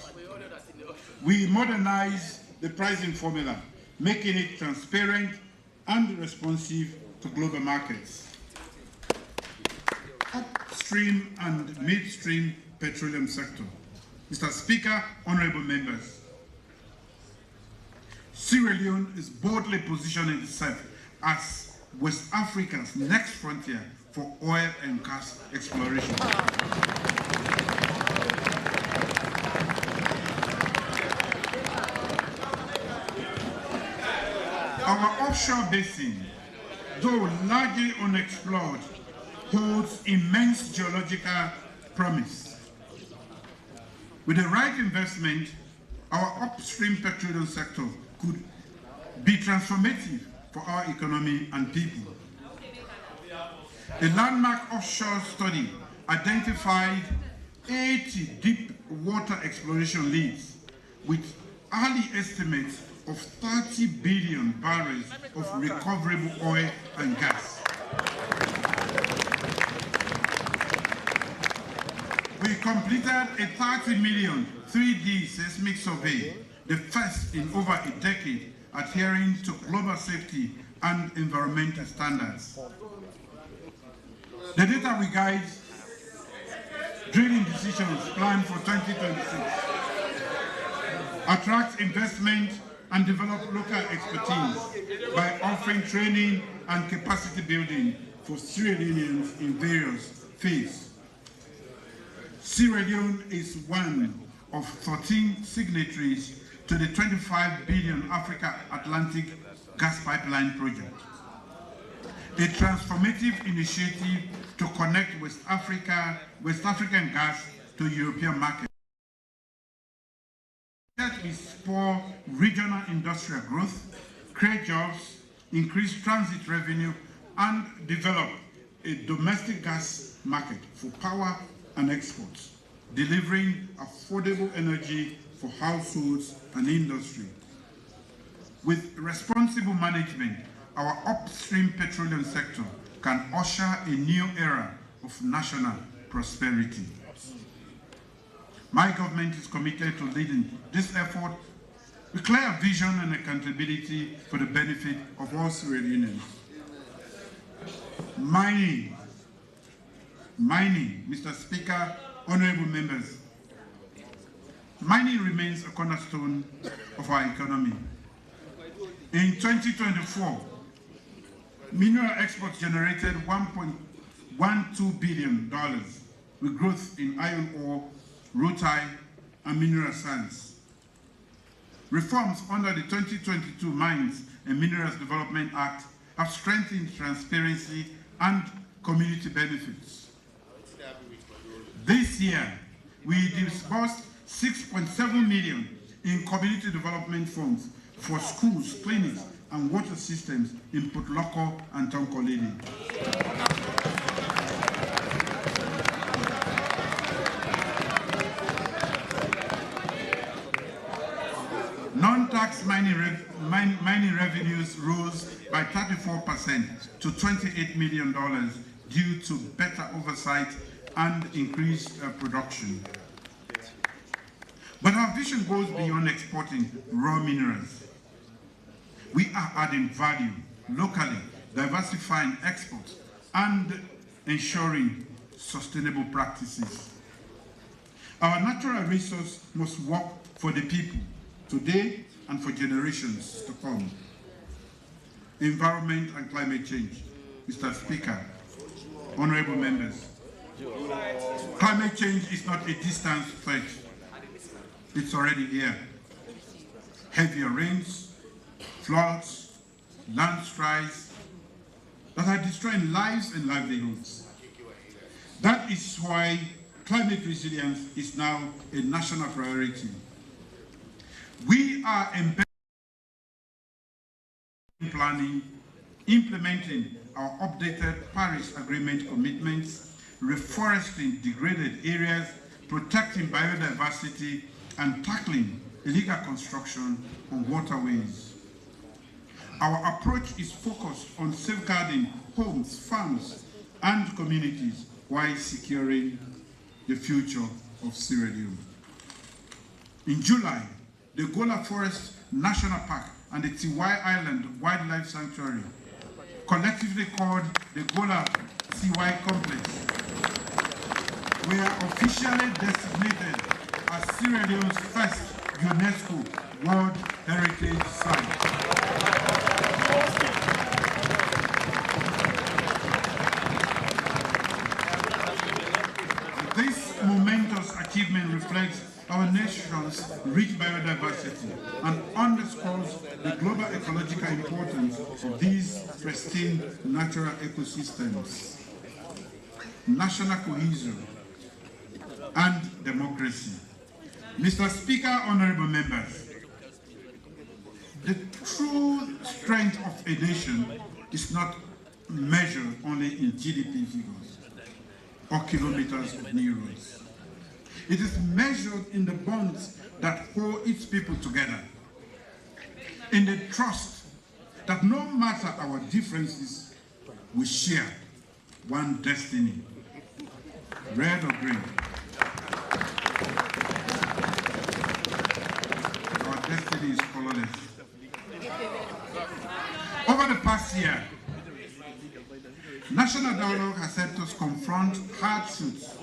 we modernized the pricing formula, making it transparent and responsive to global markets. Upstream and midstream petroleum sector. Mr. Speaker, honorable members, Sierra Leone is boldly positioning itself as West Africa's next frontier for oil and gas exploration. Our offshore basin, though largely unexplored, holds immense geological promise. With the right investment, our upstream petroleum sector could be transformative for our economy and people. A landmark offshore study identified 80 deep water exploration leads with early estimates of 30 billion barrels of recoverable oil and gas. We completed a 30 million 3D seismic survey, the first in over a decade, adhering to global safety and environmental standards. The data will guide drilling decisions planned for 2026, attract investment, and develop local expertise by offering training and capacity building for Sierra Leoneans in various phases. Sierra Leone is one of 13 signatories to the 25 billion Africa Atlantic Gas Pipeline Project, a transformative initiative to connect West African gas to European markets. That will spur regional industrial growth, create jobs, increase transit revenue, and develop a domestic gas market for power and exports, delivering affordable energy for households and industry. With responsible management, our upstream petroleum sector can usher a new era of national prosperity. My government is committed to leading this effort with clear vision and accountability for the benefit of all Sierra Leoneans. Mining, Mr. Speaker, honorable members, mining remains a cornerstone of our economy. In 2024, mineral exports generated $1.12 billion, with growth in iron ore, rutile, and mineral sands. Reforms under the 2022 Mines and Minerals Development Act have strengthened transparency and community benefits. This year, we disbursed $6.7 million in community development funds for schools, clinics, and water systems in Putloko and Tonkolili. Non-tax mining revenues rose by 34% to $28 million due to better oversight and increased production. But our vision goes beyond exporting raw minerals. We are adding value locally, diversifying exports, and ensuring sustainable practices. Our natural resource must work for the people today and for generations to come. Environment and climate change. Mr. Speaker, honorable members, climate change is not a distant threat. It's already here. Heavier rains, floods, landslides that are destroying lives and livelihoods. That is why climate resilience is now a national priority. We are embedding planning, implementing our updated Paris Agreement commitments, reforesting degraded areas, protecting biodiversity, and tackling illegal construction on waterways. Our approach is focused on safeguarding homes, farms, and communities while securing the future of Sierra Leone. In July, the Gola Forest National Park and the Tiwai Island Wildlife Sanctuary, collectively called the Gola Tiwai Complex, were officially designated as Sierra Leone's first UNESCO World Heritage Site. This momentous achievement reflects our nation's rich biodiversity and underscores the global ecological importance of these pristine natural ecosystems, national cohesion, and democracy. Mr. Speaker, honorable members, the true strength of a nation is not measured only in GDP figures or kilometers of new roads. It is measured in the bonds that hold its people together, in the trust that no matter our differences, we share one destiny, red or green. Our destiny is colorless. Over the past year, national dialogue has helped us confront hard truths,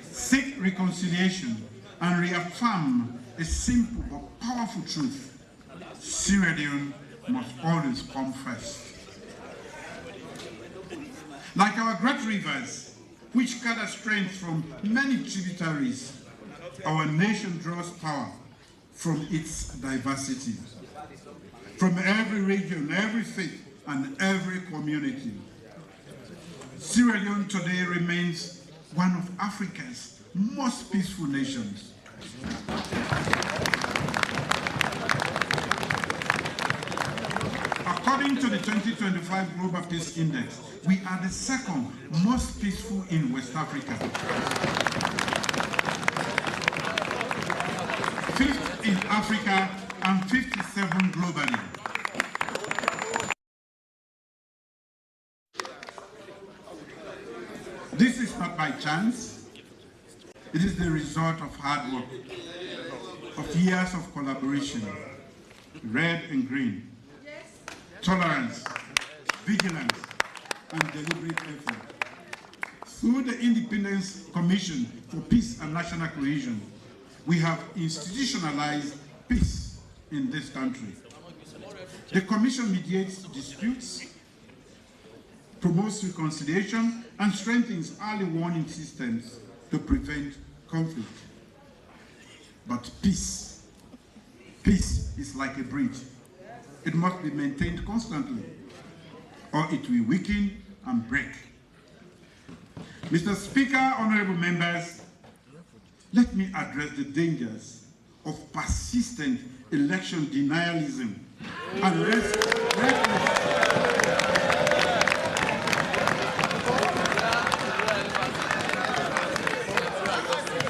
seek reconciliation, and reaffirm a simple but powerful truth: Sierra Leone must always come first. Like our great rivers, which gather strength from many tributaries, our nation draws power from its diversity. From every region, every faith, and every community. Sierra Leone today remains one of Africa's most peaceful nations. According to the 2025 Global Peace Index, we are the second most peaceful in West Africa. 5th in Africa and 57 globally. This is not by chance. It is the result of hard work, of years of collaboration, red and green, tolerance, vigilance, and deliberate effort. Through the Independence Commission for Peace and National Cohesion, we have institutionalized peace in this country. The Commission mediates disputes, promotes reconciliation, and strengthens early warning systems to prevent conflict. But peace is like a bridge. It must be maintained constantly, or it will weaken and break. Mr. Speaker, honorable members, let me address the dangers of persistent election denialism and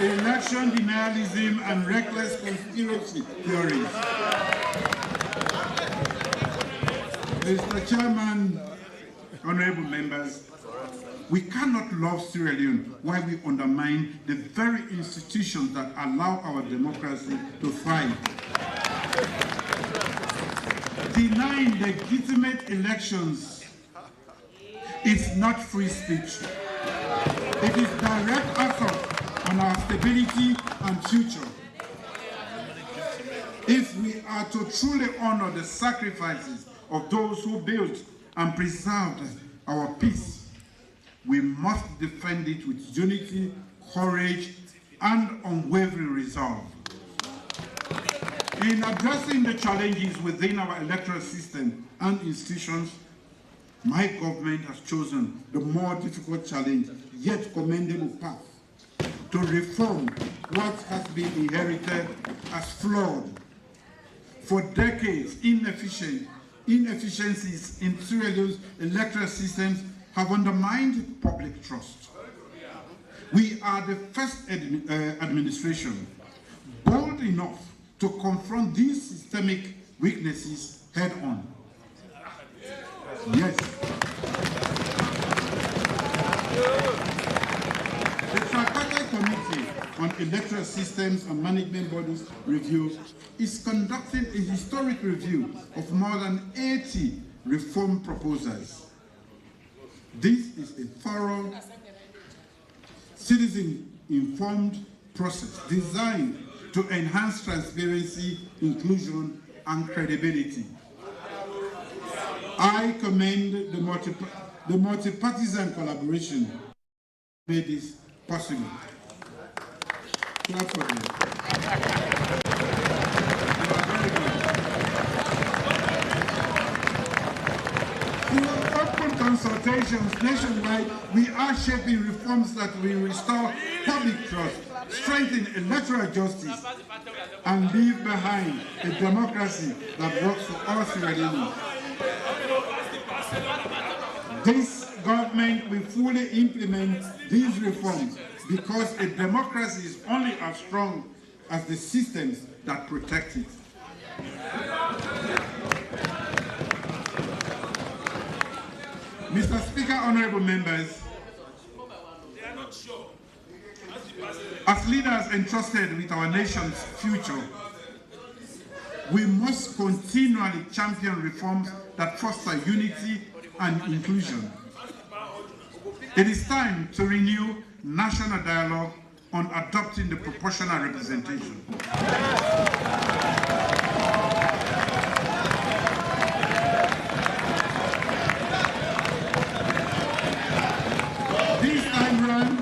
election denialism and reckless conspiracy theories. Mr. Chairman, honorable members, we cannot love Sierra Leone while we undermine the very institutions that allow our democracy to thrive. Denying legitimate elections is not free speech. It is direct assault on our stability and future. If we are to truly honor the sacrifices of those who built and preserved our peace, we must defend it with unity, courage, and unwavering resolve. In addressing the challenges within our electoral system and institutions, my government has chosen the more difficult challenge, yet commendable path, to reform what has been inherited as flawed. For decades, inefficiencies in Sierra Leone's electoral systems have undermined public trust. We are the first administration bold enough to confront these systemic weaknesses head on. Yes. The Tripartite Committee on Electoral Systems and Management Bodies Review is conducting a historic review of more than 80 reform proposals. This is a thorough, citizen-informed process designed to enhance transparency, inclusion, and credibility. I commend the multi-partisan collaboration that made this possible. Clap for them. Through open consultations nationwide, we are shaping reforms that will restore public trust, strengthen electoral justice, and leave behind a democracy that works for all Sierra Leoneans. This government will fully implement these reforms because a democracy is only as strong as the systems that protect it. Mr. Speaker, honorable members, as leaders entrusted with our nation's future, we must continually champion reforms that foster unity and inclusion. It is time to renew national dialogue on adopting the proportional representation. This time round,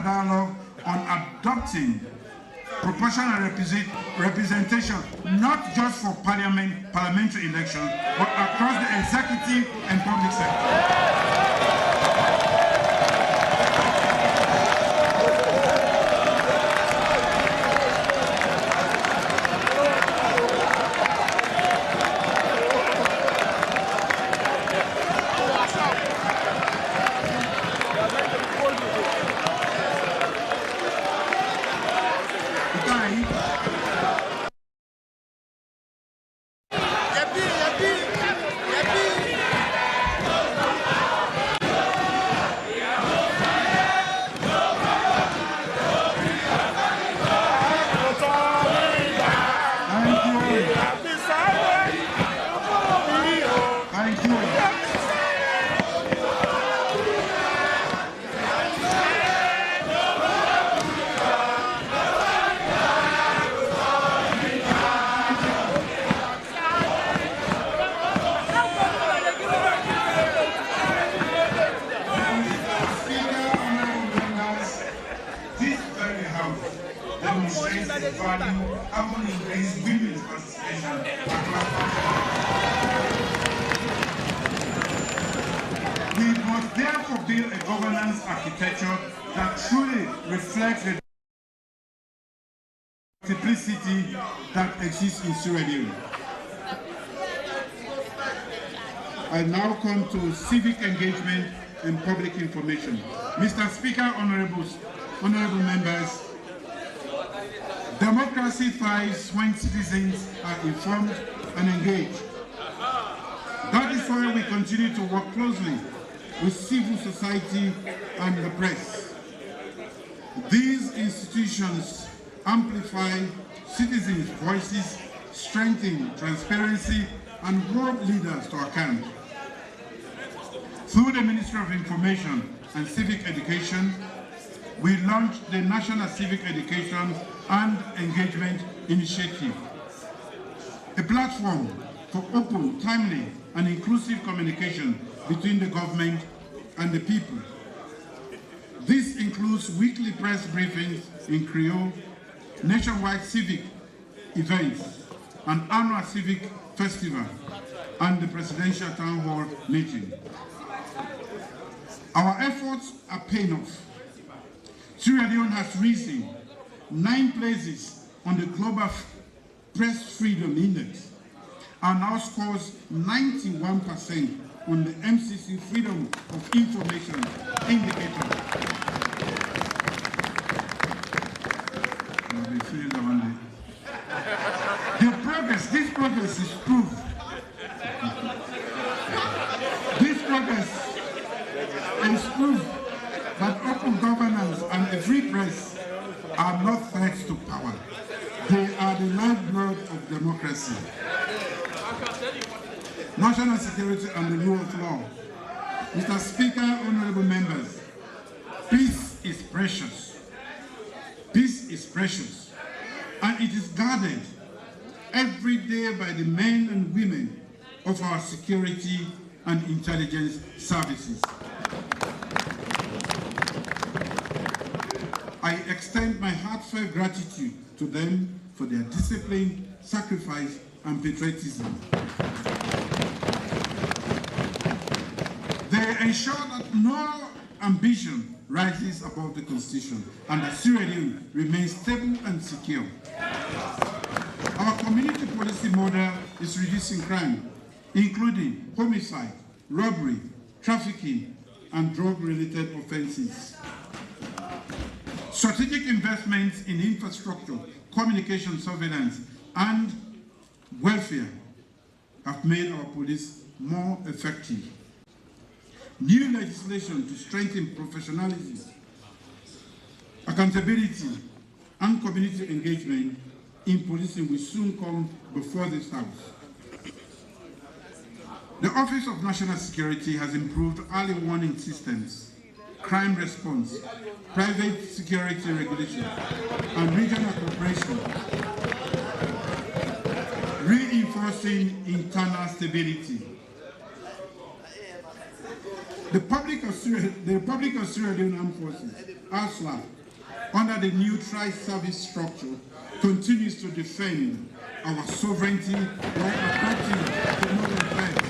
dialogue on adopting proportional representation, not just for parliamentary elections, but across the executive and public sector. value often increase women's participation across. We must therefore build a governance architecture that truly reflects the multiplicity that exists in Sierra Leone. I now come to civic engagement and public information. Mr. Speaker, honorable members, democracy thrives when citizens are informed and engaged. That is why we continue to work closely with civil society and the press. These institutions amplify citizens' voices, strengthen transparency, and hold leaders to account. Through the Ministry of Information and Civic Education, we launched the National Civic Education and Engagement Initiative, a platform for open, timely, and inclusive communication between the government and the people. This includes weekly press briefings in Creole, nationwide civic events, an annual civic festival, and the Presidential Town Hall meeting. Our efforts are paying off. Sierra Leone has risen 9 places on the Global Press Freedom Index and now scores 91% on the MCC Freedom of Information Indicator. This progress is proof. This progress is proof that open governance and a free press are not threats to power. They are the lifeblood of democracy. National security and the rule of law. Mr. Speaker, honorable members, peace is precious. Peace is precious, and it is guarded every day by the men and women of our security and intelligence services. I extend my heartfelt gratitude to them for their discipline, sacrifice, and patriotism. They ensure that no ambition rises above the Constitution and that Sierra Leone remains stable and secure. Our community policy model is reducing crime, including homicide, robbery, trafficking, and drug-related offenses. Strategic investments in infrastructure, communication surveillance, and welfare have made our police more effective. New legislation to strengthen professionalism, accountability, and community engagement in policing will soon come before this House. The Office of National Security has improved early warning systems, crime response, private security regulation, and regional cooperation, reinforcing internal stability. The Republic of Sierra Leone Armed Forces, ASLA, under the new tri-service structure, continues to defend our sovereignty while adapting to modern threats.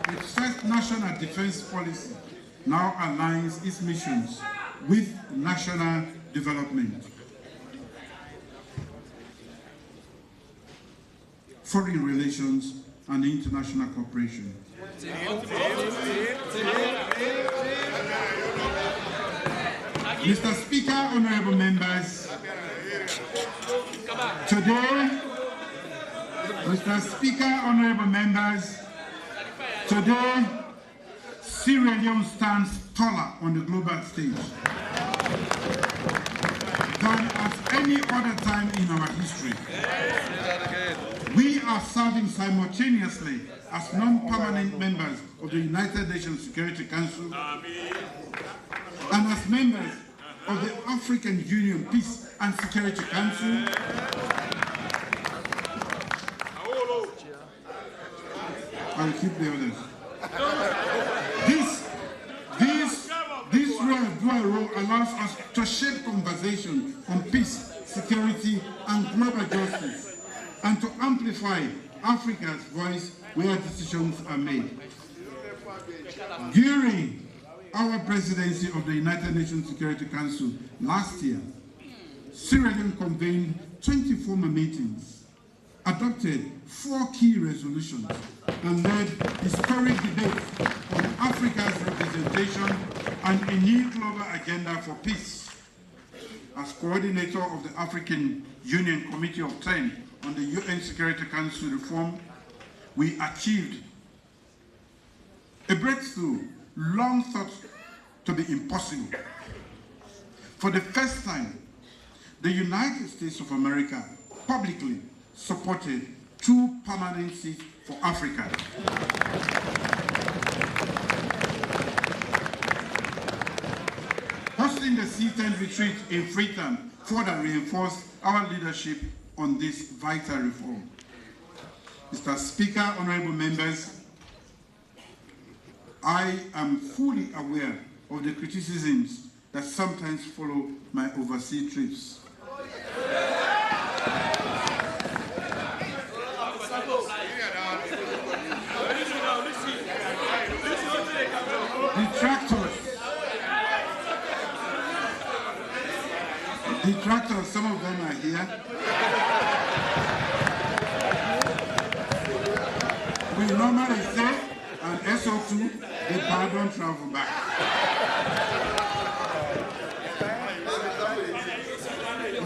Its first national defense policy now aligns its missions with national development. Foreign relations and international cooperation. Mr. Speaker, honorable members, today, Sierra Leone stands taller on the global stage than at any other time in our history. We are serving simultaneously as non-permanent members of the United Nations Security Council and as members of the African Union Peace and Security Council, I'll keep the others. This dual role allows us to shape conversation on peace, security, and global justice, and to amplify Africa's voice where decisions are made. During our presidency of the United Nations Security Council last year, Sierra Leone convened 20 formal meetings, adopted 4 key resolutions, and led historic debates on Africa's representation and a new global agenda for peace. As coordinator of the African Union Committee of 10 on the UN Security Council reform, we achieved a breakthrough long thought to be impossible. For the first time, the United States of America publicly supported 2 permanent seats for Africa. Hosting the C10 retreat in Freetown further reinforced our leadership on this vital reform. Mr. Speaker, honorable members, I am fully aware of the criticisms that sometimes follow my overseas trips. Detractors, some of them are here. We normally say, and SO2, the pardon travel back.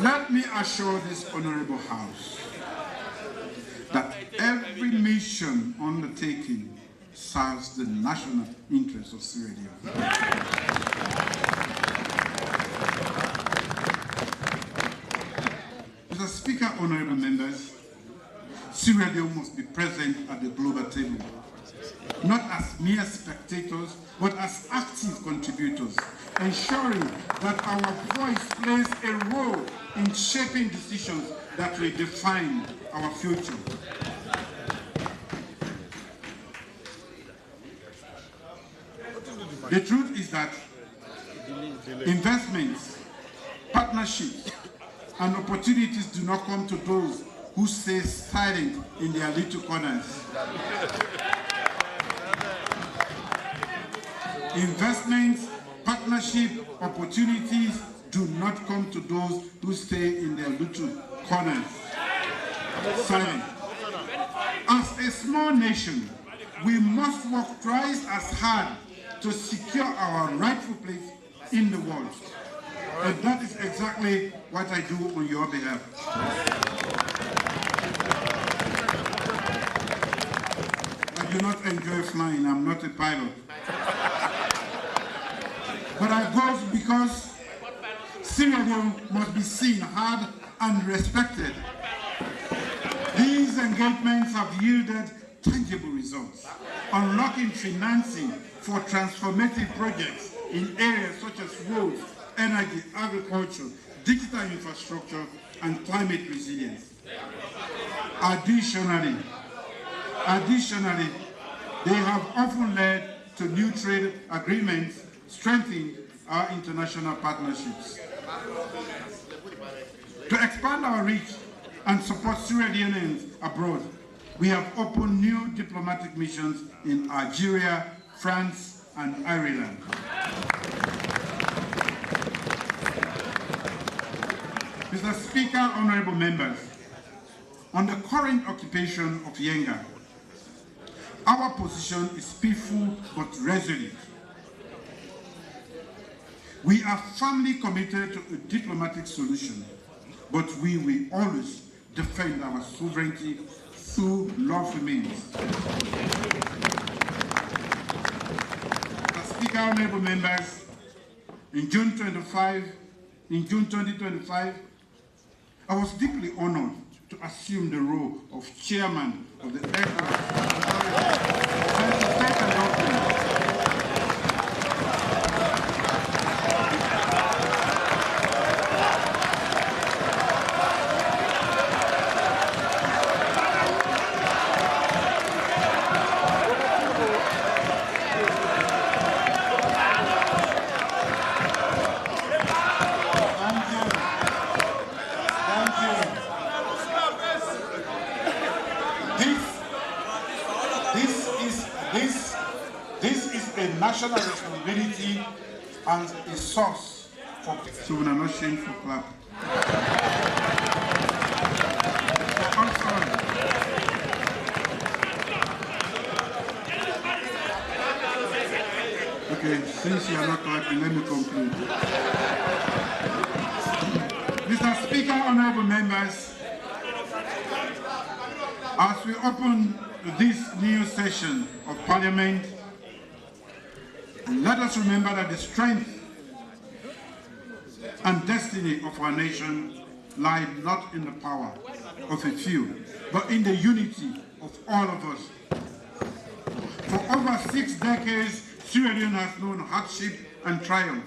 Let me assure this honorable House that every mission undertaken serves the national interest of Sierra Leone. Mr. Speaker, honorable members, Sierra Leone must be present at the global table, not as mere spectators, but as active contributors, ensuring that our voice plays a role in shaping decisions that will define our future. The truth is that investments, partnerships, and opportunities do not come to those who stay silent in their little corners. Investments, partnership, opportunities do not come to those who stay in their little corners. Silent. As a small nation, we must work twice as hard to secure our rightful place in the world. And that is exactly what I do on your behalf. I do not enjoy flying, I'm not a pilot. But I go because Sierra Leone must be seen, heard, and respected. These engagements have yielded tangible results, unlocking financing for transformative projects in areas such as roads, energy, agriculture, digital infrastructure, and climate resilience. Additionally, they have often led to new trade agreements, strengthening our international partnerships. To expand our reach and support Sierra Leoneans abroad, we have opened new diplomatic missions in Algeria, France, and Ireland. Mr. Speaker, honorable members, on the current occupation of Yenga, our position is peaceful but resolute. We are firmly committed to a diplomatic solution, but we will always defend our sovereignty through lawful means. Mr. Speaker, honorable members, in June 2025, I was deeply honored to assume the role of chairman of the a national responsibility and a source for. So we are not ashamed for clap. I'm sorry. Okay, since you are not clapping, let me conclude. Mr. Speaker, honorable members, as we open this new session of Parliament, let us remember that the strength and destiny of our nation lie not in the power of a few, but in the unity of all of us. For over 6 decades, Sierra Leone has known hardship and triumph.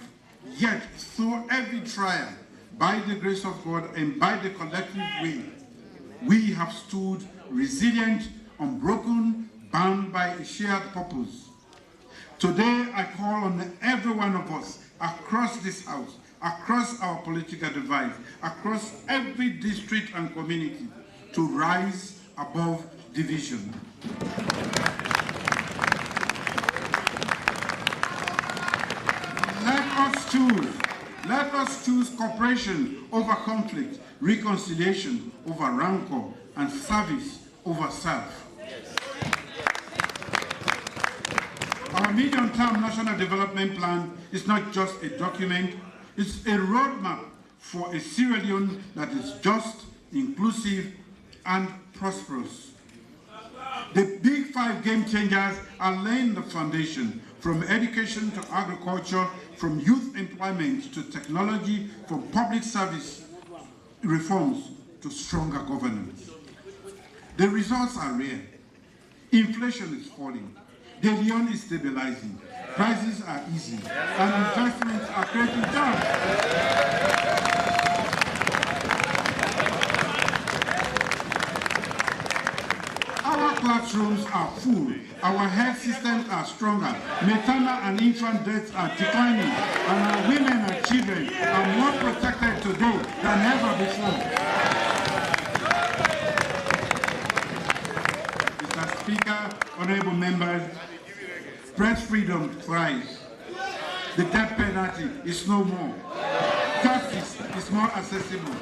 Yet, through every trial, by the grace of God and by the collective will, we have stood resilient, unbroken, bound by a shared purpose. Today, I call on every one of us across this house, across our political divide, across every district and community, to rise above division. Let us choose cooperation over conflict, reconciliation over rancor, and service over self. Our medium-term national development plan is not just a document, it's a roadmap for a Sierra Leone that is just, inclusive, and prosperous. The big 5 game changers are laying the foundation, from education to agriculture, from youth employment to technology, from public service reforms to stronger governance. The results are rare. Inflation is falling. The yuan is stabilizing. Prices are easing. And investments are creating jobs. Our classrooms are full. Our health systems are stronger. Maternal and infant deaths are declining. And our women and children are more protected today than ever before. Mr. Speaker, honorable members, press freedom thrives. The death penalty is no more. Justice is more accessible.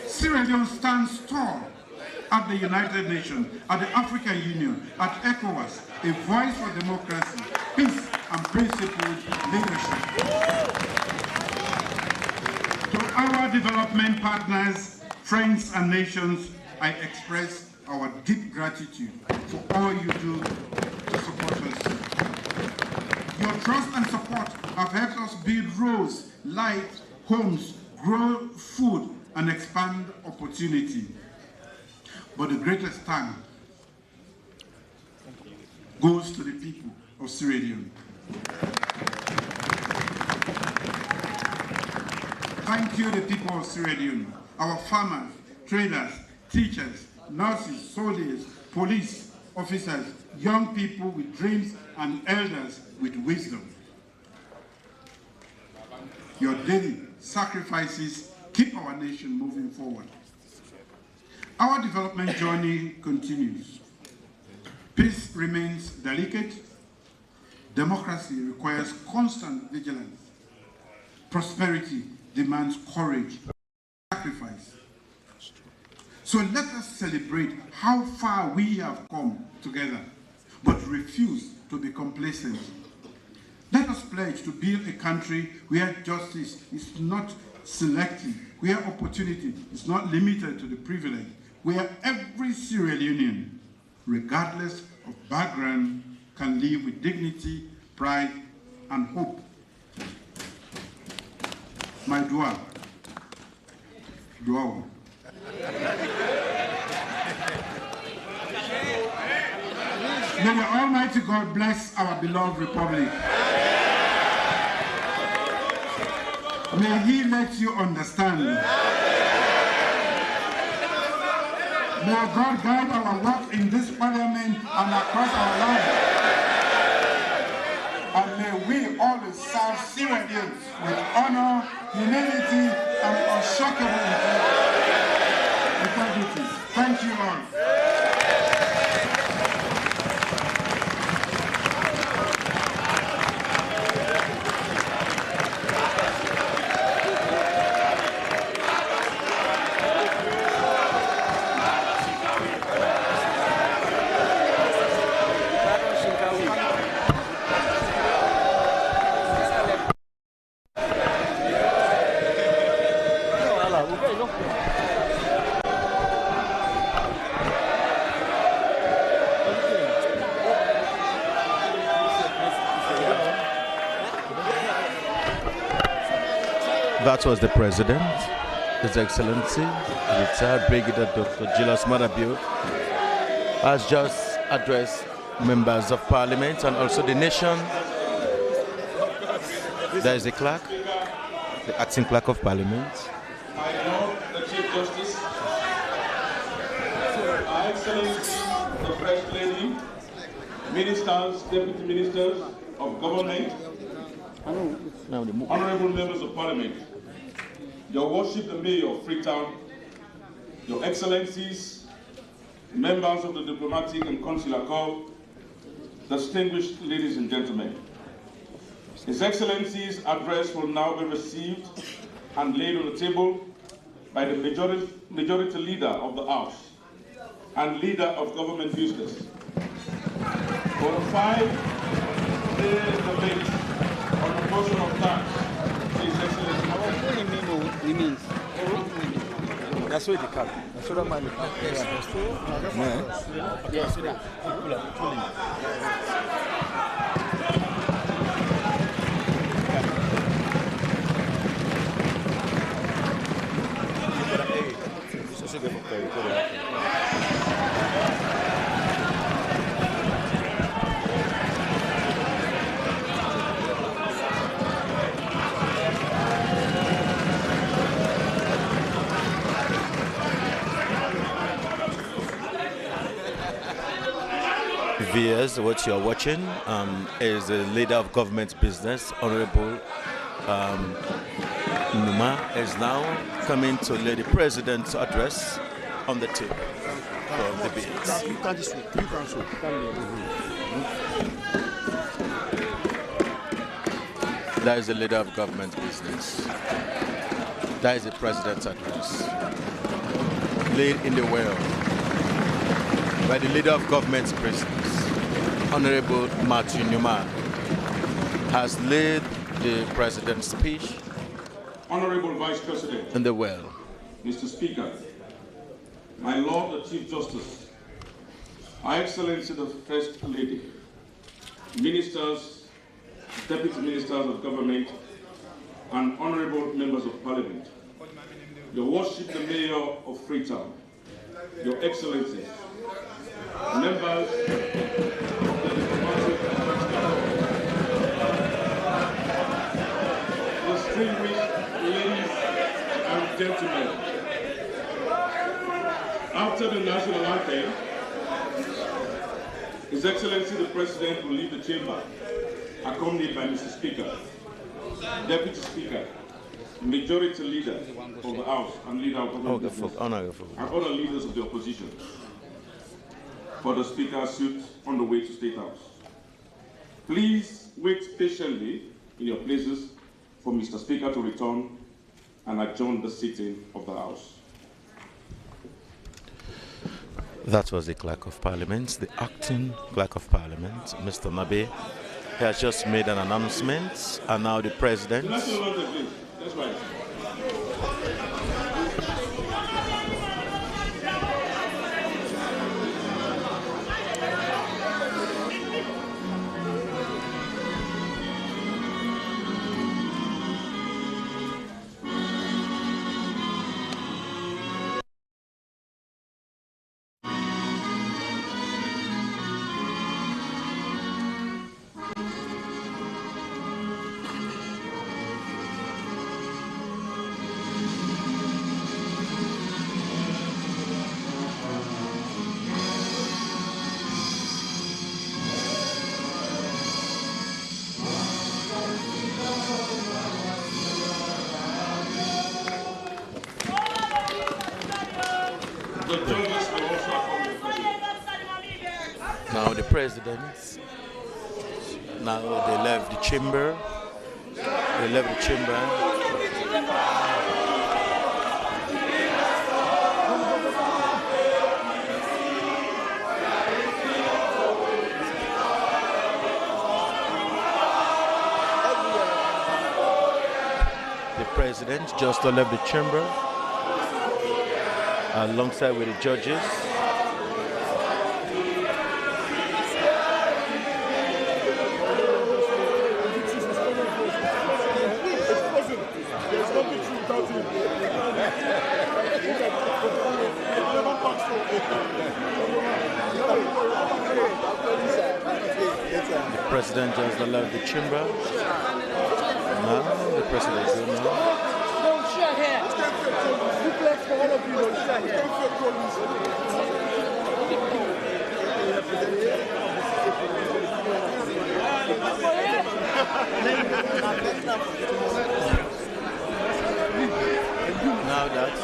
Sierra Leone stands tall at the United Nations, at the African Union, at ECOWAS, a voice for democracy, peace, and principled leadership. To our development partners, friends, and nations, I express our deep gratitude for all you do to support us. Your trust and support have helped us build roads, light, homes, grow food, and expand opportunity. But the greatest thanks goes to the people of Sierra Leone. Thank you, the people of Sierra Leone, our farmers, traders, teachers, nurses, soldiers, police officers, young people with dreams, and elders with wisdom. Your daily sacrifices keep our nation moving forward. Our development journey continues. Peace remains delicate. Democracy requires constant vigilance. Prosperity demands courage and sacrifice. So let us celebrate how far we have come together, but refuse to be complacent. Let us pledge to build a country where justice is not selective, where opportunity is not limited to the privileged, where every Sierra Leonean, regardless of background, can live with dignity, pride, and hope. My dua. May the Almighty God bless our beloved republic. May He let you understand. May God guide our work in this parliament and across our land. And may we always serve Sierra Leone with honor, humility, and unshakable integrity. Thank you all. That was the President, His Excellency, retired Brigadier Dr. Julius Maada Bio, has just addressed members of Parliament and also the nation. There is the clerk, the acting clerk of Parliament. My Lord, the Chief Justice, Her Excellency, the First Lady, Ministers, Deputy Ministers of Government, Honorable Members of Parliament, Your Worship the Mayor of Freetown, Your Excellencies, members of the Diplomatic and Consular Corps, distinguished ladies and gentlemen. His Excellency's address will now be received and laid on the table by the majority leader of the House and leader of government business. For the 5-day debate on the portion of tax, His Excellency. That's what they call it. That's what I'm Viewers, what you are watching is the leader of government business, Honorable Numa, is now coming to lay the President's address on the table for debate. You can't just you can't show. That is the leader of government business. That is the President's address. Laid in the world by the leader of government business, Honorable Matthew Numa, has laid the President's speech. Honorable Vice President. In the well. Mr. Speaker, my Lord the Chief Justice, Her Excellency the First Lady, Ministers, Deputy Ministers of Government, and Honorable Members of Parliament, Your Worship the Mayor of Freetown, Your Excellencies, members of the Diplomatic and distinguished ladies and gentlemen, after the national anthem, His Excellency the President will leave the chamber, accompanied by Mr. Speaker, Deputy Speaker, Majority Leader of the House and Leader of Government and other leaders of the opposition, for the Speaker's suite on the way to State House. Please wait patiently in your places for Mr. Speaker to return and adjourn the sitting of the House. That was the Clerk of Parliament, the acting Clerk of Parliament, Mr. Nabe. He has just made an announcement, and now the President. That's right. Now the President, now they left the chamber, The President just left the chamber alongside with the judges. president just left the chamber. Now the president is now. Don't share here. Duplex for all of you. Don't share here. Now that's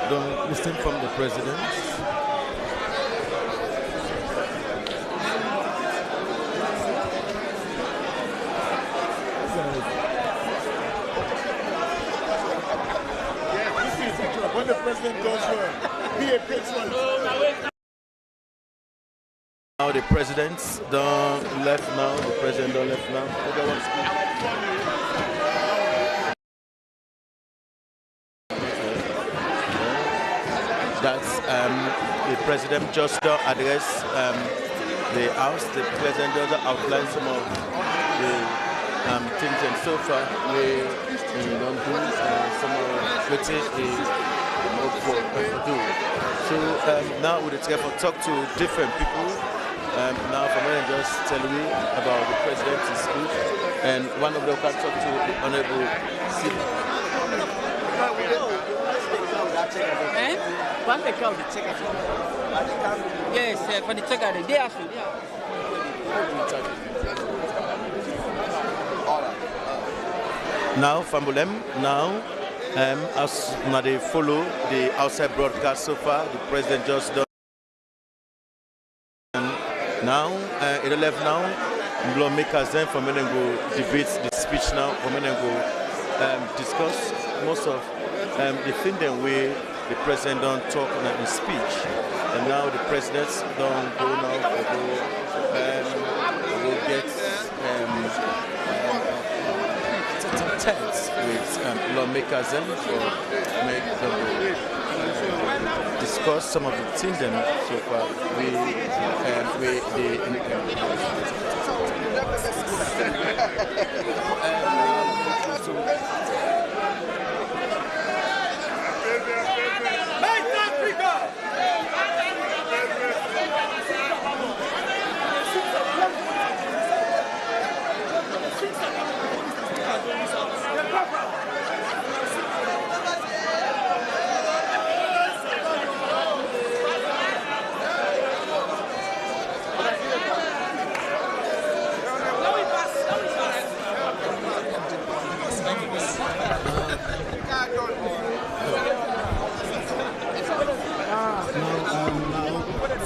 don't listen from the president. When the president goes home, be a patron. Now the presidents don't left now. The president don't left now. That's the president just address the house. The president just outline some of the things, and so far we don't do some of what he do. So now we talk to different people. Now from when I just tell me about the president's speech, and one of them can talk to the Honorable Sip. Yes, for the check out the day after. Now, Fambulem, now, as they follow the outside broadcast so far, the president just done. Now, in the left now, lawmakers then from when go debate the speech now, from when go discuss most of the thing then way the president don't talk in his speech, and now the presidents don't go now go get with lawmakers then for make them discuss some of the things then so far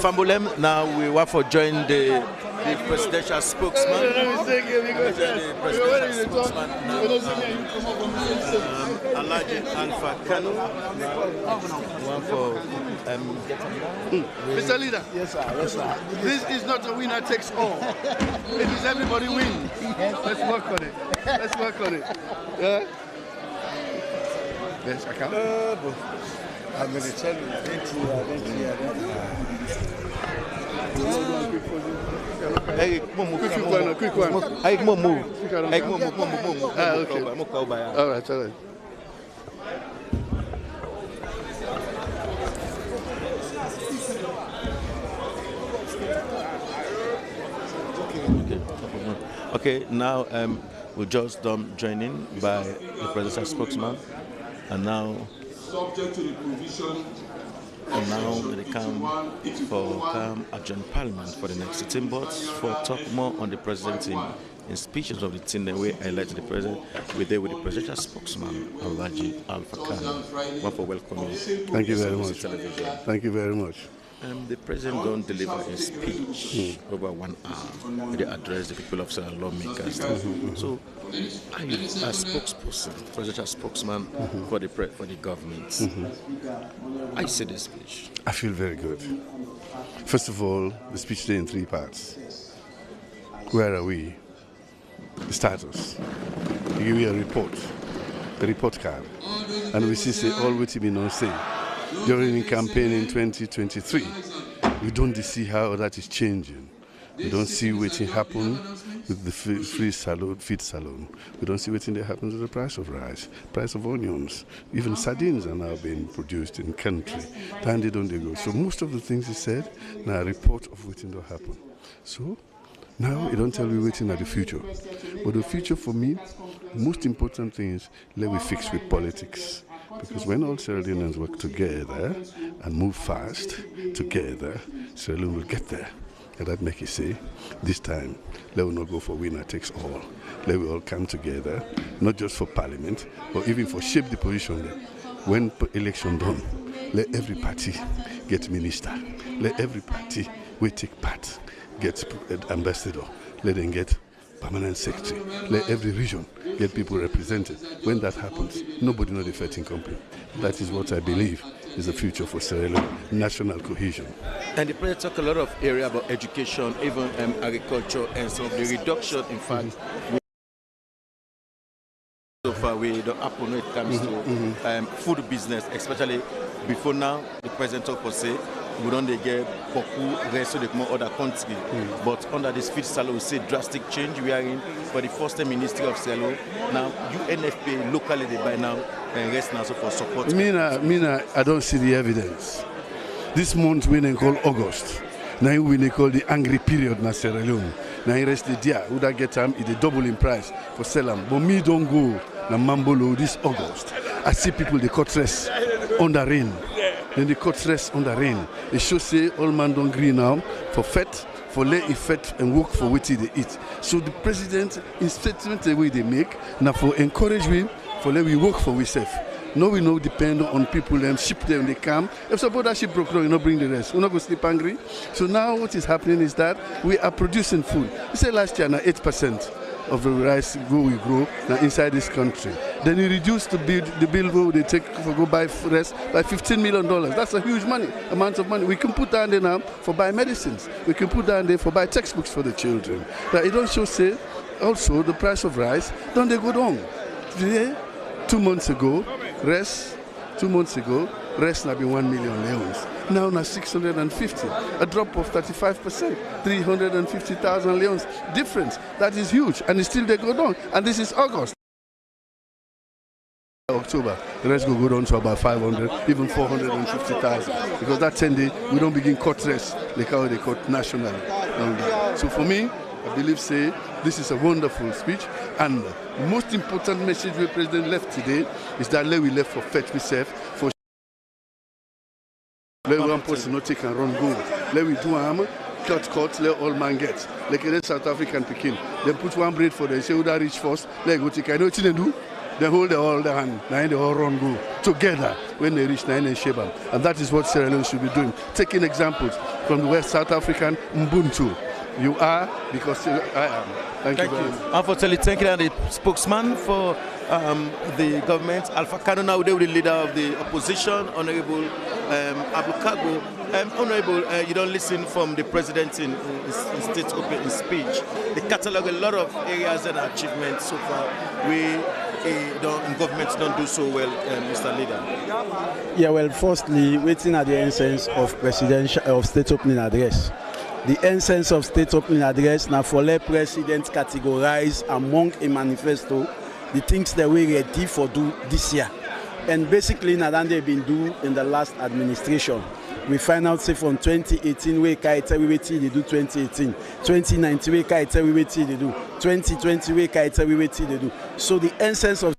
Fambulem, now we want to join the presidential spokesman. The presidential spokesman Alhaji Alpha Kanu. One for Mr. Leader. Yes, sir. Yes, sir. This is not a winner takes all. It is everybody wins. Let's work on it. Let's work on it. Yeah? Yes, I can. I'm going to tell you. Hey, come on, move. Quick one. Hey, come on, move. Hey, come on, move. Okay. All right. Okay, now we just joining by the presidential spokesman, and now subject to the provision. And now they come adjourn Parliament for the next sitting, but for talk more on the president in speeches of the team, the way I elected the president, we're there with the presidential spokesman, Alhaji Alpha Kanu. One for welcoming. Thank you very much. Thank you very much. The president don't deliver a speech over 1 hour. They address the people of lawmakers. So, are you a spokesperson, presidential spokesman for the government? I see the speech. I feel very good. First of all, the speech today in 3 parts. Where are we? The status. We give you a report card, and we see all what you mean say. During the campaign in 2023, we don't see how that is changing. We don't see what happened with the feed salon. We don't see what happens with the price of rice, price of onions. Even sardines are now being produced in country. Then they go. So most of the things he said, now a report of what will happen. So Now, it don't tell me waiting at the future. But the future for me, most important thing is let we fix with politics. Because when all Sierra Leoneans work together and move fast together, Sierra Leone will get there. And that make it say, this time, let we not go for winner takes all. Let we all come together, not just for parliament, but even for shape the position there. When election done, let every party get minister. Let every party we take part, get ambassador. Let them get permanent secretary. Let every region get people represented. When that happens, nobody knows the fighting company. That is what I believe is the future for Sierra Leone, national cohesion. And the president talk a lot of area about education, even agriculture, and some of the reduction, in fact, so far we don't happen when it comes to food business, especially before now, the president talk for say, we don't get beaucoup rest of other countries. But under this fifth salary, we see drastic change. We are in for the first time Ministry of Sierra Leone. Now, UNFPA locally they buy now and rest now for support. I don't see the evidence. This month when they call August, now when they call the angry period in Sierra Leone. Now he rest the dia, who that get time, it double in price for Selam. But me don't go na Mambolo this August. I see people they cut dress on the rain. Then they cut dress on the rain. It should say all man don't agree now for fete, for lay effect and work for what they eat. So the president, in statement the way they make, now for encourage we, for let we work for we safe. No, we no depend on people and ship them, they come. If suppose that ship broke down, you not bring the rest. We're not going to sleep hungry. So now what is happening is that we are producing food. You say last year now 8% of the rice we grow now inside this country. Then you reduce the bill they take for go buy rest by $15 million. That's a huge amount of money. We can put down there now for buy medicines. We can put down there for buy textbooks for the children. But it also say also the price of rice, don't they go down? Today, 2 months ago, rest now be 1 million leons. Now 650, a drop of 35%, 350,000 leons difference. That is huge, and still they go down. And this is August. October, the rest go down to about 500, even 450,000. Because that 10 day, we don't begin cut rest like how they cut nationally. So for me, I believe say this is a wonderful speech, and the most important message the president left today is that let we left for fetch we safe for let one person not take and run go. Let we do cut, let all man get. Like a South African Pekin. They put one braid for them, say who that reach first, let go take. I know what they do. They hold the hand, now they all run go together when they reach Nine and Sheba. And that is what Sierra Leone should be doing. Taking examples from the West South African Ubuntu. You are because I am. Thank you very much. Unfortunately, thank you, the spokesman for the government, Alpha Kano, now the leader of the opposition, Honorable Abu Kago. Honorable, you don't listen from the president in state opening speech. They catalog a lot of areas and achievements so far. Governments don't do so well, Mr. Leader. Yeah, well, firstly, waiting at the essence of state opening address. The essence of state opening address now for let president categorize among a manifesto the things that we ready for do this year. And basically now that they've been do in the last administration. We find out say from 2018 we kaita we wait they do 2018, 2019 we kaita we wait they do, 2020 we kaita we wait they do. So the essence of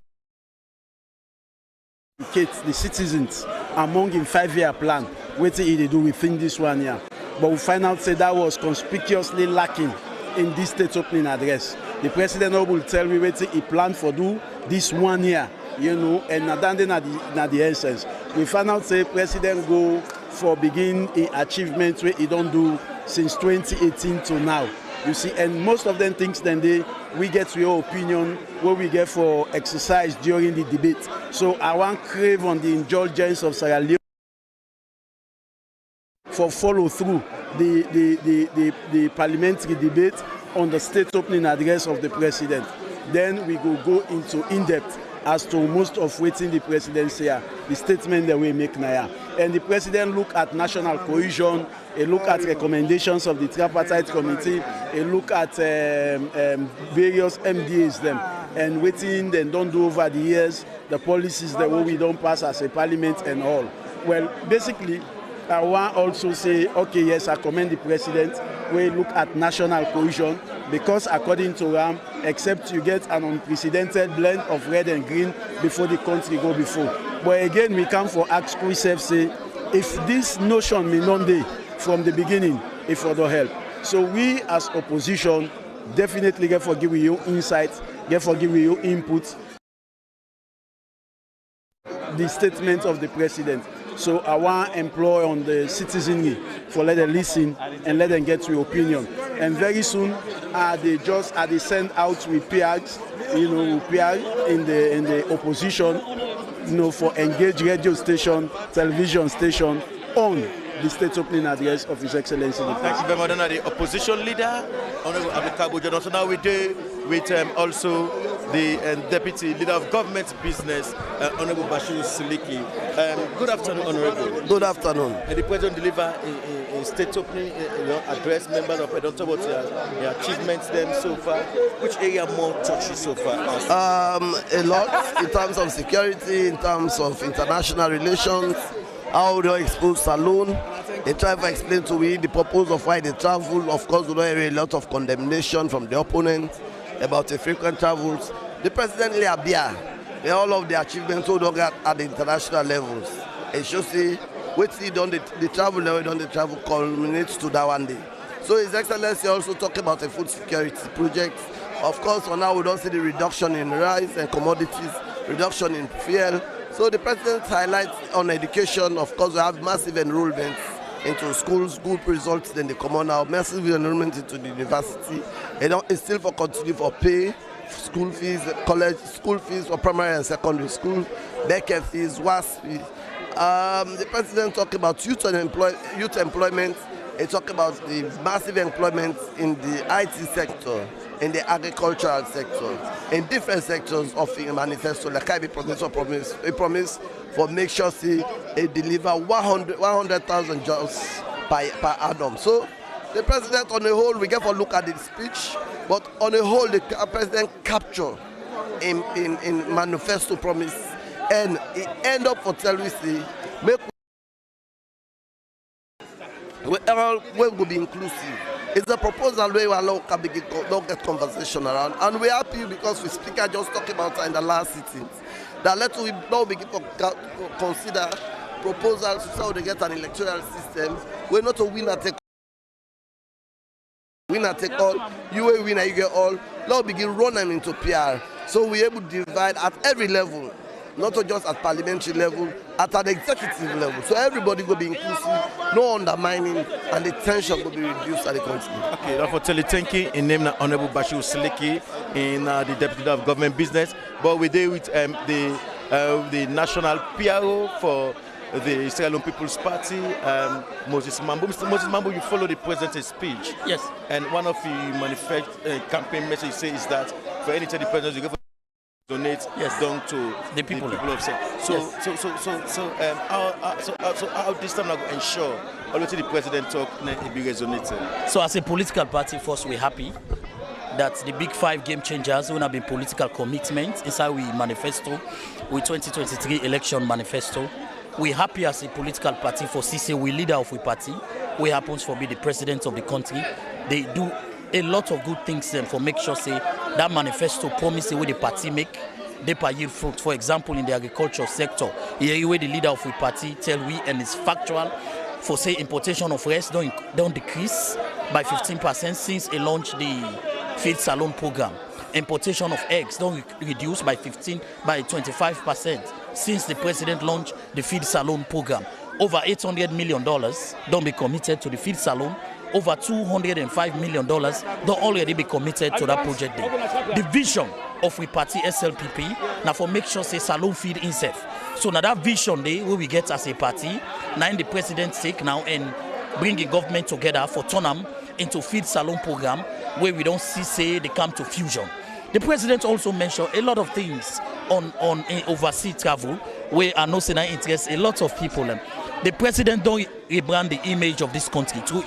the citizens among in 5-year plan, what they do within this 1 year. But we find out say that was conspicuously lacking in this state opening address. The president will tell me what he planned for do this 1 year, you know, and not the essence. We find out say president go for begin achievements where he don't do since 2018 to now. You see, and most of them things then we get your opinion what we get for exercise during the debate. So I want crave on the indulgence of Sierra Leone for follow through the parliamentary debate on the state opening address of the president. Then we go into in-depth as to most of waiting the president say, the statement that we make now. And the president look at national cohesion, a look at recommendations of the tripartite committee, a look at various MDAs them, and waiting then don't do over the years the policies that we don't pass as a parliament and all. Well, basically, I want also say, okay, yes, I commend the president. We look at national cohesion because according to RAM, except you get an unprecedented blend of red and green before the country go before. But again, we come for ask ourselves, say, if this notion may not be from the beginning, if it don't help. So we as opposition definitely get for giving you insights, get for giving you input. The statement of the president. So I want to employ on the citizenry for let them listen and let them get your opinion. And very soon, they send out with PRs, PR in the opposition, for engaged radio station, television station on the state opening address of His Excellency the President. Thank you very much. The opposition leader, Honorable Abdul Johnson. Now we do with also the Deputy Leader of Government Business, Honorable Bashir Siliki. Good afternoon, Honorable. Good afternoon. The President deliver a state opening address, members of Edonto, about the achievements them so far. Which area more touchy so far? A lot in terms of security, in terms of international relations, how they expose Salone. They try to explain to me the purpose of why they travel. Of course, we don't hear a lot of condemnation from the opponent about the frequent travels. The president Liabia, all of the achievements we don't get at the international levels. It should see what he done the travel level, done the travel culminates to that one day. So His Excellency also talked about a food security project. Of course, for now we don't see the reduction in rice and commodities, reduction in fuel. So the president highlights on education. Of course, we have massive enrollments into schools, good results, then they come on now, massive enrollment into the university. It's still for continue for pay, school fees, college school fees for primary and secondary school, Becker fees, WAS fees. The president talked about youth employment. He talked about the massive employment in the IT sector, in the agricultural sector, in different sectors of the manifesto. Like I promise for make sure they deliver 100,000 jobs per annum. So the president on the whole, we get for look at the speech, but on the whole, the president capture in manifesto promise, and it end up for tell we say, make we will be inclusive. It's a proposal where we allow don't get conversation around, and we're happy because we speaker just talked about in the last sitting that let we now begin to consider proposals so they get an electoral system. We're not a winner take all. You a winner, you get all. Now begin run them into PR, so we're able to divide at every level. Not just at parliamentary level, at an executive level. So everybody will be inclusive, no undermining, and the tension will be reduced at the country. Okay, therefore, thank you in name of Honorable Bashir Siliki in the Deputy of Government Business. But we deal with the national PRO for the Sierra Leone People's Party, Moses Mambo. Mr. Moses Mambo, you follow the president's speech. Yes. And one of the campaign messages says that for any the president, you go for donate down to the people of Sierra. So how this time will ensure always the president talk be resonated? So as a political party, first we're happy that the big five game changers will have been political commitment inside we manifesto with 2023 election manifesto. We're happy as a political party for CC, we leader of the party, we happens to be the president of the country. They do a lot of good things for make sure say that manifesto promise the way the party make they per yield fruit. For example, in the agriculture sector, here where the leader of the party tell we and it's factual for say importation of rice don't decrease by 15% since he launched the Feed Salone program. Importation of eggs don't reduce by 25% since the president launched the Feed Salone program. Over $800 million don't be committed to the Feed Salone. Over $205 million don't already be committed to that project there. The vision of we party SLPP now for make sure say Salone feed himself. So now that vision day where we get as a party, now in the president's take now and bring the government together for turn them into Feed Salone program where we don't see say they come to fusion. The president also mentioned a lot of things on overseas travel where I know say that interest a lot of people. The president don't rebrand the image of this country through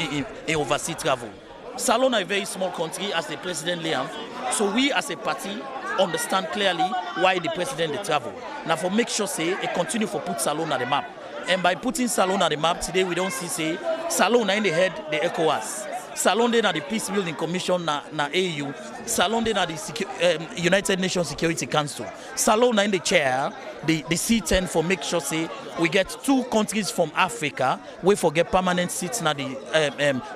a overseas travel. Salone is a very small country as the president live, so we as a party understand clearly why the president they travel. Now for make sure say it continue for put Salone at the map. And by putting Salone on the map today, we don't see, say, Salone in the head, the ECOWAS. Salone na the Peace Building Commission na AU. Salone na the United Nations Security Council. Salone in the chair, the C10 for make sure say we get 2 countries from Africa we forget permanent seats na the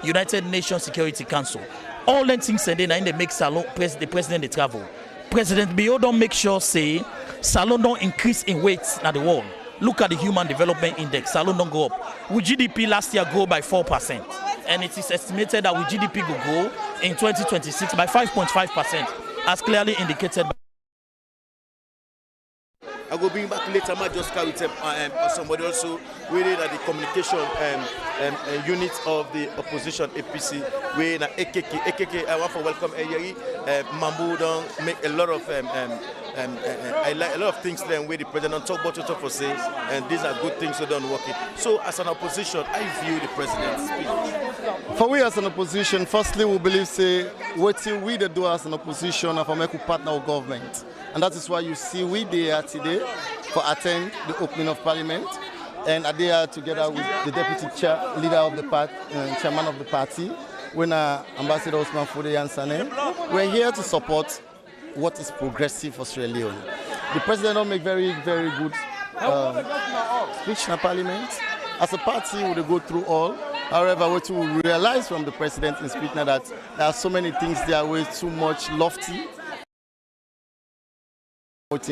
United Nations Security Council. All them things and then they make Salone the president they travel. President Bio don't make sure say Salone don't increase in weight na the world. Look at the Human Development Index. Salone don't go up. With GDP last year grow by 4%. And it is estimated that with GDP will grow in 2026 by 5.5%, as clearly indicated by. I will bring back later. I just carry somebody also really at the communication unit of the opposition APC. We na AKK. I want to welcome Eyeri Mambu. Don't make a lot of I like a lot of things then where the president talk about to for say, and these are good things so don't work it. So as an opposition, I view the president's speech. For we as an opposition, firstly we believe say what we do as an opposition and for make a partner with government. And that is why you see we there today for attend the opening of Parliament, and are there together with the deputy leader of the party, chairman of the party, when Ambassador Osman Foday Yansane. We're here to support what is progressive for Sierra Leone. The president will make very, very good speech in Parliament. As a party, we will go through all. However, what we realize from the president in speaking that there are so many things there way too much lofty.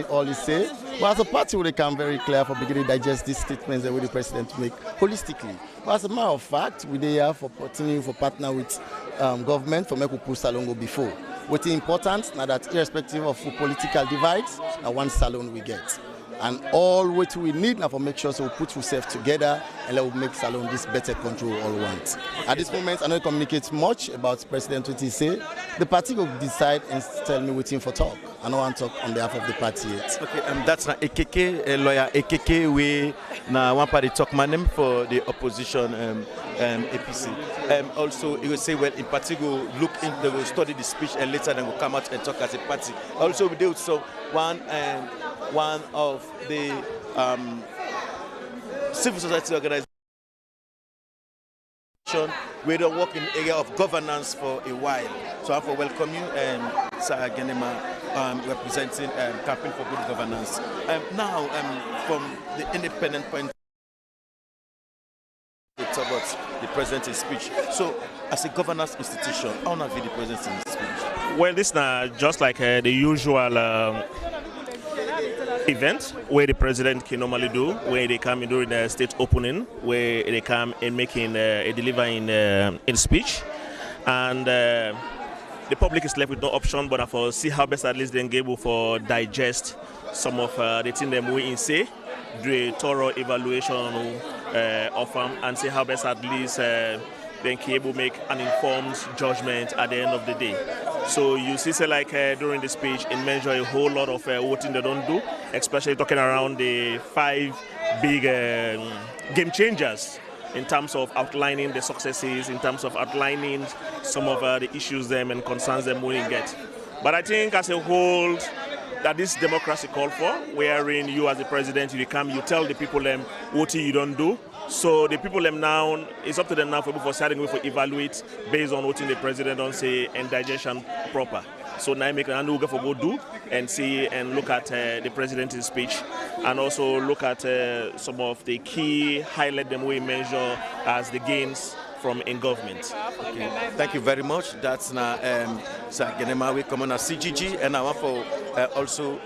All he say, but as a party, we become very clear for beginning to digest these statements that the president make holistically. But as a matter of fact, we are here for continuing for partner with government for make we push Salone before. What's important now that irrespective of political divides, now one Salone we get. And all what we need now for make sure so we put ourselves together and let we make Salone this better country we all want. At this moment, I don't communicate much about President what he say. The party will decide and tell me waiting for talk. I don't want to talk on behalf of the party yet. Okay, that's na AKK, lawyer AKK, we na one party talk my name for the opposition APC. Also, he will say, well, in particular, look in, they will study the speech and later they will come out and talk as a party. Also, we do so one of the civil society organizations. We don't work in the area of governance for a while. So I want to welcome you and Sir Genema representing Campaign for Good Governance. Now, from the independent point about the president's speech. So, as a governance institution, how do you view the president's speech? Well, this is just like the usual event where the president can normally do, where they come in during the state opening, where they come and making a delivering in speech, and the public is left with no option but for see how best at least they able for digest some of the things them we say, do a thorough evaluation of them, and see how best at least then can able make an informed judgment at the end of the day. So you see, say like during the speech, it measure a whole lot of voting they don't do, especially talking around the 5 big game changers in terms of outlining the successes, in terms of outlining some of the issues them and concerns them we get. But I think as a whole, that this democracy call for, wherein you as the president, you come, you tell the people them what you don't do. So the people them now, it's up to them now for starting with evaluate based on what the president don't say and digestion proper. So now make an go for go do and see and look at the president's speech and also look at some of the key highlight them we measure as the gains from in government. Okay. Thank you very much. That's now Sir Genema. We come on as CGG, and I want for also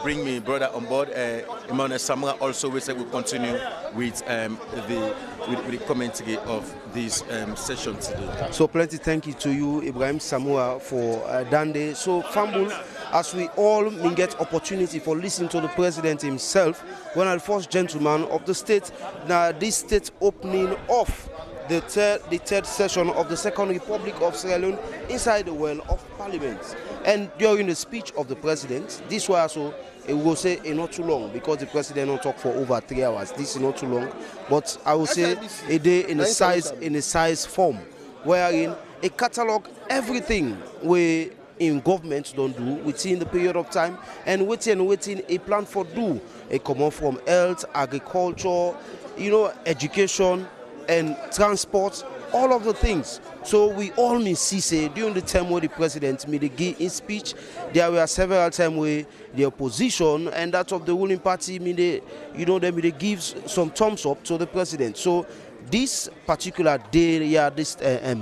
bring me brother on board. Emmanuel Samura also we say we'll continue with the commentary of this session today. So plenty thank you to you, Ibrahim Samura, for Dande. So Fambul, as we all get opportunity for listening to the president himself, when the first gentleman of the state, now this state opening off the third session of the Second Republic of Sierra Leone inside the well of Parliament. And during the speech of the president, this was also, it will say not too long because the president will talk for over 3 hours. This is not too long, but I will say a day in a size form, wherein a catalog everything we in government don't do within the period of time and waiting a plan for do. A come on from health, agriculture, education and transport, all of the things. So we all may see, say, during the time where the president made a give his speech, there were several times where the opposition and that of the ruling party, they give some thumbs up to the president. So this particular day, this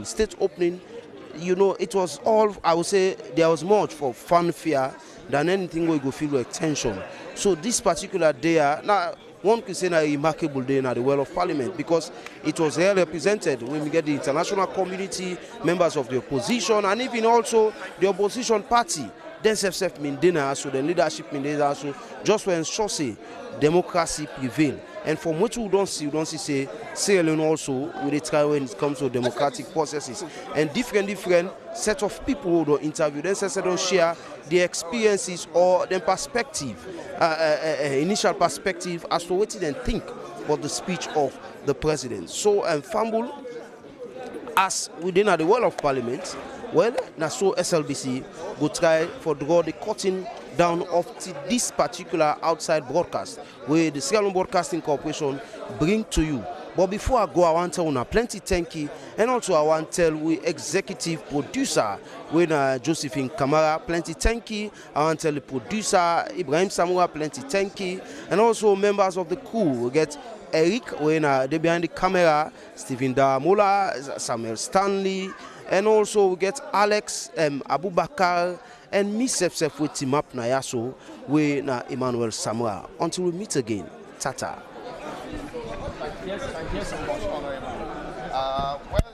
state opening, it was all, I would say, there was much for fanfare than anything where you go feel like tension. So this particular day, now one could say a remarkable day at the Well of Parliament because it was well represented when we get the international community, members of the opposition, and even also the opposition party. Then self mean dinner, so the leadership mean dinner, so just when say democracy prevail. And from what we don't see say Sierra Leone also with a try when it comes to democratic processes. And different set of people who don't interview, then say don't share their experiences or their perspective, initial perspective as to what they think about the speech of the president. So Fambul, as within the Well of Parliament, well, now so SLBC go try for draw the cutting down of this particular outside broadcast where the Sierra Leone Broadcasting Corporation bring to you. But before I go, I want to tell you plenty thank you, and also I want to tell we executive producer when Josephine Kamara plenty thank you. I want to tell the producer Ibrahim Samoura plenty thank you, and also members of the crew. We get Eric when they behind the camera, Stephen Damola, Samuel Stanley, and also we get Alex Abubakar and me self with team up na yaso we na Emmanuel Samoura. Until we meet again, tata. Thank you so much, Honorable. Well,